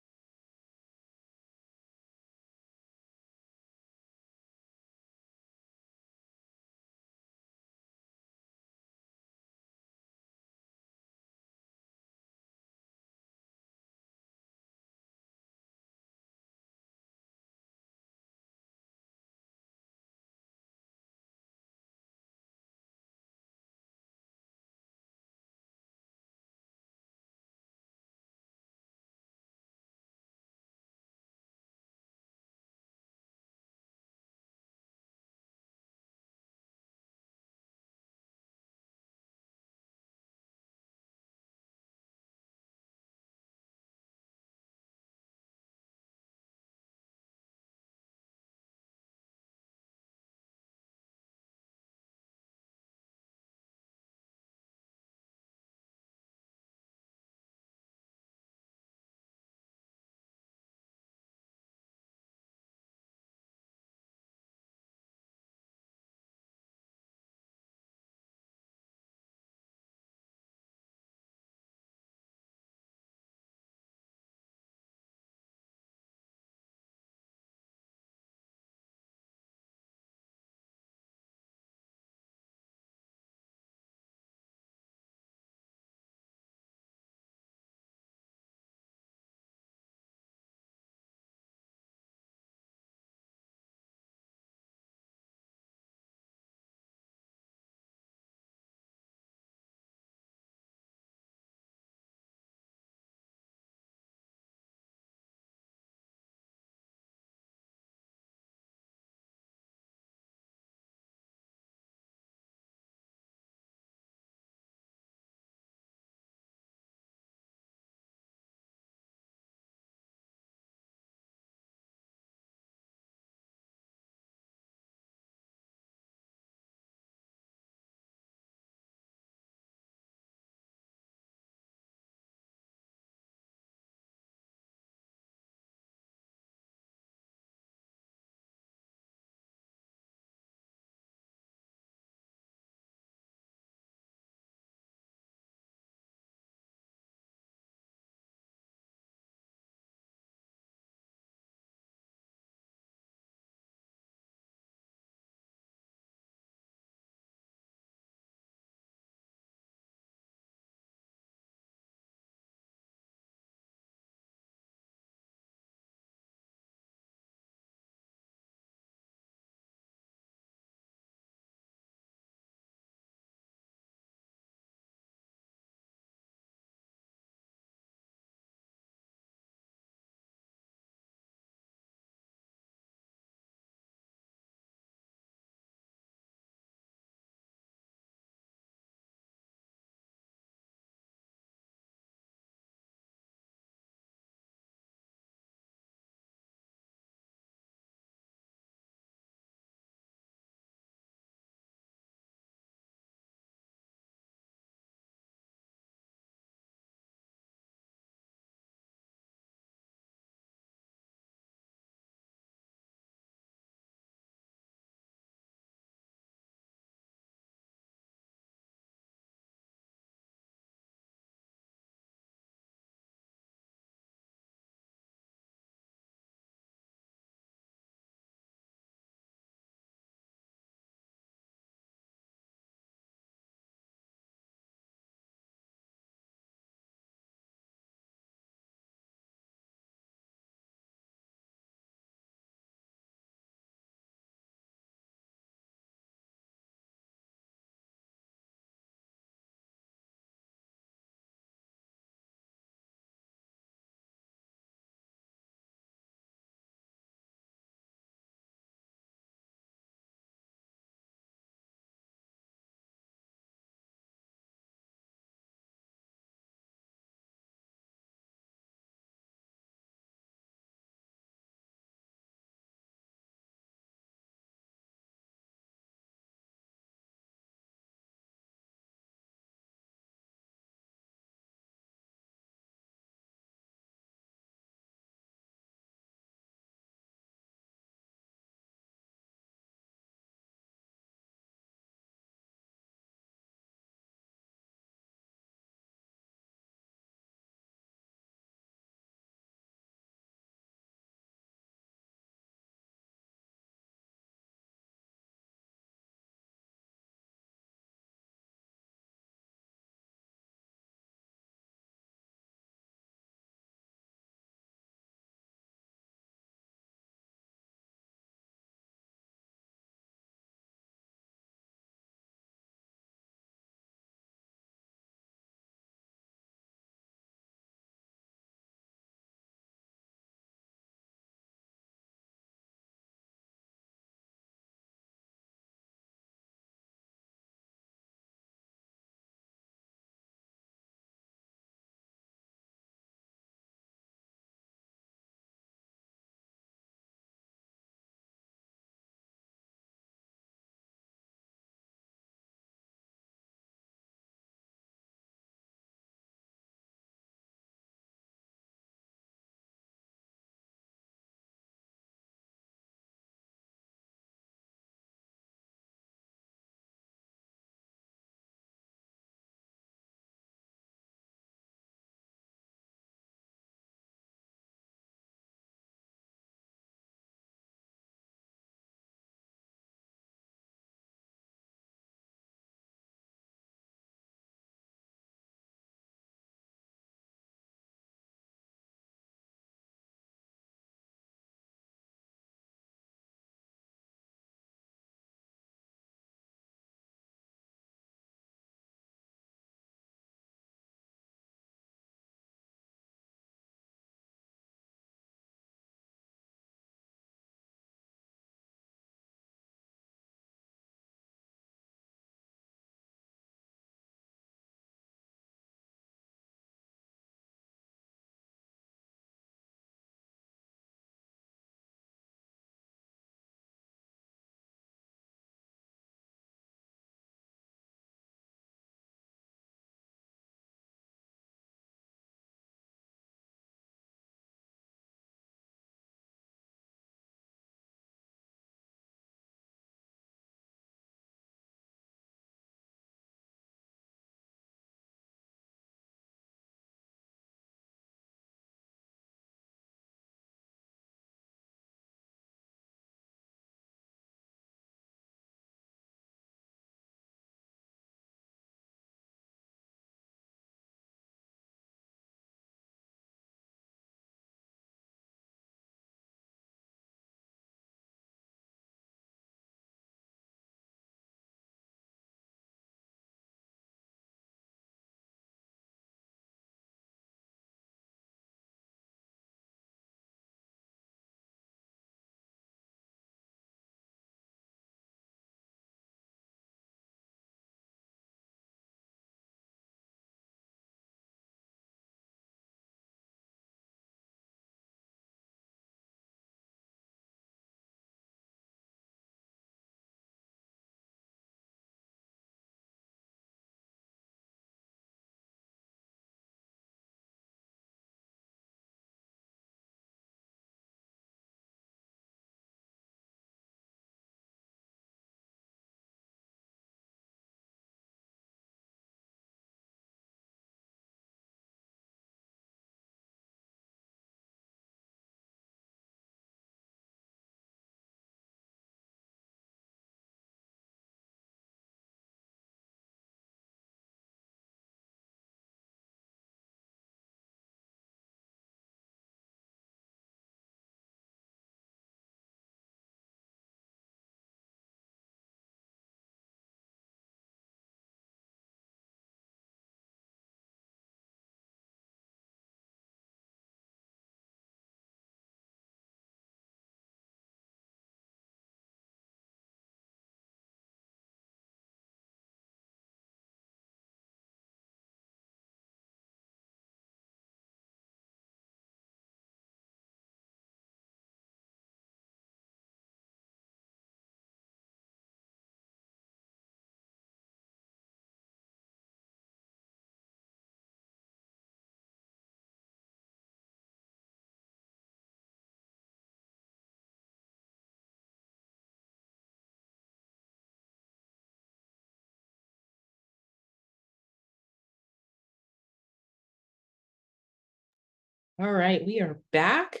All right, we are back.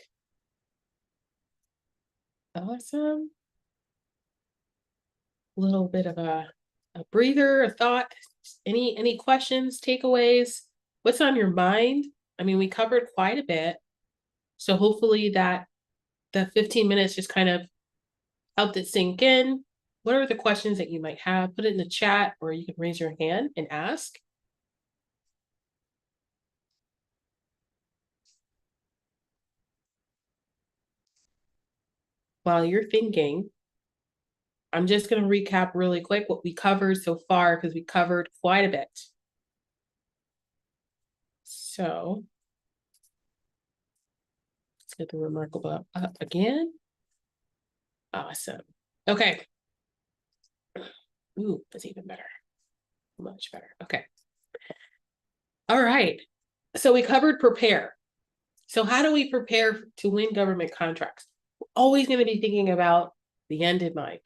Awesome. A little bit of a breather, a thought. Any questions, takeaways? What's on your mind? I mean, we covered quite a bit. So hopefully that the 15 minutes just kind of helped it sink in. What are the questions that you might have? Put it in the chat, or you can raise your hand and ask. While you're thinking, I'm just going to recap really quick what we covered so far, because we covered quite a bit. So let's get the remarkable up again. Awesome. Okay. Ooh, that's even better. Much better. Okay. All right. So we covered prepare. So how do we prepare to win government contracts? We're always going to be thinking about the end in mind.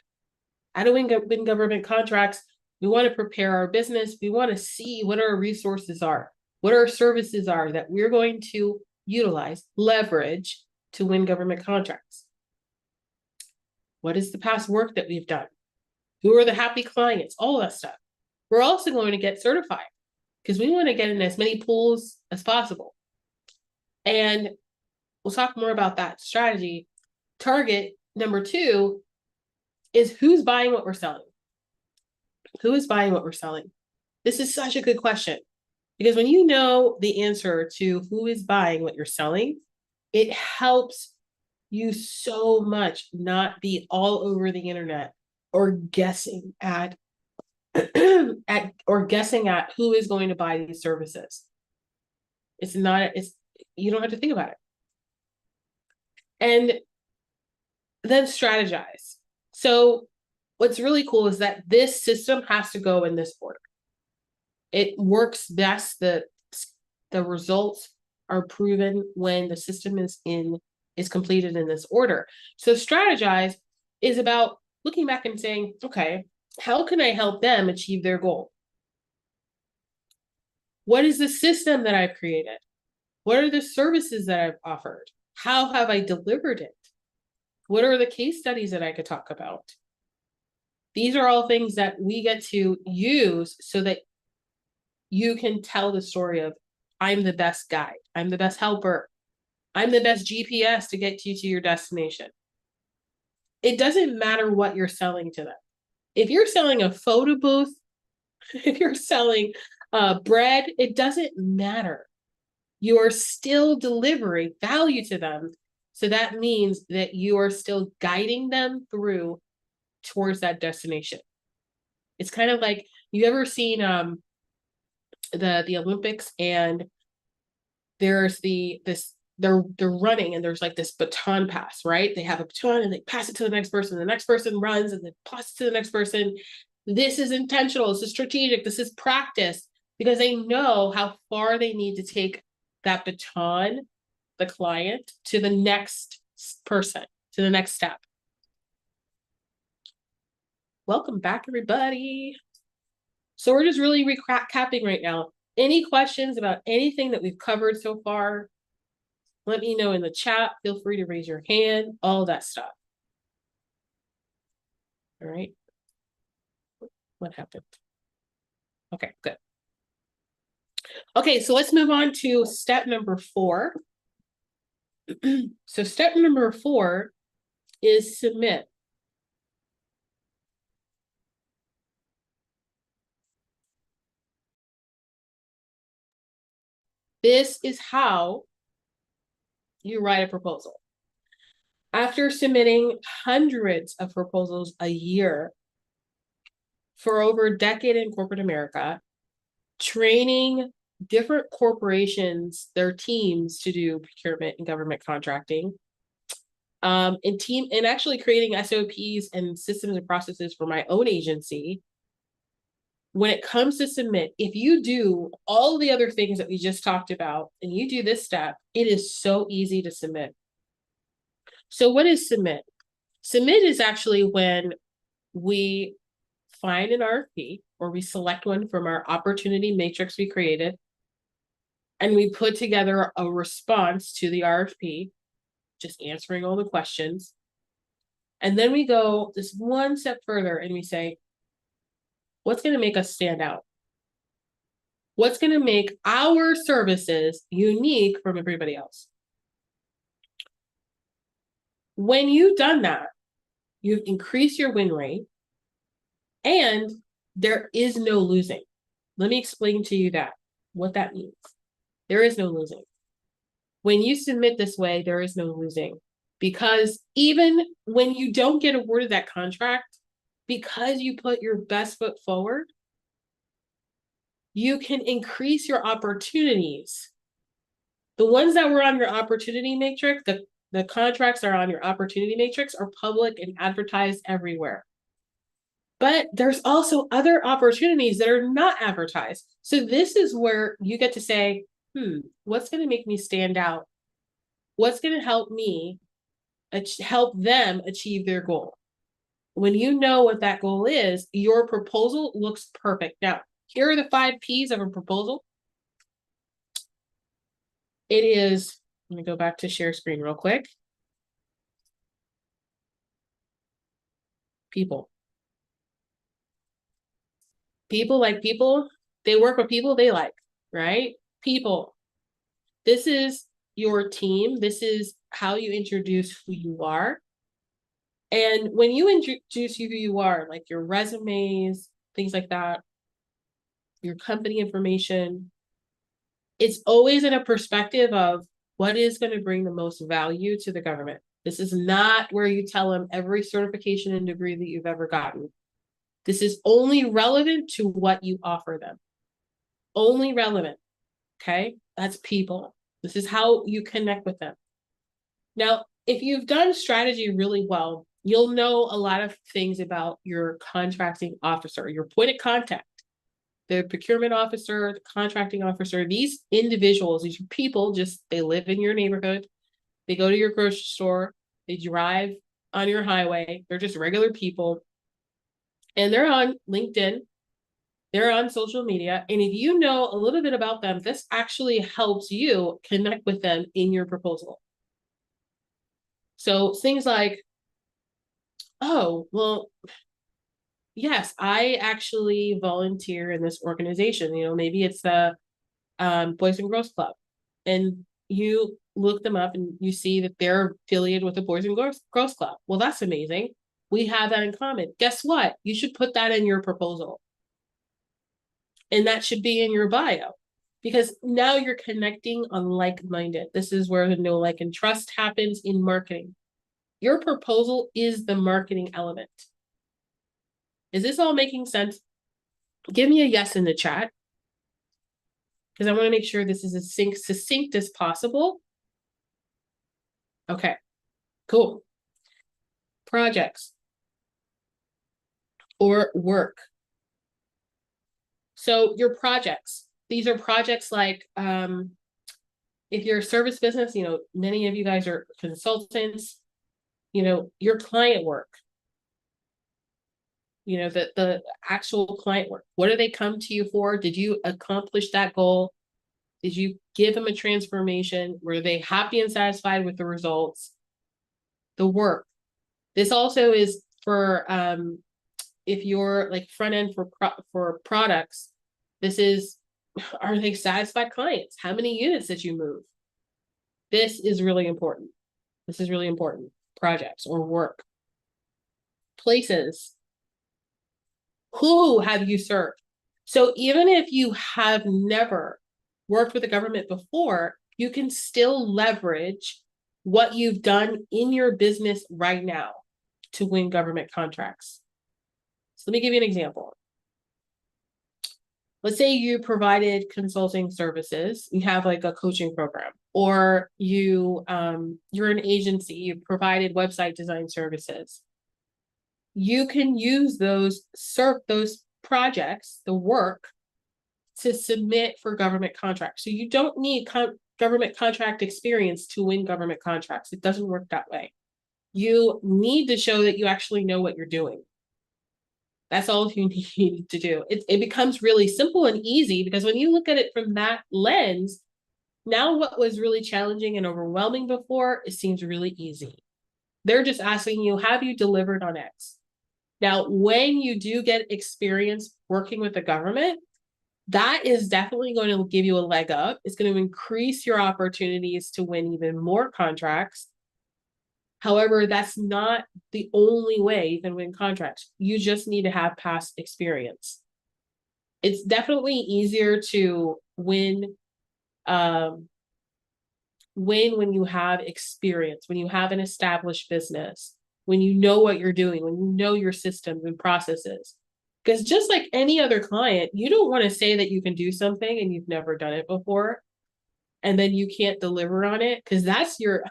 How do we win government contracts? We want to prepare our business. We want to see what our resources are, what our services are that we're going to utilize, leverage to win government contracts. What is the past work that we've done? Who are the happy clients? All that stuff. We're also going to get certified because we want to get in as many pools as possible. And we'll talk more about that strategy. Target number 2 is who's buying what we're selling. Who is buying what we're selling? This is such a good question, because when you know the answer to who is buying what you're selling, it helps you so much not be all over the internet or guessing at guessing at who is going to buy these services. You don't have to think about it. And then strategize. So what's really cool is that this system has to go in this order. It works best. The results are proven when the system is completed in this order. So strategize is about looking back and saying, okay, how can I help them achieve their goal? What is the system that I've created? What are the services that I've offered? How have I delivered it? What are the case studies that I could talk about? These are all things that we get to use so that you can tell the story of, I'm the best guide. I'm the best helper. I'm the best GPS to get you to your destination. It doesn't matter what you're selling to them. If you're selling a photo booth, if you're selling bread, it doesn't matter. You are still delivering value to them. So that means that you are still guiding them through towards that destination. It's kind of like, you ever seen the Olympics, and there's they're running, and there's like this baton pass, right? They have a baton and they pass it to the next person. The next person runs and then pass it to the next person. This is intentional. This is strategic. This is practice, because they know how far they need to take that baton, the client, to the next person, to the next step. Welcome back, everybody. So we're just really recapping right now. Any questions about anything that we've covered so far? Let me know in the chat. Feel free to raise your hand, all that stuff. All right. What happened? Okay, good. Okay, so let's move on to step number 4. So step number 4 is submit. This is how you write a proposal. After submitting hundreds of proposals a year for over a decade in corporate America, training different corporations, their teams, to do procurement and government contracting, and actually creating SOPs and systems and processes for my own agency. When it comes to submit, if you do all the other things that we just talked about and you do this step, it is so easy to submit. So what is submit? Submit is actually when we find an RFP, or we select one from our opportunity matrix we created. and we put together a response to the RFP, just answering all the questions. And then we go this one step further and we say, what's going to make us stand out? What's going to make our services unique from everybody else? When you've done that, you've increased your win rate, and there is no losing. Let me explain to you what that means. There is no losing. When you submit this way, there is no losing, because even when you don't get awarded that contract, because you put your best foot forward, you can increase your opportunities. The ones that were on your opportunity matrix, the contracts that are on your opportunity matrix are public and advertised everywhere. But there's also other opportunities that are not advertised. So this is where you get to say, what's going to make me stand out? What's going to help me help them achieve their goal? When you know what that goal is, your proposal looks perfect. Now, here are the 5 P's of a proposal. It is, let me go back to share screen real quick. People. People like people. They work with people they like, right? People. This is your team. This is how you introduce who you are. And when you introduce who you are, like your resumes, things like that, your company information, it's always in a perspective of what is going to bring the most value to the government. This is not where you tell them every certification and degree that you've ever gotten. This is only relevant to what you offer them. Only relevant. Okay? That's people. This is how you connect with them. Now, if you've done strategy really well, you'll know a lot of things about your contracting officer, your point of contact, the procurement officer, the contracting officer. These individuals, these people, they live in your neighborhood. They go to your grocery store. They drive on your highway. They're just regular people. And they're on LinkedIn. They're on social media. And if you know a little bit about them, this actually helps you connect with them in your proposal. So things like, oh, well, yes, I actually volunteer in this organization. Maybe it's the Boys and Girls Club. And you look them up and you see that they're affiliated with the Boys and Girls Club. Well, that's amazing. We have that in common. Guess what? You should put that in your proposal. And that should be in your bio, because now you're connecting on like-minded. This is where the know, like, and trust happens in marketing. Your proposal is the marketing element. Is this all making sense? Give me a yes in the chat, because I want to make sure this is as succinct as possible. Okay, cool. Projects or work. So your projects, these are projects like, if you're a service business, many of you guys are consultants, your client work, the actual client work. What do they come to you for? Did you accomplish that goal? Did you give them a transformation? Were they happy and satisfied with the results? The work. This also is for, if you're like front end for products, this is, are they satisfied clients? How many units did you move? This is really important. This is really important. Projects or work. Places. Who have you served? So even if you have never worked with the government before, you can still leverage what you've done in your business right now to win government contracts. So let me give you an example. Let's say you provided consulting services, you have like a coaching program, or you're an agency, you provided website design services. You can use those projects, the work, to submit for government contracts. So you don't need government contract experience to win government contracts. It doesn't work that way. You need to show that you actually know what you're doing. That's all you need to do. It becomes really simple and easy, because when you look at it from that lens, Now, what was really challenging and overwhelming before, it seems really easy. They're just asking you, have you delivered on X? Now, when you do get experience working with the government, that is definitely going to give you a leg up. It's going to increase your opportunities to win even more contracts. However, that's not the only way you can win contracts. You just need to have past experience. It's definitely easier to win when you have experience, when you have an established business, when you know what you're doing, when you know your systems and processes. Because just like any other client, you don't want to say that you can do something and you've never done it before, and then you can't deliver on it, because that's you're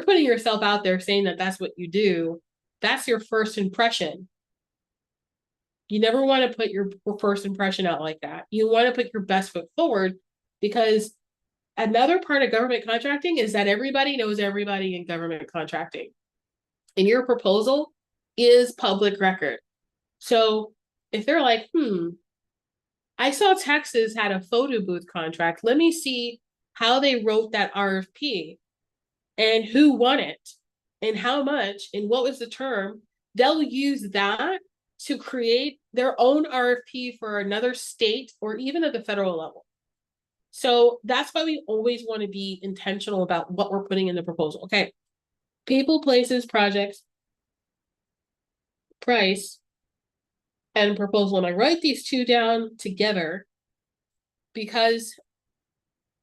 putting yourself out there saying that that's what you do. That's your first impression. You never want to put your first impression out like that. You want to put your best foot forward, because another part of government contracting is that everybody knows everybody in government contracting. And your proposal is public record. So if they're like, I saw Texas had a photo booth contract. Let me see how they wrote that RFP and who won it and how much and what was the term. They'll use that to create their own RFP for another state or even at the federal level. So that's why we always want to be intentional about what we're putting in the proposal. Okay. People, places, projects, price, and proposal. And I write these two down together because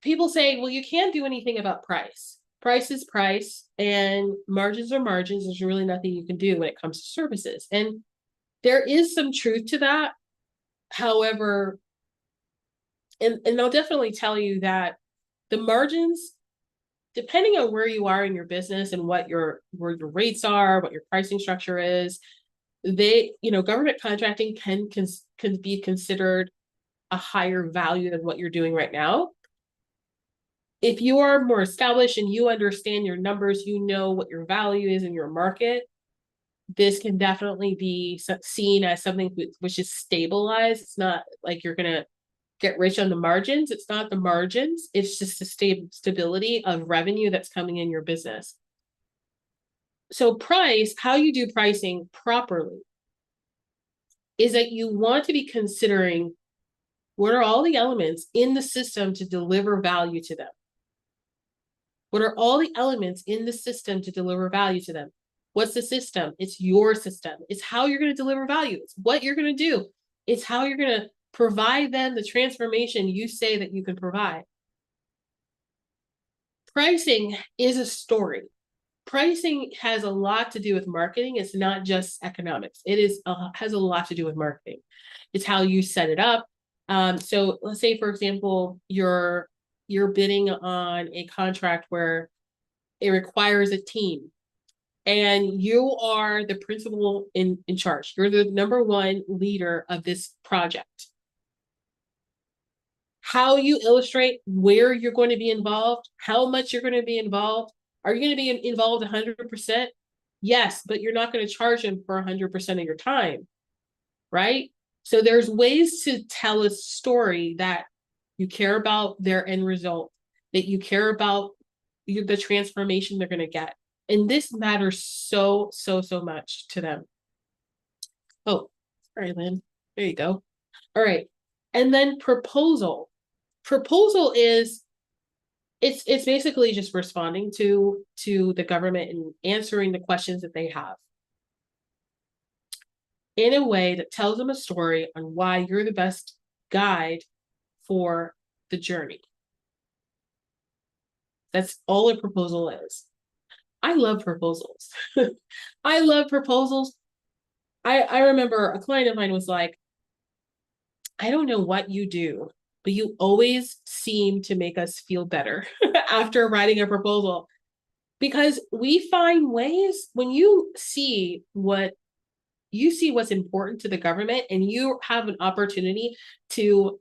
people say, well, you can't do anything about price. Price is price and margins are margins. There's really nothing you can do when it comes to services. And there is some truth to that. However, and I'll definitely tell you that the margins, depending on where you are in your business and where your rates are, what your pricing structure is, government contracting can be considered a higher value than what you're doing right now. If you are more established and you understand your numbers, you know what your value is in your market, this can definitely be seen as something which is stabilized. It's not like you're going to get rich on the margins. It's not the margins. It's just the stability of revenue that's coming in your business. So how you do pricing properly is that you want to be considering what are all the elements in the system to deliver value to them. What are all the elements in the system to deliver value to them? What's the system? It's your system. It's how you're going to deliver value. It's what you're going to do. It's how you're going to provide them the transformation you say that you can provide. Pricing is a story. Pricing has a lot to do with marketing. It's not just economics. It has a lot to do with marketing. It's how you set it up. So let's say, for example, you're bidding on a contract where it requires a team and you are the principal in charge. You're the number one leader of this project. How you illustrate where you're going to be involved, how much you're going to be involved. Are you going to be involved 100%? Yes, but you're not going to charge them for 100% of your time, right? So there's ways to tell a story that you care about their end result, that you care about the transformation they're going to get. And this matters so, so, so much to them. Oh, sorry, Lynn. There you go. All right. And then proposal. Proposal is, it's basically just responding to the government and answering the questions that they have in a way that tells them a story on why you're the best guide for the journey. That's all a proposal is. I love proposals. I love proposals. I remember a client of mine was like, I don't know what you do, but you always seem to make us feel better after writing a proposal. Because we find ways, when you see what's important to the government and you have an opportunity to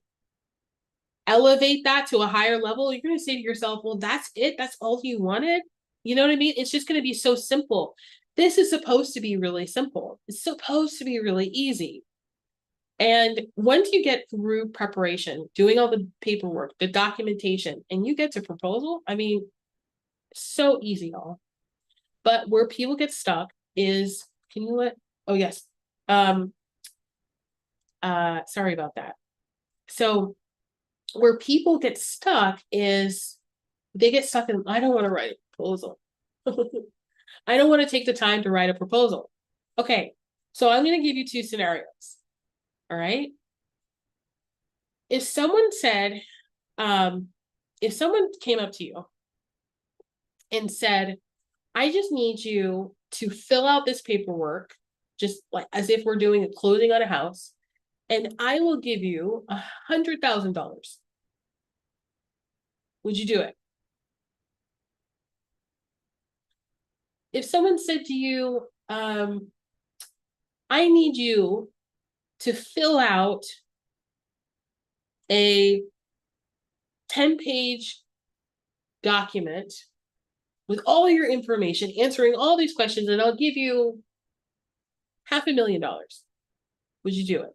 elevate that to a higher level, you're going to say to yourself, well, that's it. That's all you wanted. You know what I mean? It's just going to be so simple. This is supposed to be really simple. It's supposed to be really easy. And once you get through preparation, doing all the paperwork, the documentation, and you get to proposal, I mean, so easy, y'all. But where people get stuck is, can you let, oh yes. Sorry about that. So where people get stuck is they get stuck in, I don't want to write a proposal. I don't want to take the time to write a proposal. Okay, so I'm going to give you two scenarios. All right. If someone said, if someone came up to you and said, I just need you to fill out this paperwork, just like as if we're doing a closing on a house, and I will give you $100,000. Would you do it? If someone said to you, I need you to fill out a 10-page document with all your information, answering all these questions, and I'll give you $500,000. Would you do it?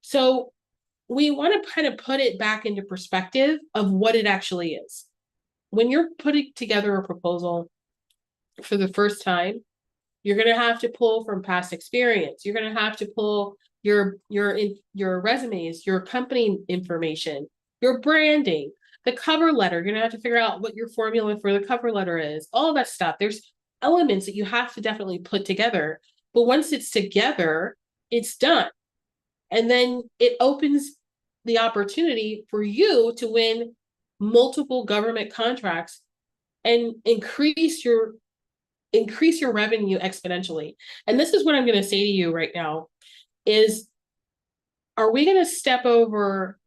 So we want to kind of put it back into perspective of what it actually is. When you're putting together a proposal for the first time, you're going to have to pull from past experience. You're going to have to pull your resumes, your company information, your branding, the cover letter. You're going to have to figure out what your formula for the cover letter is, all that stuff. There's elements that you have to definitely put together. But once it's together, it's done. And then it opens the opportunity for you to win multiple government contracts and increase your revenue exponentially. And this is what I'm going to say to you right now is, are we going to step over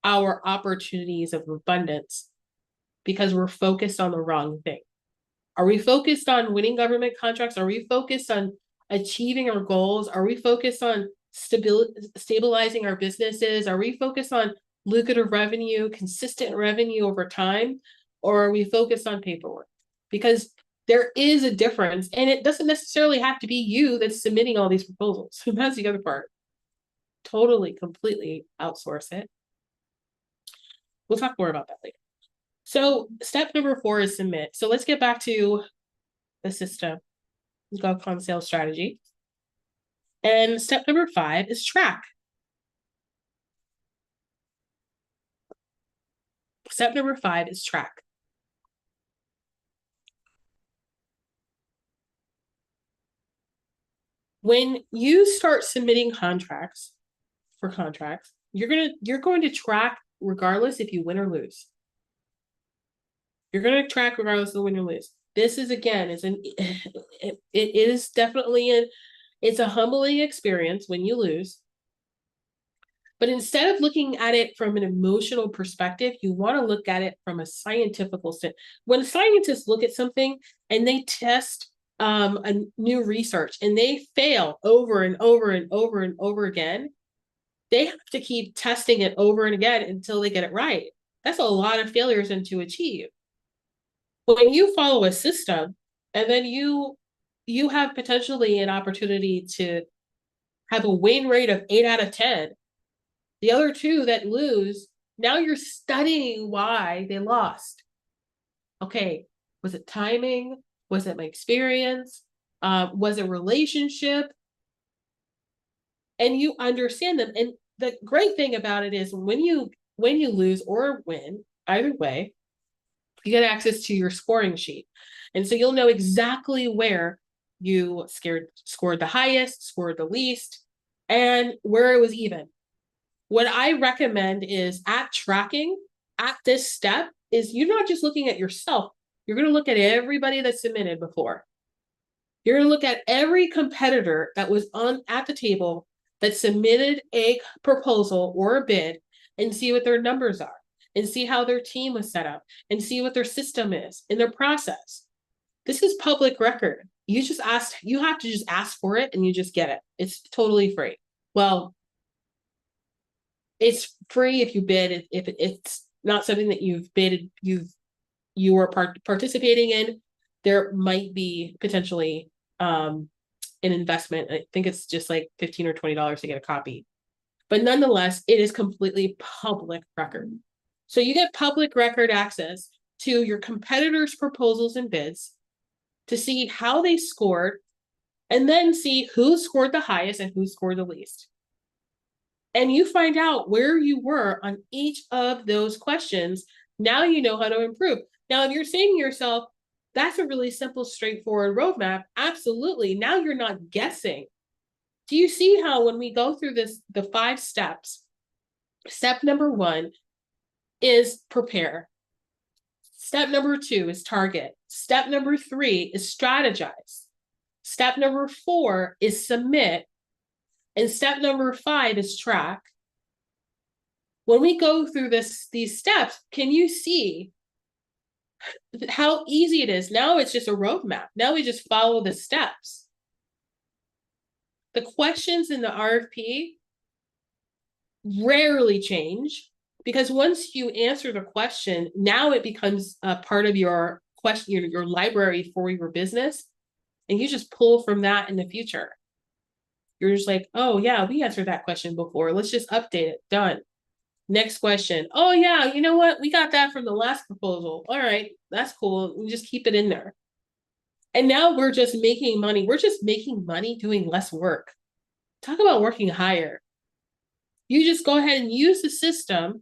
our opportunities of abundance because we're focused on the wrong thing? Are we focused on winning government contracts? Are we focused on achieving our goals? Are we focused on stabilizing our businesses? Are we focused on lucrative revenue, consistent revenue over time? Or are we focused on paperwork? Because there is a difference, and it doesn't necessarily have to be you that's submitting all these proposals. That's the other part. Totally, completely outsource it. We'll talk more about that later. So step number 4 is submit. So let's get back to the system, GovCon sales strategy. And step number 5 is track. Step number 5 is track. When you start submitting contracts, you're going to track regardless if you win or lose. You're going to track regardless of the win or lose. This is, again, it is definitely it's a humbling experience when you lose. But instead of looking at it from an emotional perspective, you want to look at it from a scientific sense. When scientists look at something and they test a new research and they fail over and over and over and over again, they have to keep testing it over and again until they get it right. That's a lot of failures and to achieve. When you follow a system and then you have potentially an opportunity to have a win rate of 8 out of 10, the other 2 that lose, now you're studying why they lost. Okay, was it timing? Was it my experience? Was it relationship? And you understand them. And the great thing about it is when you lose or win, either way, you get access to your scoring sheet. And so you'll know exactly where you scored the highest, scored the least, and where it was even. What I recommend is at tracking, at this step, is you're not just looking at yourself. You're going to look at everybody that submitted before. You're going to look at every competitor that was at the table that submitted a proposal or a bid and see what their numbers are and see how their team was set up and see what their system is and their process. This is public record. You have to just ask for it and you just get it. It's totally free. Well, it's free if you bid. If it's not something that you've bid, you are participating in, there might be potentially a an investment. I think it's just like $15 or $20 to get a copy. But nonetheless, it is completely public record. So you get public record access to your competitors' proposals and bids to see how they scored, and then see who scored the highest and who scored the least. And you find out where you were on each of those questions. Now you know how to improve. Now, if you're saying to yourself, that's a really simple, straightforward roadmap, absolutely. Now you're not guessing. Do you see how when we go through this, the 5 steps, step number 1 is prepare. Step number 2 is target. Step number 3 is strategize. Step number 4 is submit. And step number 5 is track. When we go through these steps, can you see how easy it is? Now it's just a roadmap. Now we just follow the steps. The questions in the RFP rarely change, because once you answer the question, now it becomes a part of your question, your library for your business. And you just pull from that in the future. You're just like, oh yeah, we answered that question before. Let's just update it. Done. Next question. Oh yeah, you know what? We got that from the last proposal. All right, that's cool. We just keep it in there. And now we're just making money. We're just making money doing less work. Talk about working higher. You just go ahead and use the system.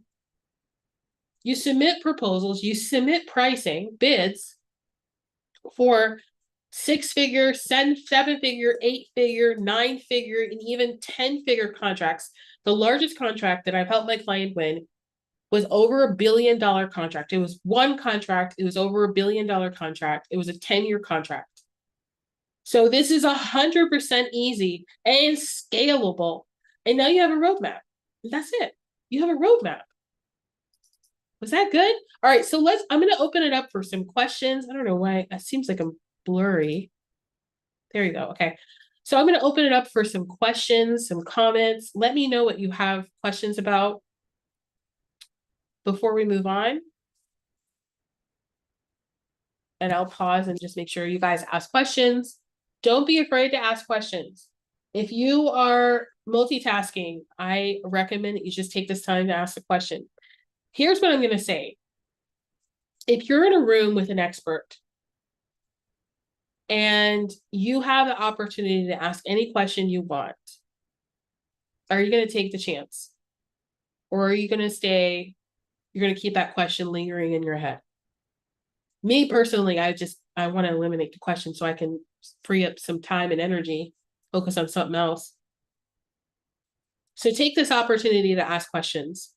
You submit proposals, you submit pricing, bids for 6-figure, 7-figure, 8-figure, 9-figure, and even 10-figure contracts. The largest contract that I've helped my client win was over $1 billion contract. It was one contract. It was over $1 billion contract. It was a 10-year contract. So this is 100% easy and scalable. And now you have a roadmap. That's it. You have a roadmap. Was that good? All right, so I'm going to open it up for some questions. I don't know why it seems like I'm blurry. There you go. Okay. So I'm going to open it up for some questions, some comments. Let me know what you have questions about before we move on. And I'll pause and just make sure you guys ask questions. Don't be afraid to ask questions. If you are multitasking, I recommend that you just take this time to ask a question. Here's what I'm going to say. If you're in a room with an expert and you have the opportunity to ask any question you want, are you going to take the chance? Or are you going to you're going to keep that question lingering in your head? Me personally, I want to eliminate the question so I can free up some time and energy, focus on something else. So take this opportunity to ask questions.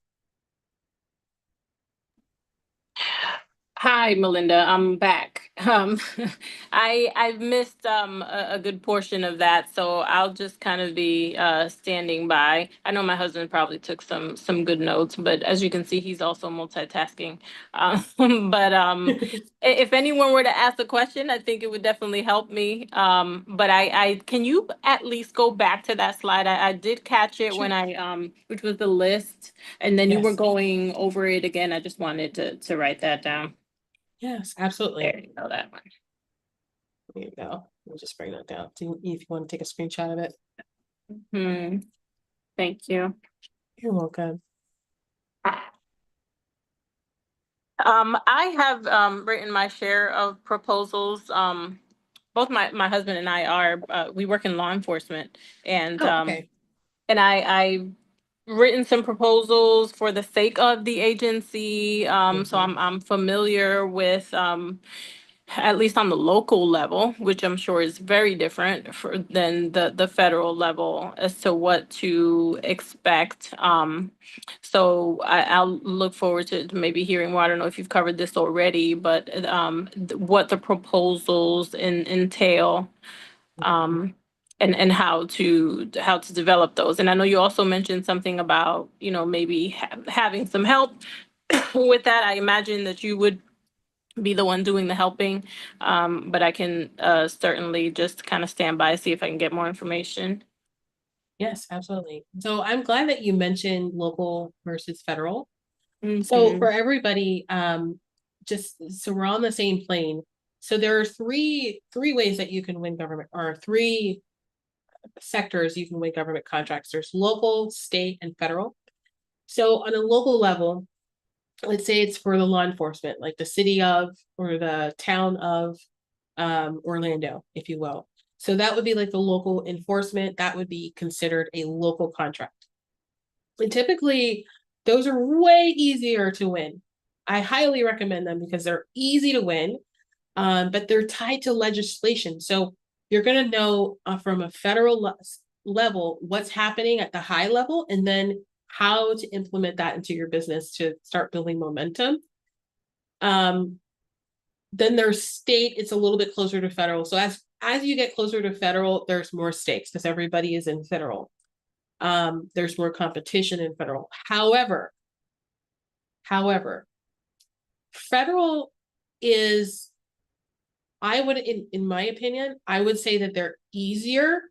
Hi, Melinda. I'm back. I've missed a good portion of that, so I'll just kind of be standing by. I know my husband probably took some good notes, but as you can see, he's also multitasking. If anyone were to ask a question, I think it would definitely help me. But I can you at least go back to that slide? I did catch it when which was the list, and then you were going over it again. I just wanted to write that down. Yes, absolutely. There you go, that one. There you go. We'll just bring that down. If you want to take a screenshot of it. Thank you. You're welcome. I have written my share of proposals. Both my husband and I we work in law enforcement, and okay. And I've written some proposals for the sake of the agency. So I'm familiar with at least on the local level, which I'm sure is very different than the federal level as to what to expect. So I'll look forward to maybe hearing more. I don't know if you've covered this already, but what the proposals entail. And how to develop those. And I know you also mentioned something about, maybe having some help with that. I imagine that you would be the one doing the helping, but I can certainly just kind of stand by, see if I can get more information. Yes, absolutely. So I'm glad that you mentioned local versus federal. So for everybody, just so we're on the same plane. So there are three ways that you can win government, or three sectors you can win government contracts. There's local, state, and federal. So on a local level, let's say it's for the law enforcement, like the city of or the town of Orlando, if you will. So that would be like the local enforcement. That would be considered a local contract. And typically, those are way easier to win. I highly recommend them because they're easy to win, but they're tied to legislation. So you're going to know from a federal level what's happening at the high level, and then how to implement that into your business to start building momentum. Then there's state, it's a little bit closer to federal. So as you get closer to federal, there's more stakes because everybody is in federal. There's more competition in federal. However, federal is, I would, in my opinion, I would say that they're easier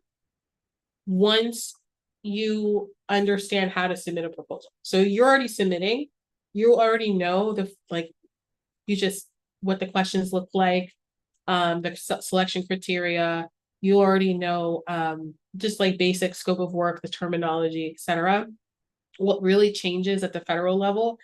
once you understand how to submit a proposal. So you're already submitting, you already know what the questions look like, the selection criteria, you already know just like basic scope of work, the terminology, etc. What really changes at the federal level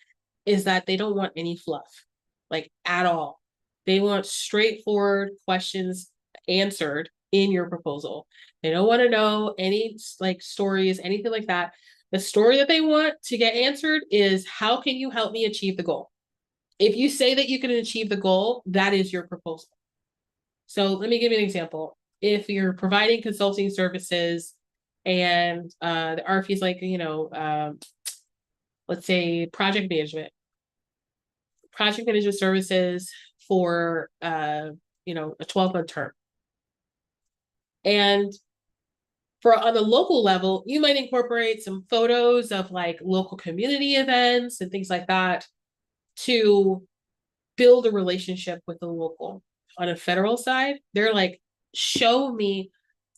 is that they don't want any fluff, like at all. They want straightforward questions answered in your proposal. They don't want to know any like stories, anything like that. The story that they want to get answered is, how can you help me achieve the goal? If you say that you can achieve the goal, that is your proposal. So let me give you an example. If you're providing consulting services and the RFP is like, let's say project management services for, a 12-month term. And on the local level, you might incorporate some photos of like local community events and things like that to build a relationship with the local. On a federal side, they're like, show me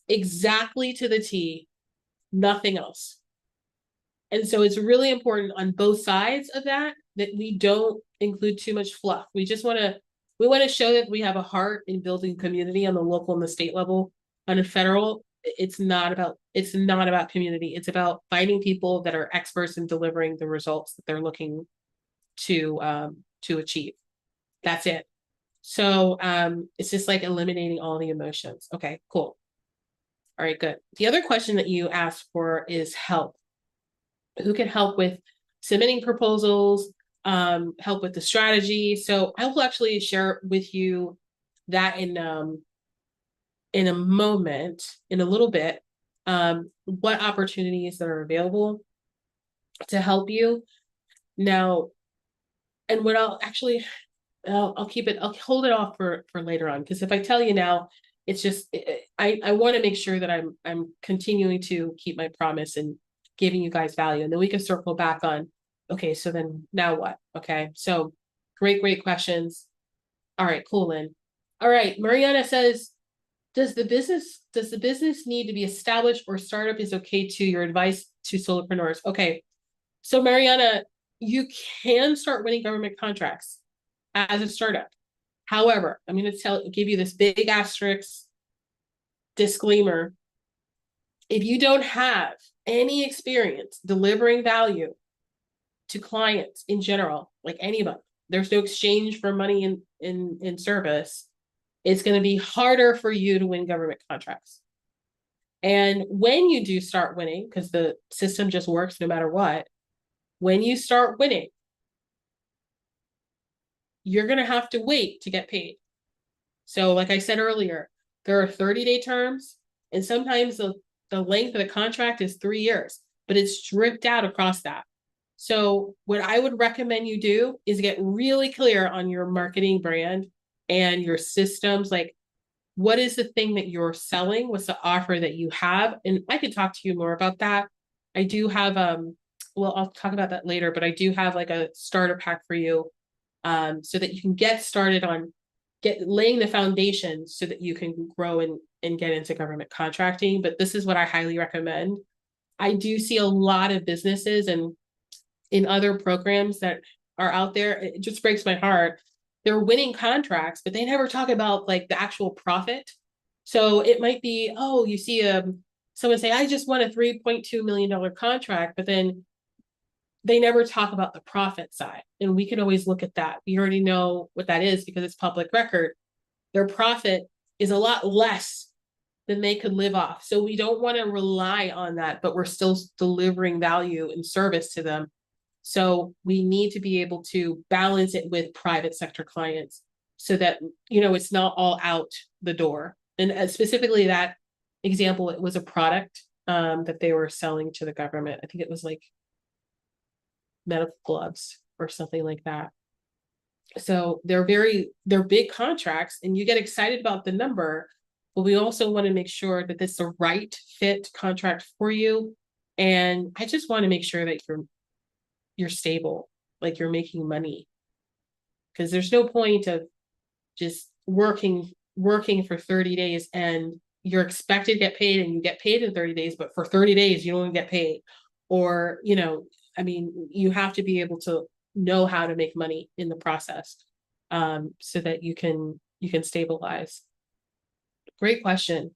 exactly to the T, nothing else. And so it's really important on both sides of that we don't include too much fluff. We want to show that we have a heart in building community on the local and the state level. On a federal, it's not about community. It's about finding people that are experts in delivering the results that they're looking to achieve. That's it. So it's just like eliminating all the emotions. Okay, cool. All right, good. The other question that you asked for is help. Who can help with submitting proposals, help with the strategy? So I will actually share with you that in a moment, in a little bit, what opportunities that are available to help you. Now, and what I'll hold it off for later on, because if I tell you now, it's just, I want to make sure that I'm continuing to keep my promise and giving you guys value. And then we can circle back on, okay, so then now what? Okay, so great questions. All right, cool, Lynn. All right, Mariana says, does the business need to be established, or startup is okay too? Your advice to solopreneurs. Okay, so Mariana, you can start winning government contracts as a startup. However, I'm going to give you this big asterisk disclaimer. If you don't have any experience delivering value to clients in general, like anybody, there's no exchange for money in service, it's going to be harder for you to win government contracts. And when you do start winning, because the system just works no matter what, when you start winning, you're going to have to wait to get paid. So like I said earlier, there are 30-day terms, and sometimes the length of the contract is 3 years, but it's stripped out across that. So what I would recommend you do is get really clear on your marketing brand and your systems. Like, what is the thing that you're selling? What's the offer that you have? And I could talk to you more about that. I do have, I'll talk about that later, but I do have like a starter pack for you, so that you can get started on laying the foundation so that you can grow and get into government contracting. But this is what I highly recommend. I do see a lot of businesses and in other programs that are out there, it just breaks my heart. They're winning contracts, but they never talk about like the actual profit. So it might be, oh, you see a someone say, I just won a $3.2 million contract, but then they never talk about the profit side. And we can always look at that. We already know what that is because it's public record. Their profit is a lot less than they could live off. So we don't want to rely on that, but we're still delivering value and service to them. So we need to be able to balance it with private sector clients so that, it's not all out the door. And specifically that example, it was a product that they were selling to the government. I think it was like medical gloves or something like that. So they're big contracts and you get excited about the number, but we also want to make sure that it's the right fit contract for you. And I just want to make sure that you're stable, like you're making money, because there's no point of just working for 30 days and you're expected to get paid and you get paid in 30 days, but for 30 days you don't get paid. Or, you have to be able to know how to make money in the process, so that you can stabilize. Great question.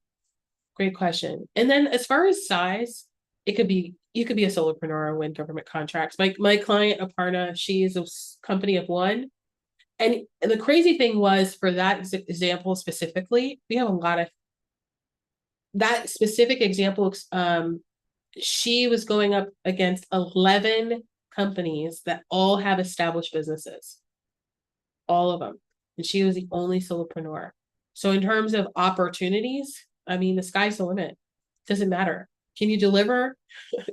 And then as far as size, you could be a solopreneur and win government contracts. My client, Aparna, she is a company of one. And the crazy thing was, for that example specifically, we have a lot of that specific example. She was going up against 11 companies that all have established businesses, all of them. And she was the only solopreneur. So in terms of opportunities, the sky's the limit. Doesn't matter. Can you deliver?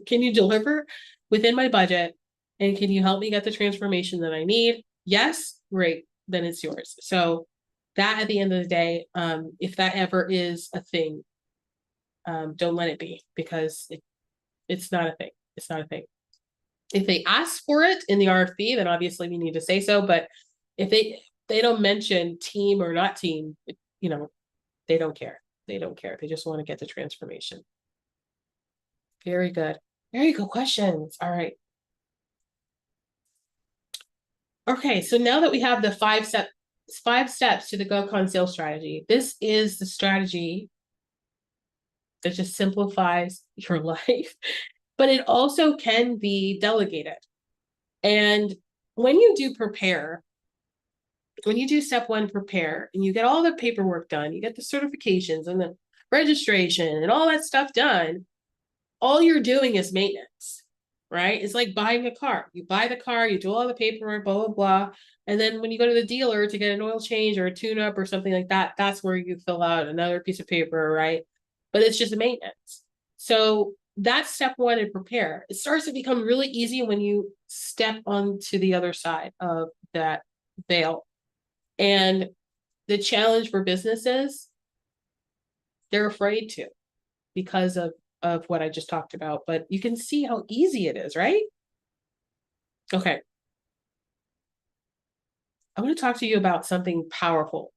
Can you deliver within my budget? And can you help me get the transformation that I need? Yes, great. Then it's yours. So that, at the end of the day, if that ever is a thing, don't let it be, because it's not a thing. It's not a thing. If they ask for it in the RFP, then obviously we need to say so. But if they don't mention team or not team, they don't care. They don't care. They just want to get the transformation. Very good. Very good questions. All right. Okay, so now that we have the 5 steps to the GovCon sales strategy, this is the strategy that just simplifies your life, but it also can be delegated. And when you do step 1, prepare, and you get all the paperwork done, you get the certifications and the registration and all that stuff done, all you're doing is maintenance, right? It's like buying a car. You buy the car, you do all the paperwork, blah, blah, blah. And then when you go to the dealer to get an oil change or a tune-up or something like that, that's where you fill out another piece of paper, right? But it's just maintenance. So that's step 1 in prepare. It starts to become really easy when you step onto the other side of that veil. And the challenge for businesses, they're afraid to, because of what I just talked about, but you can see how easy it is, right? Okay. I want to talk to you about something powerful.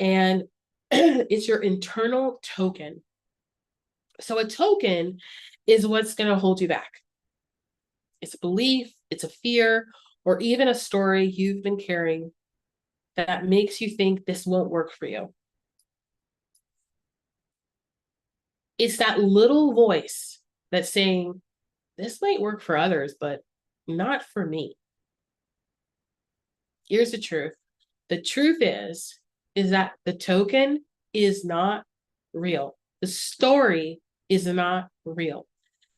And it's your internal token. So a token is what's going to hold you back. It's a belief, it's a fear, or even a story you've been carrying that makes you think this won't work for you. It's that little voice that's saying, this might work for others, but not for me. Here's the truth. The truth is that the token is not real. The story is not real.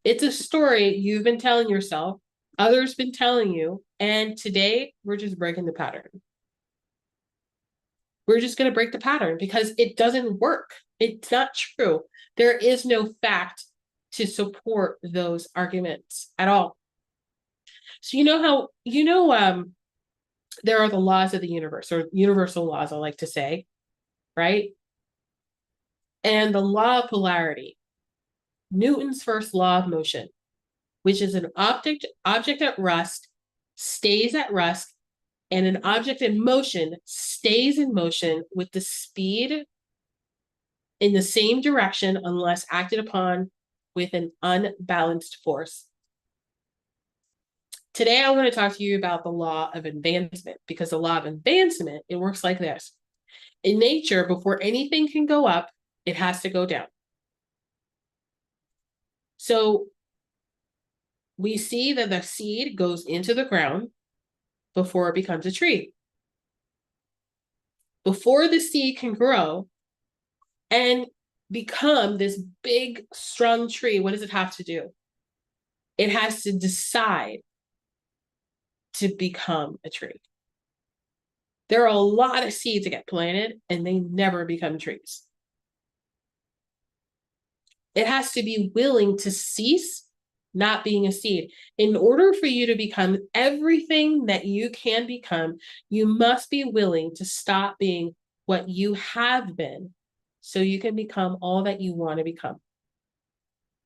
It's a story you've been telling yourself, others been telling you, and today we're just breaking the pattern. We're just going to break the pattern because it doesn't work. It's not true. There is no fact to support those arguments at all. So there are the laws of the universe, or universal laws, I like to say, right? And the law of polarity, Newton's first law of motion, which is an object at rest stays at rest, and an object in motion stays in motion with the speed in the same direction unless acted upon with an unbalanced force. Today, I'm going to talk to you about the law of advancement, because the law of advancement, it works like this. In nature, before anything can go up, it has to go down. So we see that the seed goes into the ground before it becomes a tree. Before the seed can grow and become this big, strong tree, what does it have to do? It has to decide to become a tree. There are a lot of seeds that get planted and they never become trees. It has to be willing to cease not being a seed. In order for you to become everything that you can become, you must be willing to stop being what you have been so you can become all that you want to become.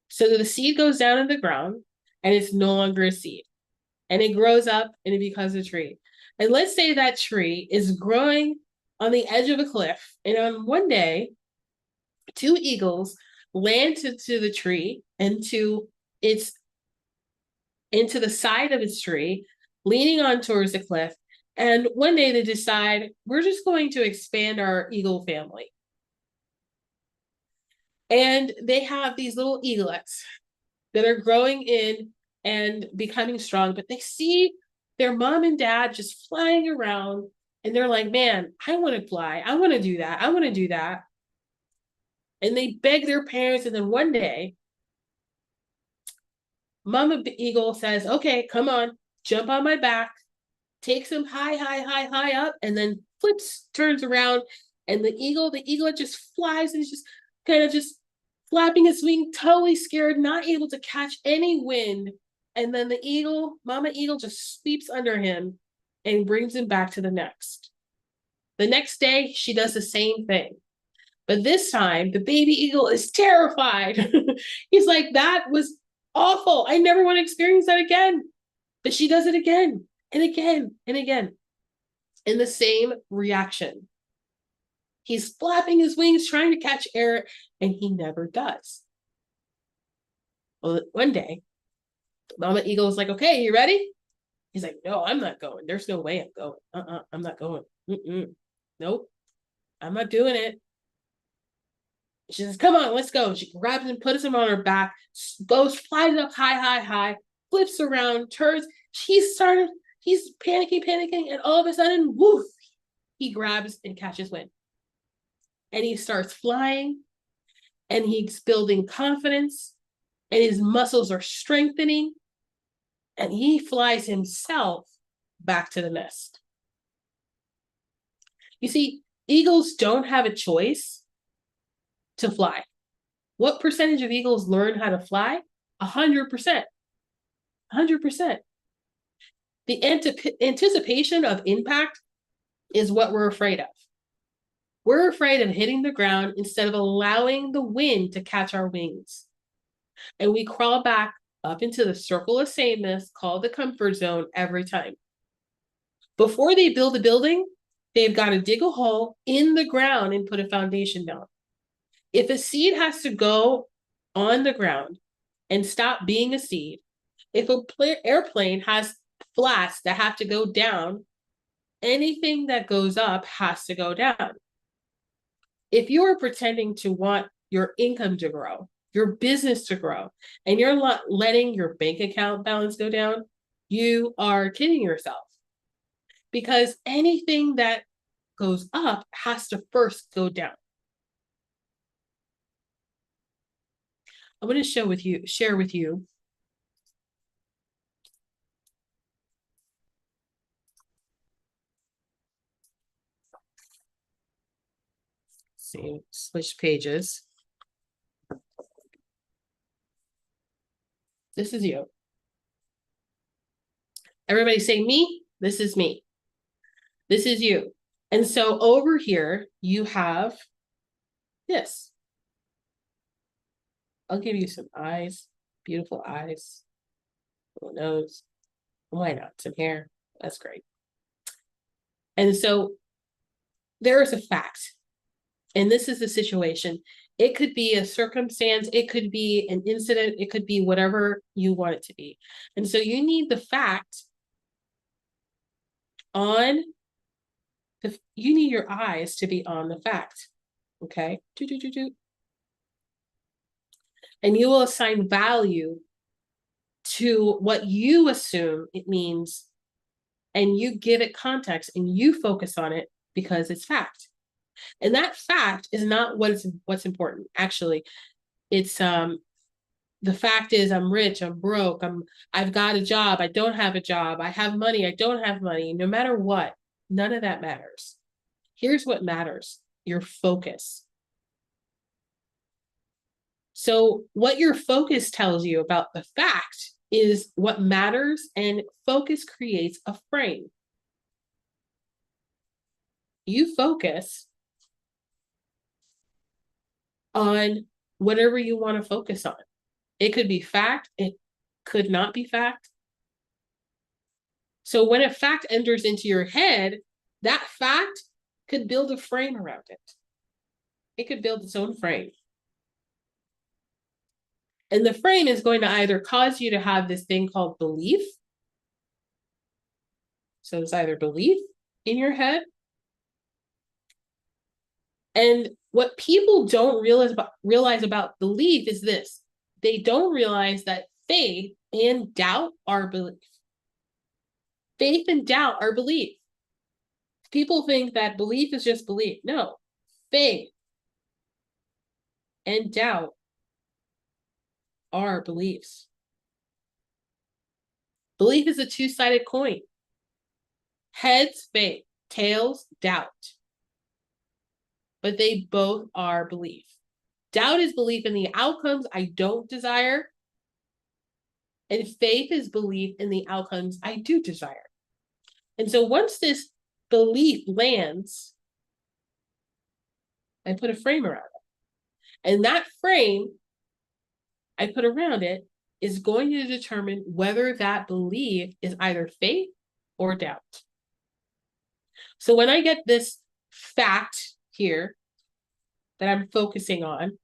So the seed goes down in the ground and it's no longer a seed. And it grows up and it becomes a tree. And let's say that tree is growing on the edge of a cliff. And on one day, 2 eagles land to the tree and into the side of its tree, leaning on towards the cliff. And one day they decide, we're just going to expand our eagle family. And they have these little eaglets that are growing in and becoming strong, but they see their mom and dad just flying around and they're like, man, I want to fly. I want to do that. I want to do that. And they beg their parents. And then one day, Mama Eagle says, okay, come on, jump on my back, takes him high up, and then flips, turns around, and the eaglet just flies and is just kind of just flapping his wing, totally scared, not able to catch any wind. And then the Mama Eagle just sweeps under him and brings him back to the nest. The next day, she does the same thing. But this time, the baby eagle is terrified. He's like, that was awful. I never want to experience that again. But she does it again and again and again. And the same reaction. He's flapping his wings, trying to catch air, and he never does. Well, one day, Mama Eagle is like, okay, you ready? He's like, no, I'm not going. There's no way I'm going. I'm not going. Nope, I'm not doing it. She says, come on, let's go. She grabs him, puts him on her back, goes, flies up high, flips around, turns. He's panicking, and all of a sudden, woof, he grabs and catches wind. And he starts flying, and he's building confidence, and his muscles are strengthening, and he flies himself back to the nest. You see, eagles don't have a choice to fly. What percentage of eagles learn how to fly? 100%. 100%. The anticipation of impact is what we're afraid of. We're afraid of hitting the ground instead of allowing the wind to catch our wings. And we crawl back up into the circle of sameness called the comfort zone every time. Before they build a building, they've got to dig a hole in the ground and put a foundation down. If a seed has to go on the ground and stop being a seed, if an airplane has flats that have to go down, anything that goes up has to go down. If you are pretending to want your income to grow, your business to grow, and you're not letting your bank account balance go down, you are kidding yourself. Because anything that goes up has to first go down. I'm going to share with you see, switch pages. This is you. Everybody say me. This is me. This is you. And so over here, you have this. I'll give you some eyes, beautiful eyes, little nose. Why not? Some hair. That's great. And so there is a fact, and this is the situation. It could be a circumstance, it could be an incident, it could be whatever you want it to be. And so you need the fact on you need your eyes to be on the fact. Okay? And you will assign value to what you assume it means, and you give it context and you focus on it because it's fact. And that fact is not what's important. Actually, it's the fact is I'm rich, I'm broke, I've got a job, I don't have a job, I have money, I don't have money. No matter what, none of that matters. Here's what matters: your focus. So what your focus tells you about the fact is what matters, and focus creates a frame. You focus on whatever you want to focus on. It could be fact, it could not be fact. So when a fact enters into your head, that fact could build a frame around it. It could build its own frame. And the frame is going to either cause you to have this thing called belief. So it's either belief in your head. And what people don't realize about belief is this: they don't realize that faith and doubt are belief. Faith and doubt are belief. People think that belief is just belief. No, faith and doubt are beliefs. Belief is a two-sided coin. Heads, faith; tails, doubt. But they both are belief. Doubt is belief in the outcomes I don't desire, and faith is belief in the outcomes I do desire. And so once this belief lands, I put a frame around it. And that frame I put around it is going to determine whether that belief is either faith or doubt. So when I get this fact here that I'm focusing on,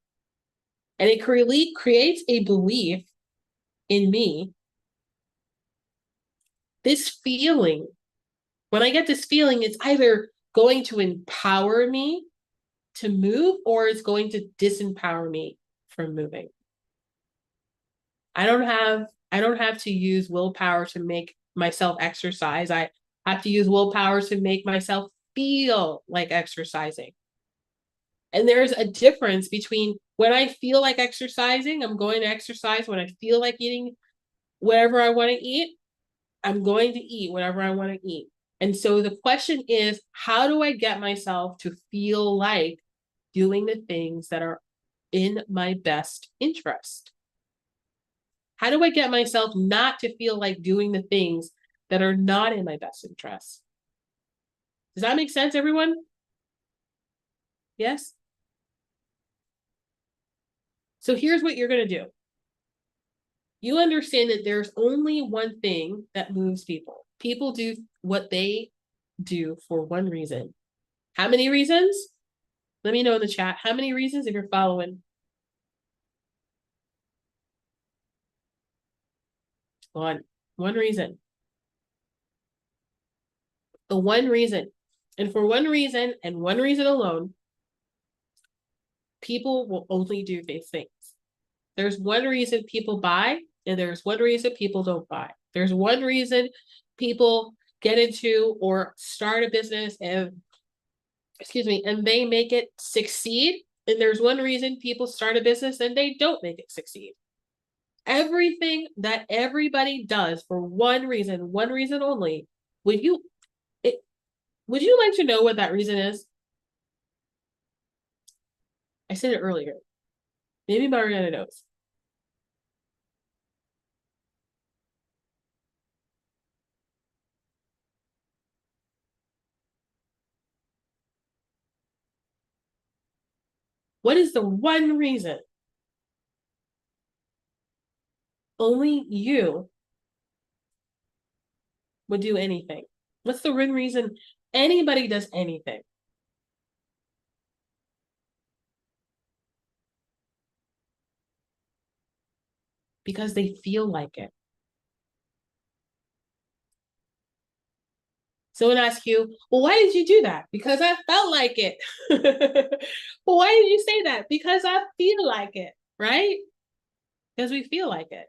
and it creates a belief in me, this feeling, when I get this feeling, it's either going to empower me to move or it's going to disempower me from moving. I don't have to use willpower to make myself exercise. I have to use willpower to make myself feel like exercising. And there's a difference between when I feel like exercising, I'm going to exercise. When I feel like eating whatever I want to eat, I'm going to eat whatever I want to eat. And so the question is, how do I get myself to feel like doing the things that are in my best interest? How do I get myself not to feel like doing the things that are not in my best interest? Does that make sense, everyone? Yes? So here's what you're going to do. You understand that there's only one thing that moves people. People do what they do for one reason. How many reasons? Let me know in the chat. How many reasons if you're following? One reason. The one reason. And for one reason and one reason alone, people will only do these things. There's one reason people buy, and there's one reason people don't buy. There's one reason people get into or start a business and they make it succeed. And there's one reason people start a business and they don't make it succeed. Everything that everybody does for one reason only, would you like to know what that reason is? I said it earlier. Maybe Mariana knows. What is the one reason only you would do anything? What's the one reason anybody does anything? Because they feel like it. Someone asks you, well, why did you do that? Because I felt like it. Well, why did you say that? Because I feel like it, right? because we feel like it.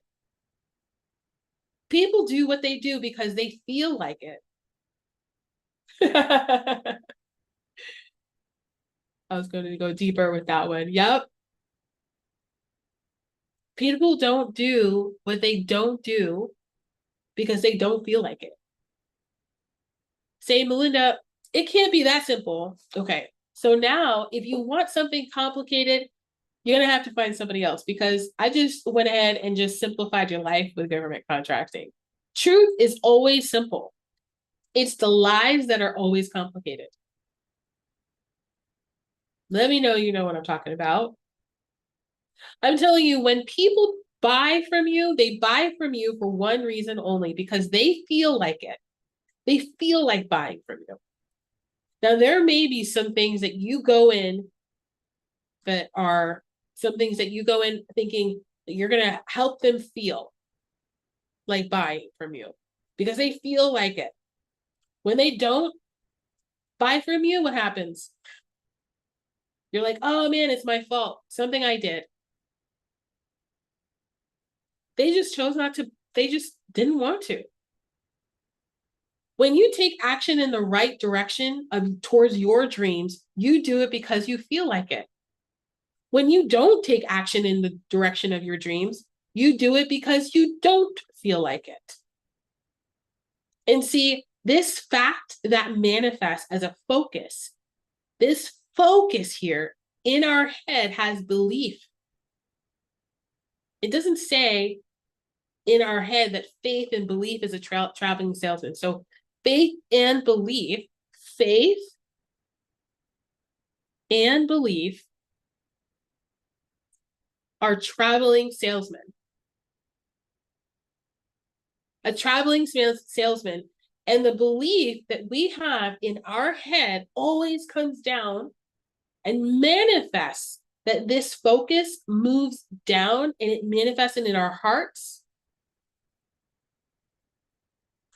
People do what they do because they feel like it. I was going to go deeper with that one. Yep. People don't do what they don't do because they don't feel like it. Say, Melinda, it can't be that simple. Okay. So now if you want something complicated, you're going to have to find somebody else, because I just went ahead and just simplified your life with government contracting. Truth is always simple. It's the lies that are always complicated. Let me know you know what I'm talking about. I'm telling you, when people buy from you, they buy from you for one reason only, because they feel like it. They feel like buying from you. Now, there may be some things that you go in that are some things that you go in thinking that you're going to help them feel like buying from you because they feel like it. When they don't buy from you, what happens? You're like, oh man, it's my fault. Something I did. They just chose not to, they just didn't want to. When you take action in the right direction towards your dreams, you do it because you feel like it. When you don't take action in the direction of your dreams, you do it because you don't feel like it. And see, this fact that manifests as a focus, this focus here in our head has belief. It doesn't say in our head that faith and belief is a traveling salesman. So faith and belief are traveling salesmen. A traveling salesman, and the belief that we have in our head always comes down and manifests, that this focus moves down and it manifests in our hearts,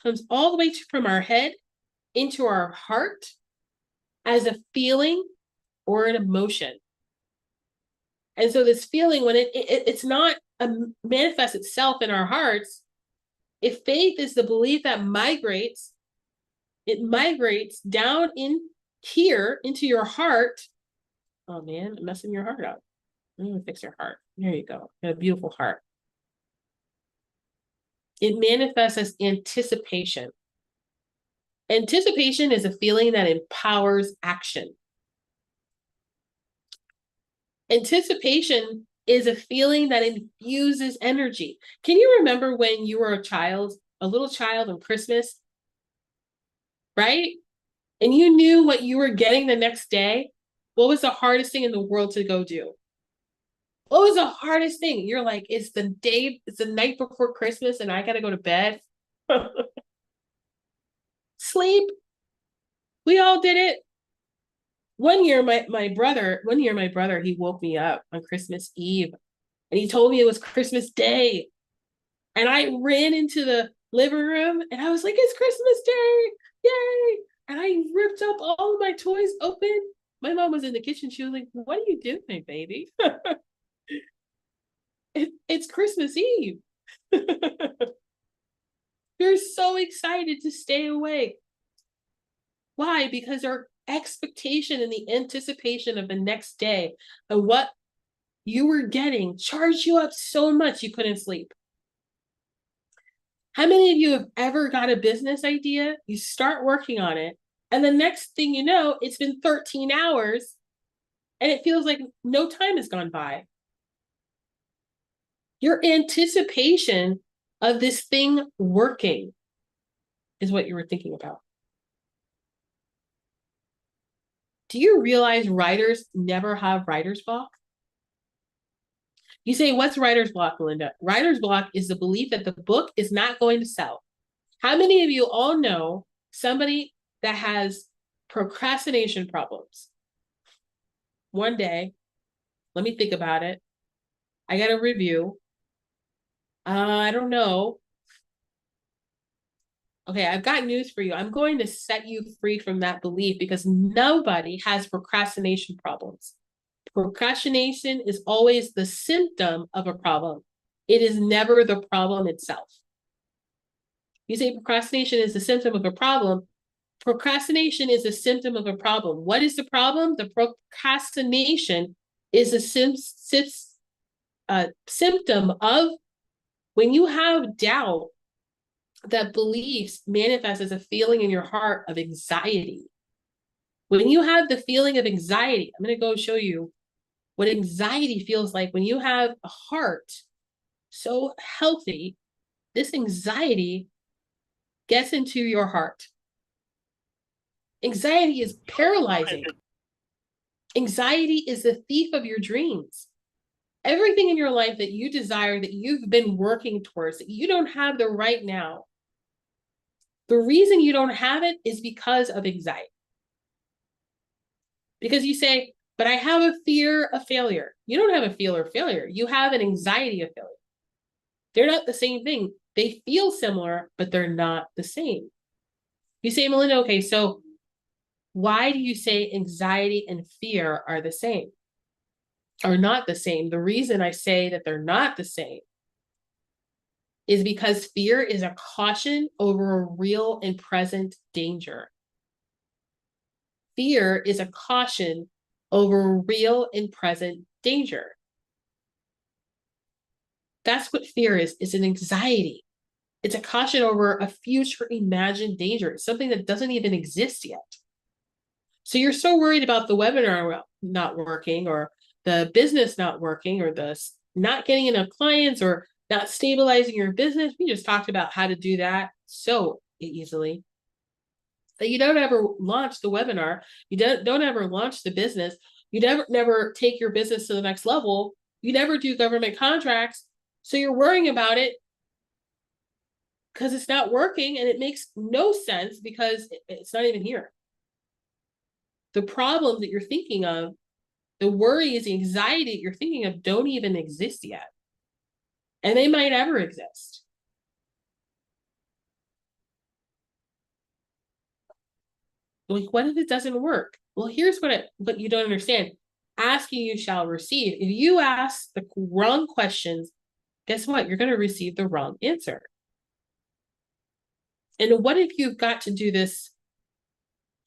comes all the way from our head into our heart as a feeling or an emotion. And so this feeling, when it's not manifests itself in our hearts, if faith is the belief that migrates, it migrates down in here into your heart. Oh man, I'm messing your heart up. I'm gonna fix your heart. There you go. You got a beautiful heart. It manifests as anticipation. Anticipation is a feeling that empowers action. Anticipation is a feeling that infuses energy. Can you remember when you were a little child on Christmas, right? And you knew what you were getting the next day? What was the hardest thing in the world to go do? What was the hardest thing? You're like, it's the night before Christmas and I gotta go to bed. Sleep. We all did it. One year, my brother, he woke me up on Christmas Eve and he told me it was Christmas Day. And I ran into the living room and I was like, it's Christmas Day. Yay. And I ripped up all of my toys open. My mom was in the kitchen. She was like, what are you doing, baby? It's Christmas Eve. You're so excited to stay awake. Why? Because our expectation and the anticipation of the next day and what you were getting charged you up so much you couldn't sleep. How many of you have ever got a business idea? You start working on it, and the next thing you know, it's been 13 hours, and it feels like no time has gone by. Your anticipation of this thing working is what you were thinking about. Do you realize writers never have writer's block? You say, what's writer's block, Melinda? Writer's block is the belief that the book is not going to sell. How many of you all know somebody that has procrastination problems? One day, let me think about it. I got a review. I don't know. Okay, I've got news for you. I'm going to set you free from that belief because nobody has procrastination problems. Procrastination is always the symptom of a problem. It is never the problem itself. You say procrastination is a symptom of a problem. Procrastination is a symptom of a problem. What is the problem? The procrastination is a symptom of when you have doubt that beliefs manifest as a feeling in your heart of anxiety. When you have the feeling of anxiety, I'm going to go show you what anxiety feels like when you have a heart so healthy. This anxiety gets into your heart. Anxiety is paralyzing. Anxiety is the thief of your dreams. Everything in your life that you desire, that you've been working towards, that you don't have the right now, the reason you don't have it is because of anxiety. Because you say, but I have a fear of failure. You don't have a fear of failure. You have an anxiety of failure. They're not the same thing. They feel similar, but they're not the same. You say, Melinda, okay, so why do you say anxiety and fear are the same? Are not the same? The reason I say that they're not the same is because fear is a caution over a real and present danger. Fear is a caution over real and present danger. That's what fear is. It's an anxiety. It's a caution over a future imagined danger. It's something that doesn't even exist yet. So you're so worried about the webinar not working, or the business not working, or the not getting enough clients, or not stabilizing your business. We just talked about how to do that so easily. That you don't ever launch the webinar, you don't ever launch the business, you never take your business to the next level, you never do government contracts, so you're worrying about it because it's not working, and it makes no sense because it's not even here. The problems that you're thinking of, the worries, the anxiety that you're thinking of don't even exist yet, and they might ever exist. Like, what if it doesn't work? Well, here's what you don't understand. Asking you shall receive. If you ask the wrong questions, guess what? You're going to receive the wrong answer. And what if you've got to do this?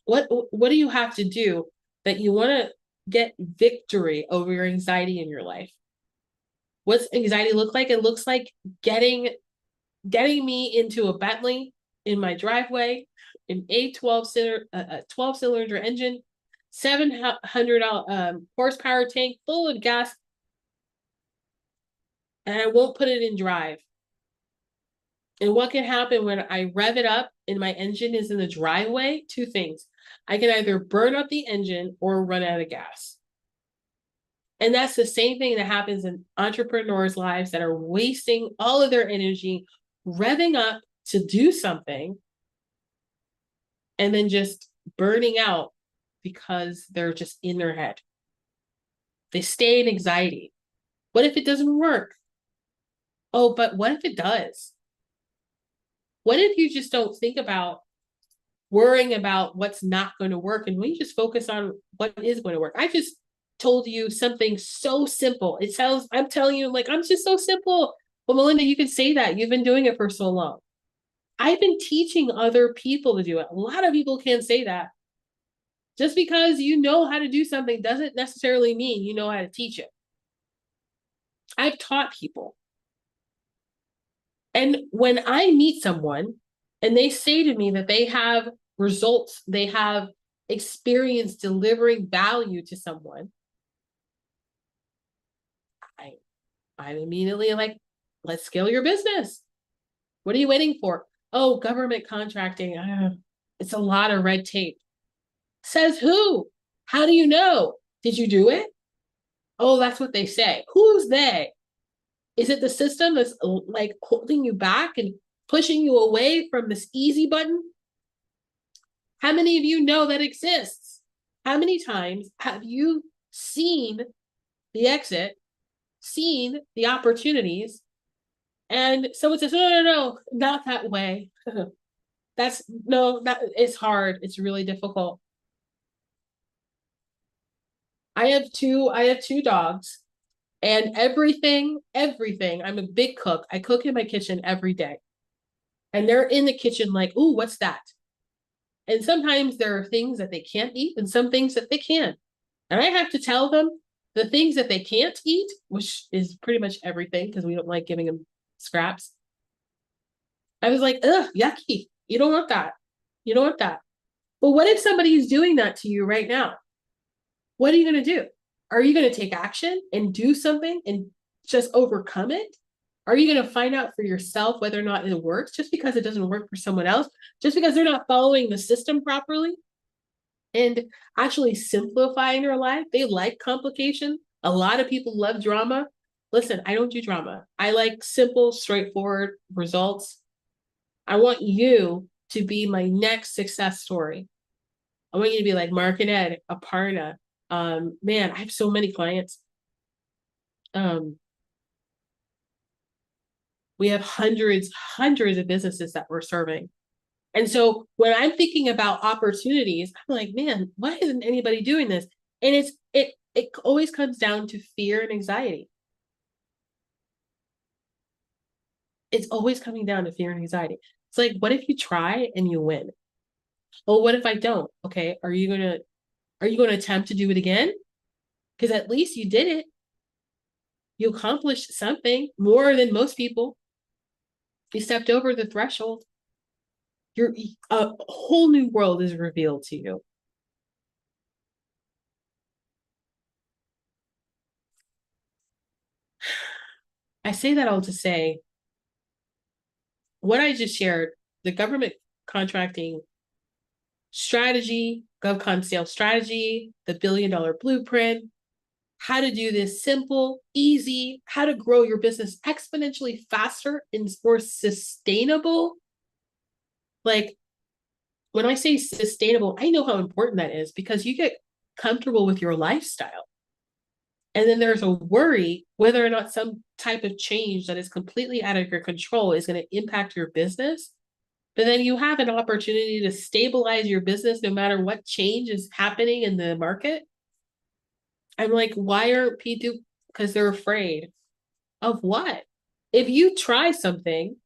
What do you have to do that you want to get victory over your anxiety in your life? What's anxiety look like? It looks like getting me into a Bentley in my driveway, an A12 12-cylinder engine, 700 horsepower tank full of gas, and I won't put it in drive. And what can happen when I rev it up and my engine is in the driveway? Two things. I can either burn up the engine or run out of gas. And that's the same thing that happens in entrepreneurs' lives that are wasting all of their energy revving up to do something and then just burning out because they're just in their head. They stay in anxiety. What if it doesn't work? Oh, but what if it does? What if you just don't think about worrying about what's not going to work, and we just focus on what is going to work? I just told you something so simple. It sounds, I'm telling you, like, I'm just so simple. Well, Melinda, you can say that. You've been doing it for so long. I've been teaching other people to do it. A lot of people can't say that. Just because you know how to do something doesn't necessarily mean you know how to teach it. I've taught people. And when I meet someone and they say to me that they have results, they have experience delivering value to someone, I'm immediately like, let's scale your business. What are you waiting for? Oh, government contracting. It's a lot of red tape. Says who? How do you know? Did you do it? Oh, that's what they say. Who's they? Is it the system that's like holding you back and pushing you away from this easy button? How many of you know that exists? How many times have you seen the exit, seen the opportunities, and someone says, no, not that way. It's hard. It's really difficult. I have two dogs, And everything, I'm a big cook. I cook in my kitchen every day. And they're in the kitchen like, ooh, what's that? And sometimes there are things that they can't eat and some things that they can. And I have to tell them the things that they can't eat, which is pretty much everything because we don't like giving them scraps. I was like, ugh, yucky. You don't want that. You don't want that. But what if somebody is doing that to you right now? What are you going to do? Are you going to take action and do something and just overcome it? Are you going to find out for yourself whether or not it works just because it doesn't work for someone else, just because they're not following the system properly and actually simplifying their life? They like complication. A lot of people love drama. Listen, I don't do drama. I like simple, straightforward results. I want you to be my next success story. I want you to be like Mark and Ed, Aparna. Man, I have so many clients. We have hundreds of businesses that we're serving. And so when I'm thinking about opportunities, I'm like, man, why isn't anybody doing this? And it always comes down to fear and anxiety. It's always coming down to fear and anxiety. It's like, what if you try and you win? Well, what if I don't? Okay, are you gonna attempt to do it again? Because at least you did it. You accomplished something more than most people. You stepped over the threshold. A whole new world is revealed to you. I say that all to say, what I just shared, the government contracting strategy, GovCon sales strategy, the $1 billion blueprint, how to do this simple, easy, how to grow your business exponentially faster and more sustainable. Like, when I say sustainable, I know how important that is because you get comfortable with your lifestyle. And then there's a worry whether or not some type of change that is completely out of your control is going to impact your business. But then you have an opportunity to stabilize your business no matter what change is happening in the market. I'm like, why aren't people? Because they're afraid of what? If you try something,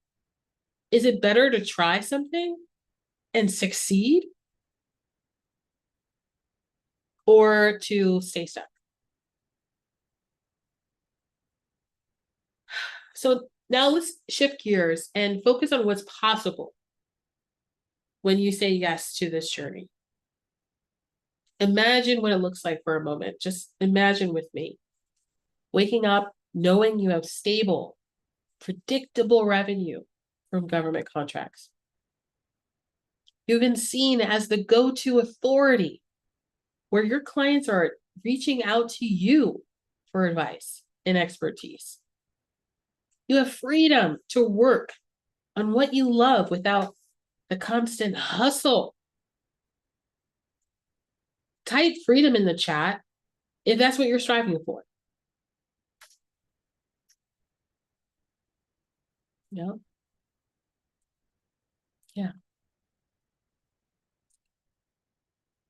is it better to try something and succeed or to stay stuck? So now let's shift gears and focus on what's possible when you say yes to this journey. Imagine what it looks like for a moment. Just imagine with me. Waking up knowing you have stable, predictable revenue from government contracts. You've been seen as the go-to authority where your clients are reaching out to you for advice and expertise. You have freedom to work on what you love without the constant hustle. Type freedom in the chat if that's what you're striving for. Yeah. Yeah.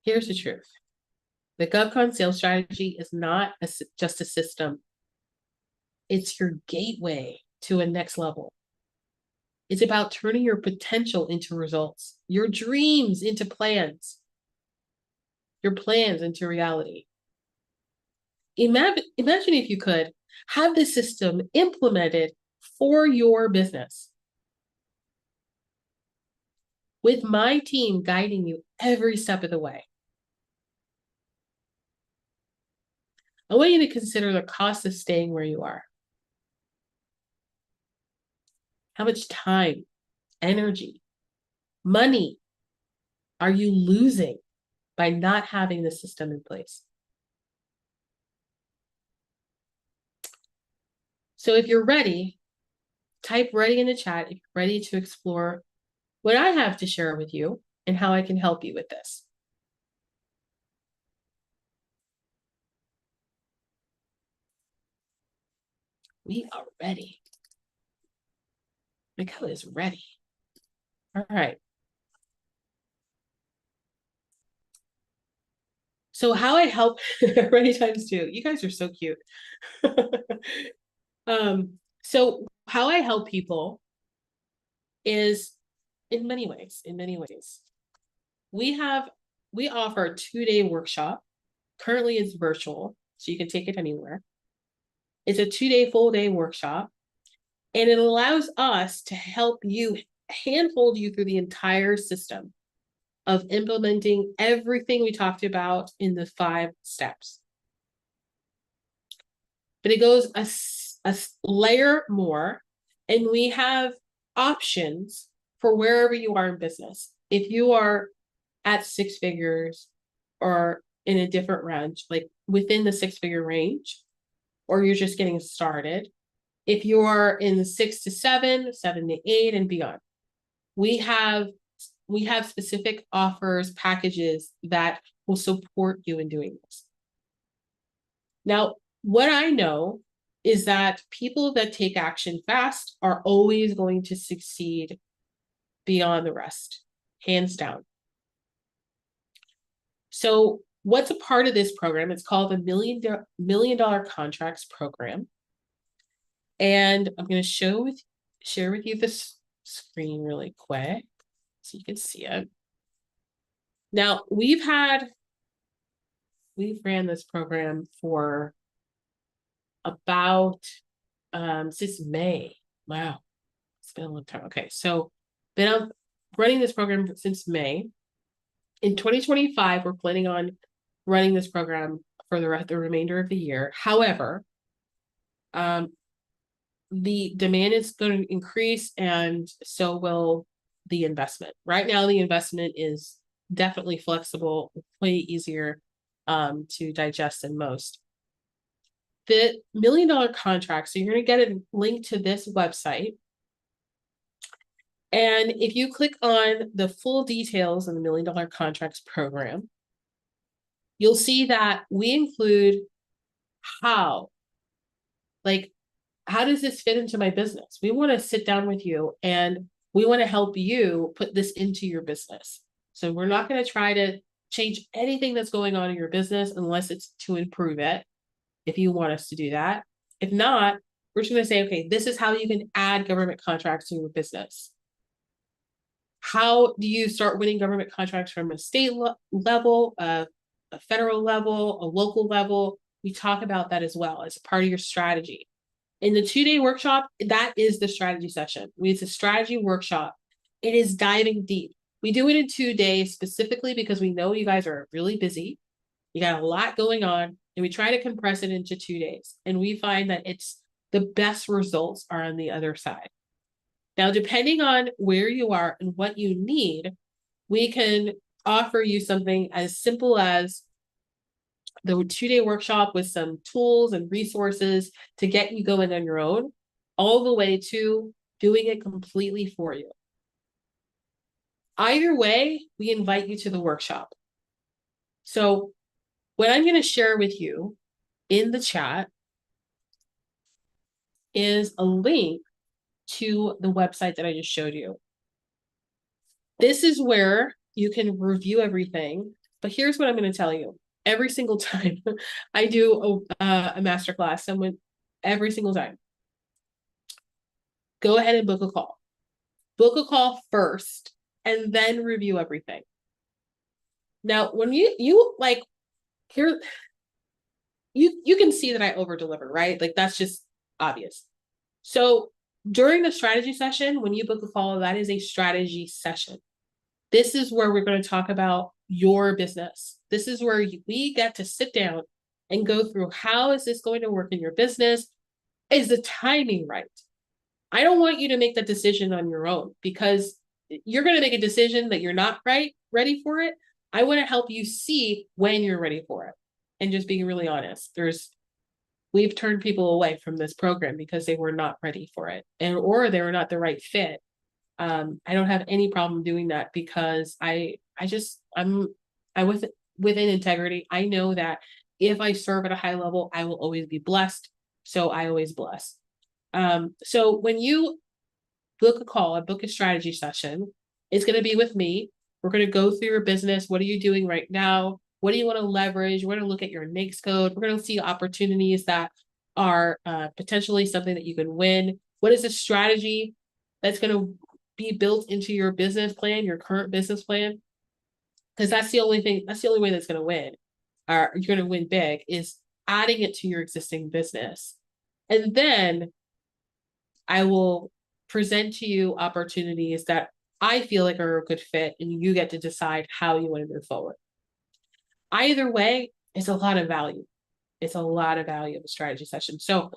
Here's the truth. The GovCon sales strategy is not just a system. It's your gateway to a next level. It's about turning your potential into results, your dreams into plans, your plans into reality. Imagine if you could have this system implemented for your business, with my team guiding you every step of the way. I want you to consider the cost of staying where you are. How much time, energy, money are you losing by not having the system in place? So if you're ready, type ready in the chat if you're ready to explore what I have to share with you and how I can help you with this. We are ready. Michaela is ready. All right. So how I help many times too. You guys are so cute. So how I help people is in many ways. We offer a 2-day workshop. Currently it's virtual, so you can take it anywhere. It's a 2-day full day workshop, and it allows us to help you, handhold you through the entire system of implementing everything we talked about in the 5 steps. But it goes a layer more, and we have options for wherever you are in business. If you are at 6 figures or in a different range, like within the 6-figure range, or you're just getting started, if you are in the 6 to 7, 7 to 8 and beyond, we have specific offers, packages that will support you in doing this. Now, what I know is that people that take action fast are always going to succeed beyond the rest, hands down. So what's a part of this program? It's called the Million Dollar Contracts Program. And I'm going to share with you this screen really quick so you can see it. Now, we've ran this program for about since May. Wow, it's been a long time. Okay, so been running this program since May. In 2025, we're planning on running this program for the remainder of the year. However, the demand is going to increase, and so will the investment. Right now, the investment is definitely flexible, way easier to digest than most. The Million Dollar Contract, so you're going to get a link to this website. And if you click on the full details of the Million Dollar Contracts Program, you'll see that we include how does this fit into my business? We want to sit down with you and we want to help you put this into your business. So we're not going to try to change anything that's going on in your business unless it's to improve it, if you want us to do that. If not, we're just going to say, okay, this is how you can add government contracts to your business. How do you start winning government contracts from a state level, a federal level, a local level? We talk about that as well as part of your strategy. In the 2-day workshop, that is the strategy session. It's a strategy workshop. It is diving deep. We do it in 2 days specifically because we know you guys are really busy. You got a lot going on, and we try to compress it into 2 days. And we find that it's the best results are on the other side. Now, depending on where you are and what you need, we can offer you something as simple as the 2-day workshop with some tools and resources to get you going on your own, all the way to doing it completely for you. Either way, we invite you to the workshop. So what I'm going to share with you in the chat is a link to the website that I just showed you. This is where you can review everything, but here's what I'm going to tell you. Every single time I do a masterclass, every single time, go ahead and book a call. Book a call first, and then review everything. Now, when you can see that I over deliver, right? Like, that's just obvious. So during the strategy session, when you book a call, that is a strategy session. This is where we're going to talk about your business. This is where we get to sit down and go through, how is this going to work in your business? Is the timing right? I don't want you to make that decision on your own, because you're going to make a decision that you're not ready for it. I want to help you see when you're ready for it. And just being really honest, we've turned people away from this program because they were not ready for it, or they were not the right fit. I don't have any problem doing that, because I'm within integrity. I know that if I serve at a high level, I will always be blessed. So I always bless. So when you book a strategy session, it's going to be with me. We're going to go through your business. What are you doing right now? What do you want to leverage? We're going to look at your NAICS code. We're going to see opportunities that are potentially something that you can win. What is a strategy that's going to be built into your business plan, your current business plan? Because that's the only way that's going to win, or you're going to win big, is adding it to your existing business. And then I will present to you opportunities that I feel like are a good fit, and you get to decide how you want to move forward. Either way, it's a lot of value. It's a lot of value of a strategy session. So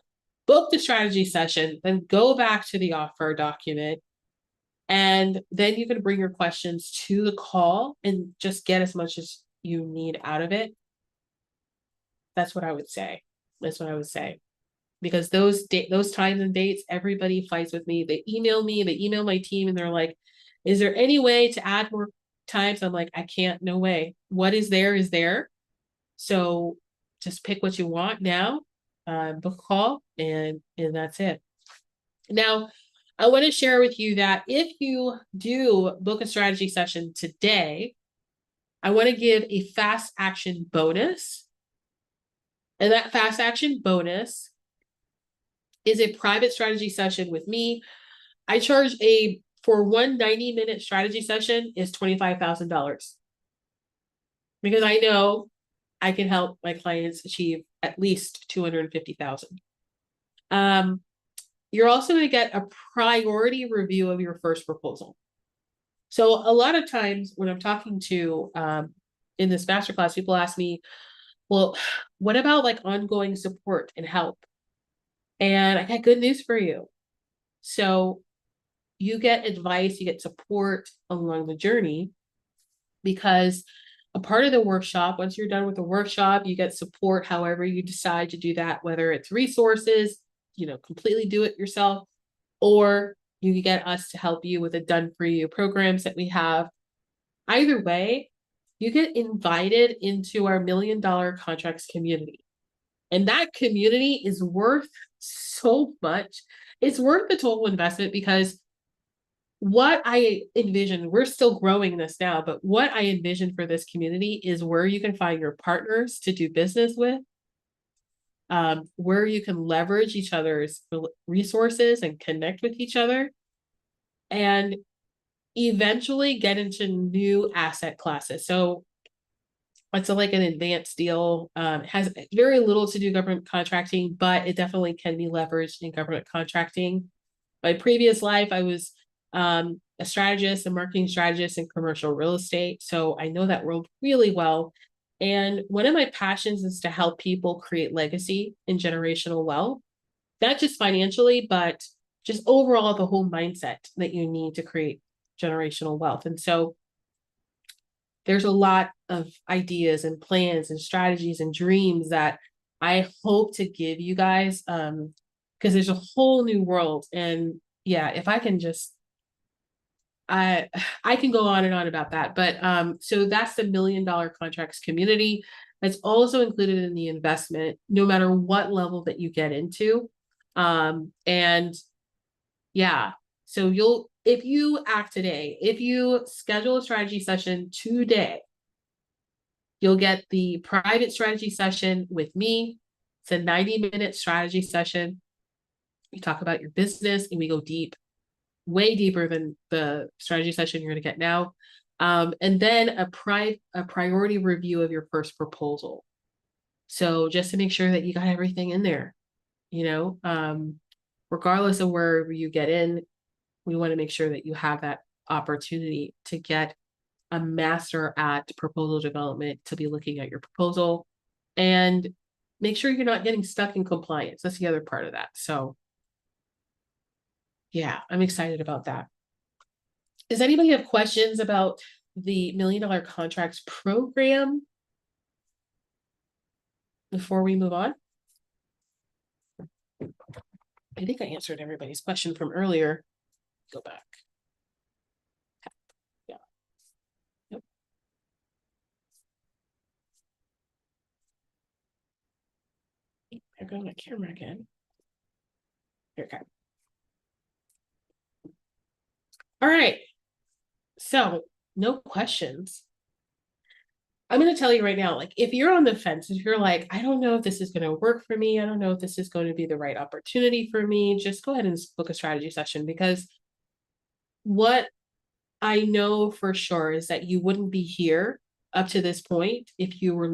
book the strategy session, then go back to the offer document, and then you can bring your questions to the call and just get as much as you need out of it. That's what I would say. That's what I would say. Because those times and dates, everybody fights with me. They email my team, and they're like, is there any way to add more times? I'm like, I can't, no way. What is there is there. So just pick what you want now, book a call, and that's it. Now, I want to share with you that if you do book a strategy session today, I want to give a fast action bonus. And that fast action bonus is a private strategy session with me. I charge for one 90-minute strategy session is $25,000. Because I know I can help my clients achieve at least $250,000. You're also going to get a priority review of your first proposal. So a lot of times when I'm talking to in this masterclass, people ask me, well, what about like ongoing support and help? And I got good news for you. So you get advice, you get support along the journey, because a part of the workshop, once you're done with the workshop, you get support however you decide to do that, whether it's resources, completely do it yourself, or you get us to help you with the done for you programs that we have. Either way, you get invited into our $1 Million Contracts community. And that community is worth so much. It's worth the total investment, because what I envision, we're still growing this now, but what I envision for this community is where you can find your partners to do business with, where you can leverage each other's resources and connect with each other, and eventually get into new asset classes. So it's like an advanced deal. It has very little to do government contracting, but it definitely can be leveraged in government contracting. My previous life, I was a strategist, a marketing strategist in commercial real estate. So I know that world really well. And one of my passions is to help people create legacy and generational wealth, not just financially, but just overall the whole mindset that you need to create generational wealth. And so there's a lot of ideas and plans and strategies and dreams that I hope to give you guys, because there's a whole new world. And yeah, if I can just, I can go on and on about that. But so that's the $1 Million Contracts community. That's also included in the investment, no matter what level that you get into. And yeah, so if you act today, if you schedule a strategy session today, you'll get the private strategy session with me. It's a 90-minute strategy session. We talk about your business and we go deep, way deeper than the strategy session you're going to get now. And then a priority review of your first proposal. So just to make sure that you got everything in there, regardless of where you get in, we want to make sure that you have that opportunity to get a master at proposal development, to be looking at your proposal, and make sure you're not getting stuck in compliance. That's the other part of that. So yeah, I'm excited about that. Does anybody have questions about the $1 Million Contracts program before we move on? I think I answered everybody's question from earlier. Go back. Yeah. Yep. There goes my camera again. Okay. All right. So no questions. I'm going to tell you right now, like, if you're on the fence, if you're like, I don't know if this is going to work for me, I don't know if this is going to be the right opportunity for me, just go ahead and book a strategy session, because what I know for sure is that you wouldn't be here up to this point if you were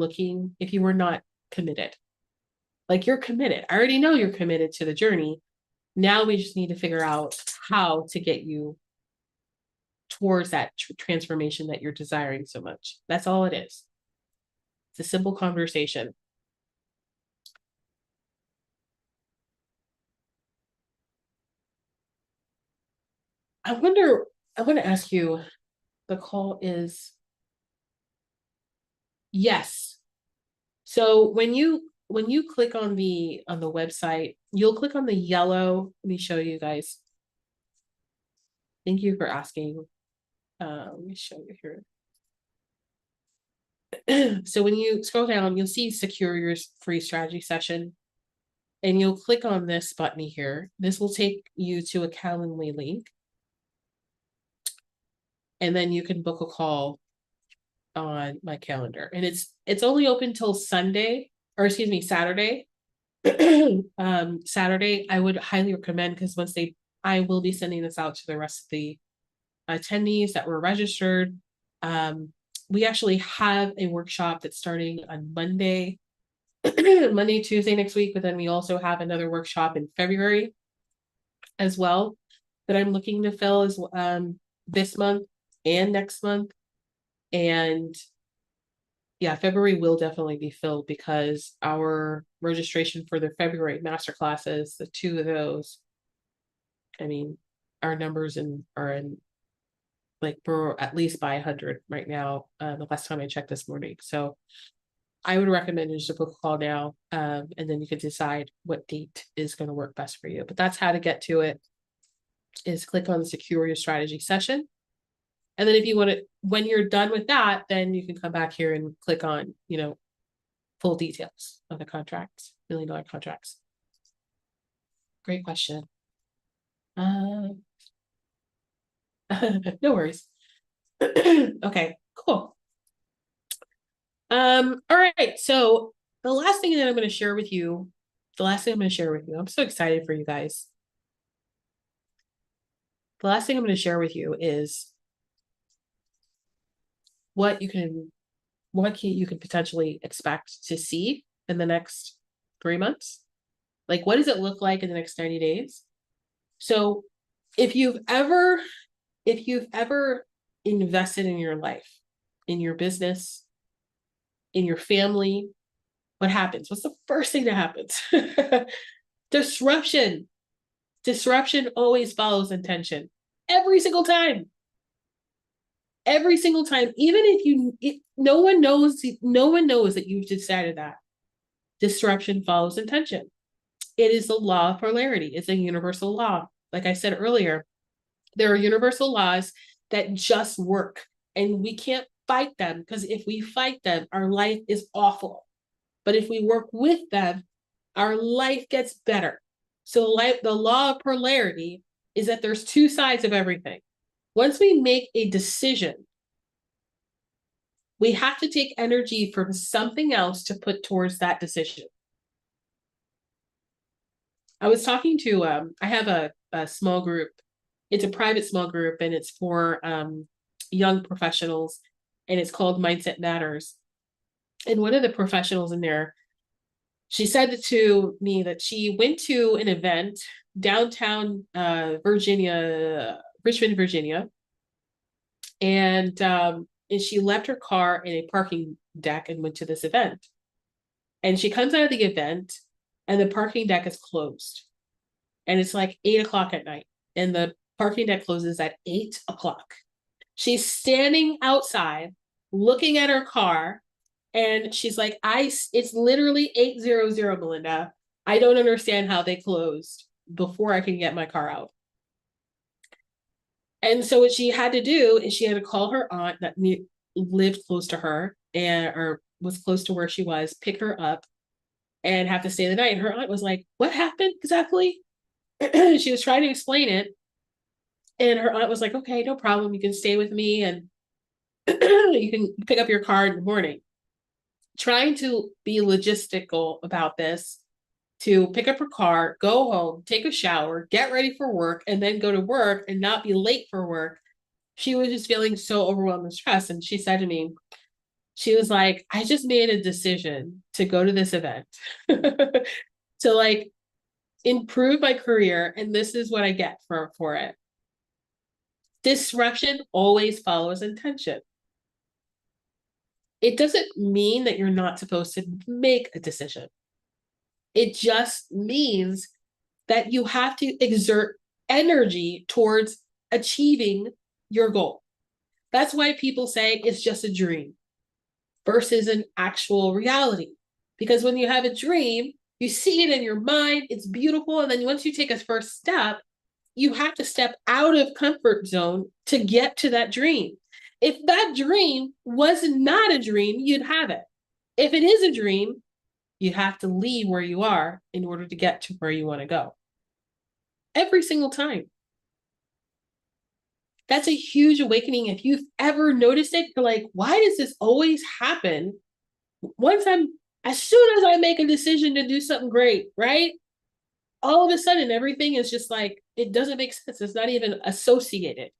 not committed. Like, you're committed. I already know you're committed to the journey. Now we just need to figure out how to get you towards that transformation that you're desiring so much. That's all it is. It's a simple conversation. I want to ask you, the call is yes. So when you click on the website, you'll click on the yellow. Let me show you guys. Thank you for asking. Let me show you here. So when you scroll down, you'll see secure your free strategy session, and you'll click on this button here. This will take you to a Calendly link, and then you can book a call on my calendar. And it's only open till Saturday. Saturday, I would highly recommend, because I will be sending this out to the rest of the attendees that were registered. We actually have a workshop that's starting on Monday, Tuesday next week, but then we also have another workshop in February as well that I'm looking to fill as this month and next month. And yeah, February will definitely be filled, because our registration for the February masterclasses, the 2 of those, I mean, our numbers are in, like, we're at least by 100 right now, the last time I checked this morning. So I would recommend you just book a call now, and then you can decide what date is going to work best for you. But that's how to get to it, is click on Secure Your Strategy session. And then if you want to, when you're done with that, then you can come back here and click on, full details of the contracts, $1 million contracts. Great question. No worries. Okay, cool. All right. So the last thing I'm going to share with you, I'm so excited for you guys. The last thing I'm going to share with you is what you can potentially expect to see in the next 3 months. Like, what does it look like in the next 90 days? So if you've ever invested in your life, in your business, in your family, what happens? What's the first thing that happens? Disruption. Disruption always follows intention. Every single time. Every single time. Even if no one knows that you've decided that. Disruption follows intention. It is the law of polarity. It's a universal law. Like I said earlier, there are universal laws that just work, and we can't fight them, because if we fight them, our life is awful. But if we work with them, our life gets better. So the law of polarity is that there's 2 sides of everything. Once we make a decision, we have to take energy from something else to put towards that decision. I was talking to, I have a small group. It's a private small group, and it's for young professionals, and it's called Mindset Matters. And one of the professionals in there, she said to me that she went to an event downtown Virginia, Richmond, Virginia, and she left her car in a parking deck and went to this event. And she comes out of the event, and the parking deck is closed. And it's like 8 o'clock at night, and the parking deck closes at 8 o'clock. She's standing outside looking at her car, and she's like, it's literally 8:00, Melinda. I don't understand how they closed before I can get my car out. And so what she had to do is she had to call her aunt that lived close to her, or was close to where she was, pick her up, and have to stay the night. Her aunt was like, what happened exactly? She was trying to explain it. And her aunt was like, okay, no problem. You can stay with me, and you can pick up your car in the morning. trying to be logistical about this, to pick up her car, go home, take a shower, get ready for work, and then go to work and not be late for work. She was just feeling so overwhelmed and stressed. And she said to me, she was like, I just made a decision to go to this event to like improve my career, and this is what I get for it. Disruption always follows intention. It doesn't mean that you're not supposed to make a decision. It just means that you have to exert energy towards achieving your goal. That's why people say it's just a dream versus an actual reality. Because when you have a dream, you see it in your mind, it's beautiful. And then once you take a first step, you have to step out of comfort zone to get to that dream. If that dream was not a dream, you'd have it. If it is a dream, you have to leave where you are in order to get to where you want to go. Every single time. That's a huge awakening. If you've ever noticed it, you're like, why does this always happen? As soon as I make a decision to do something great, right? All of a sudden, everything is just like, it doesn't make sense. It's not even associated.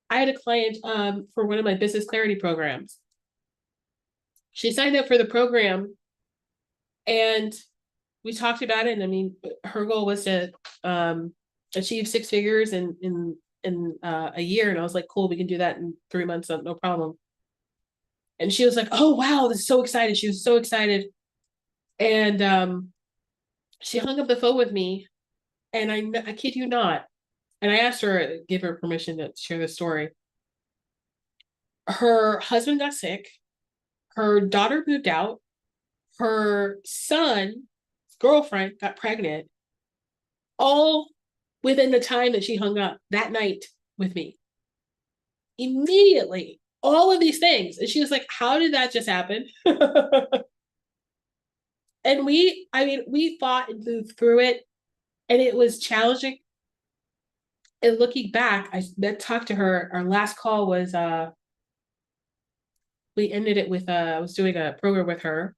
I had a client for one of my business clarity programs. She signed up for the program and we talked about it. And I mean, her goal was to achieve 6 figures in a year. And I was like, cool, we can do that in 3 months, no problem. And she was like, oh, wow, this is so excited. She was so excited. And she hung up the phone with me. And I kid you not. And I asked her, give her permission to share the story. Her husband got sick. Her daughter moved out. Her son's girlfriend got pregnant. All within the time that she hung up that night with me. Immediately, all of these things. And she was like, how did that just happen? And we fought and moved through it. And it was challenging. And looking back, I talked to her. Our last call was, we ended it with, I was doing a program with her.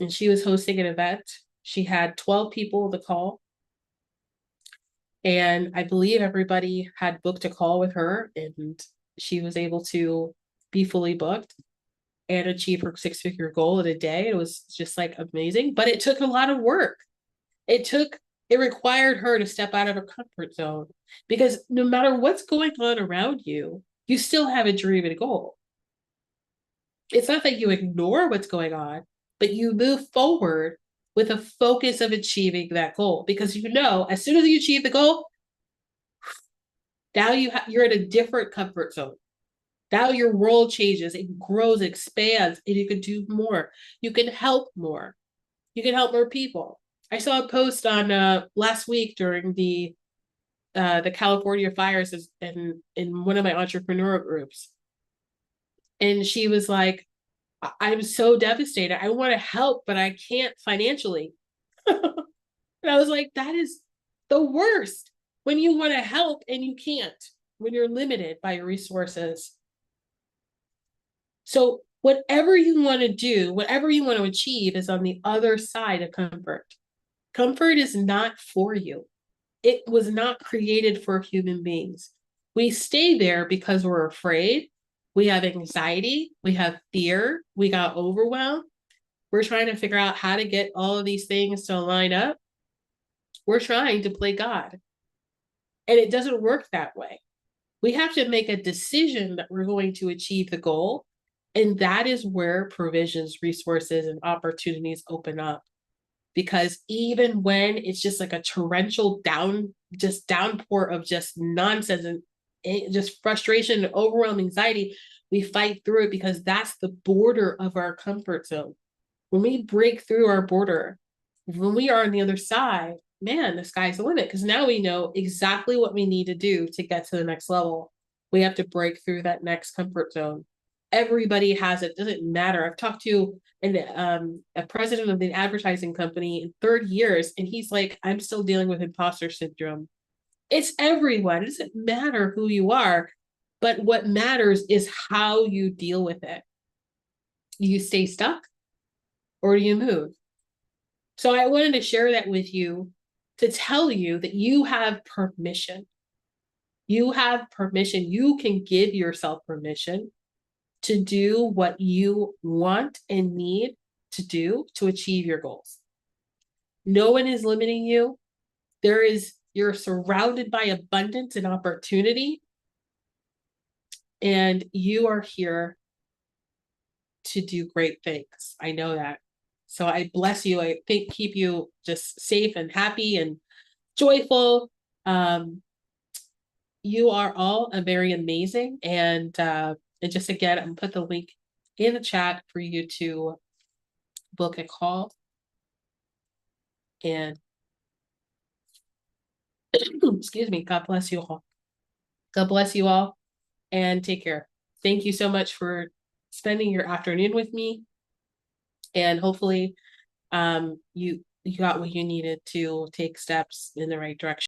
And she was hosting an event. She had 12 people to call. And I believe everybody had booked a call with her, and she was able to be fully booked and achieve her 6-figure goal in a day. It was just like amazing, but it took a lot of work. It required her to step out of her comfort zone, because no matter what's going on around you, you still have a dream and a goal. It's not that you ignore what's going on, but you move forward with a focus of achieving that goal, because as soon as you achieve the goal, now you're in a different comfort zone. Now your world changes, it grows, expands, and you can do more. You can help more. You can help more people. I saw a post on last week during the California fires in one of my entrepreneur groups, and she was like, I'm so devastated. I want to help, but I can't financially. And I was like, that is the worst, when you want to help and you can't, when you're limited by your resources. So whatever you want to do, whatever you want to achieve is on the other side of comfort. Comfort is not for you. It was not created for human beings. We stay there because we're afraid. We have anxiety, we have fear, we got overwhelmed. We're trying to figure out how to get all of these things to line up. We're trying to play God. And it doesn't work that way. We have to make a decision that we're going to achieve the goal. And that is where provisions, resources, and opportunities open up. Because even when it's just like a torrential downpour of just nonsense and just frustration and overwhelming anxiety, we fight through it, because that's the border of our comfort zone. When we break through our border, when we are on the other side, man, the sky's the limit, because now we know exactly what we need to do to get to the next level. We have to break through that next comfort zone. Everybody has it. Doesn't matter. I've talked to a president of an advertising company in 30 years, and he's like, I'm still dealing with imposter syndrome. It's everyone. It doesn't matter who you are, but what matters is how you deal with it. Do you stay stuck or do you move? So I wanted to share that with you to tell you that you have permission. You have permission. You can give yourself permission to do what you want and need to do to achieve your goals. No one is limiting you. You're surrounded by abundance and opportunity, and you are here to do great things. I know that. So I bless you. I think keep you just safe and happy and joyful. You are all very amazing. And just again, I'm put the link in the chat for you to book a call. And excuse me, God bless you all. God bless you all and take care. Thank you so much for spending your afternoon with me. And hopefully you got what you needed to take steps in the right direction.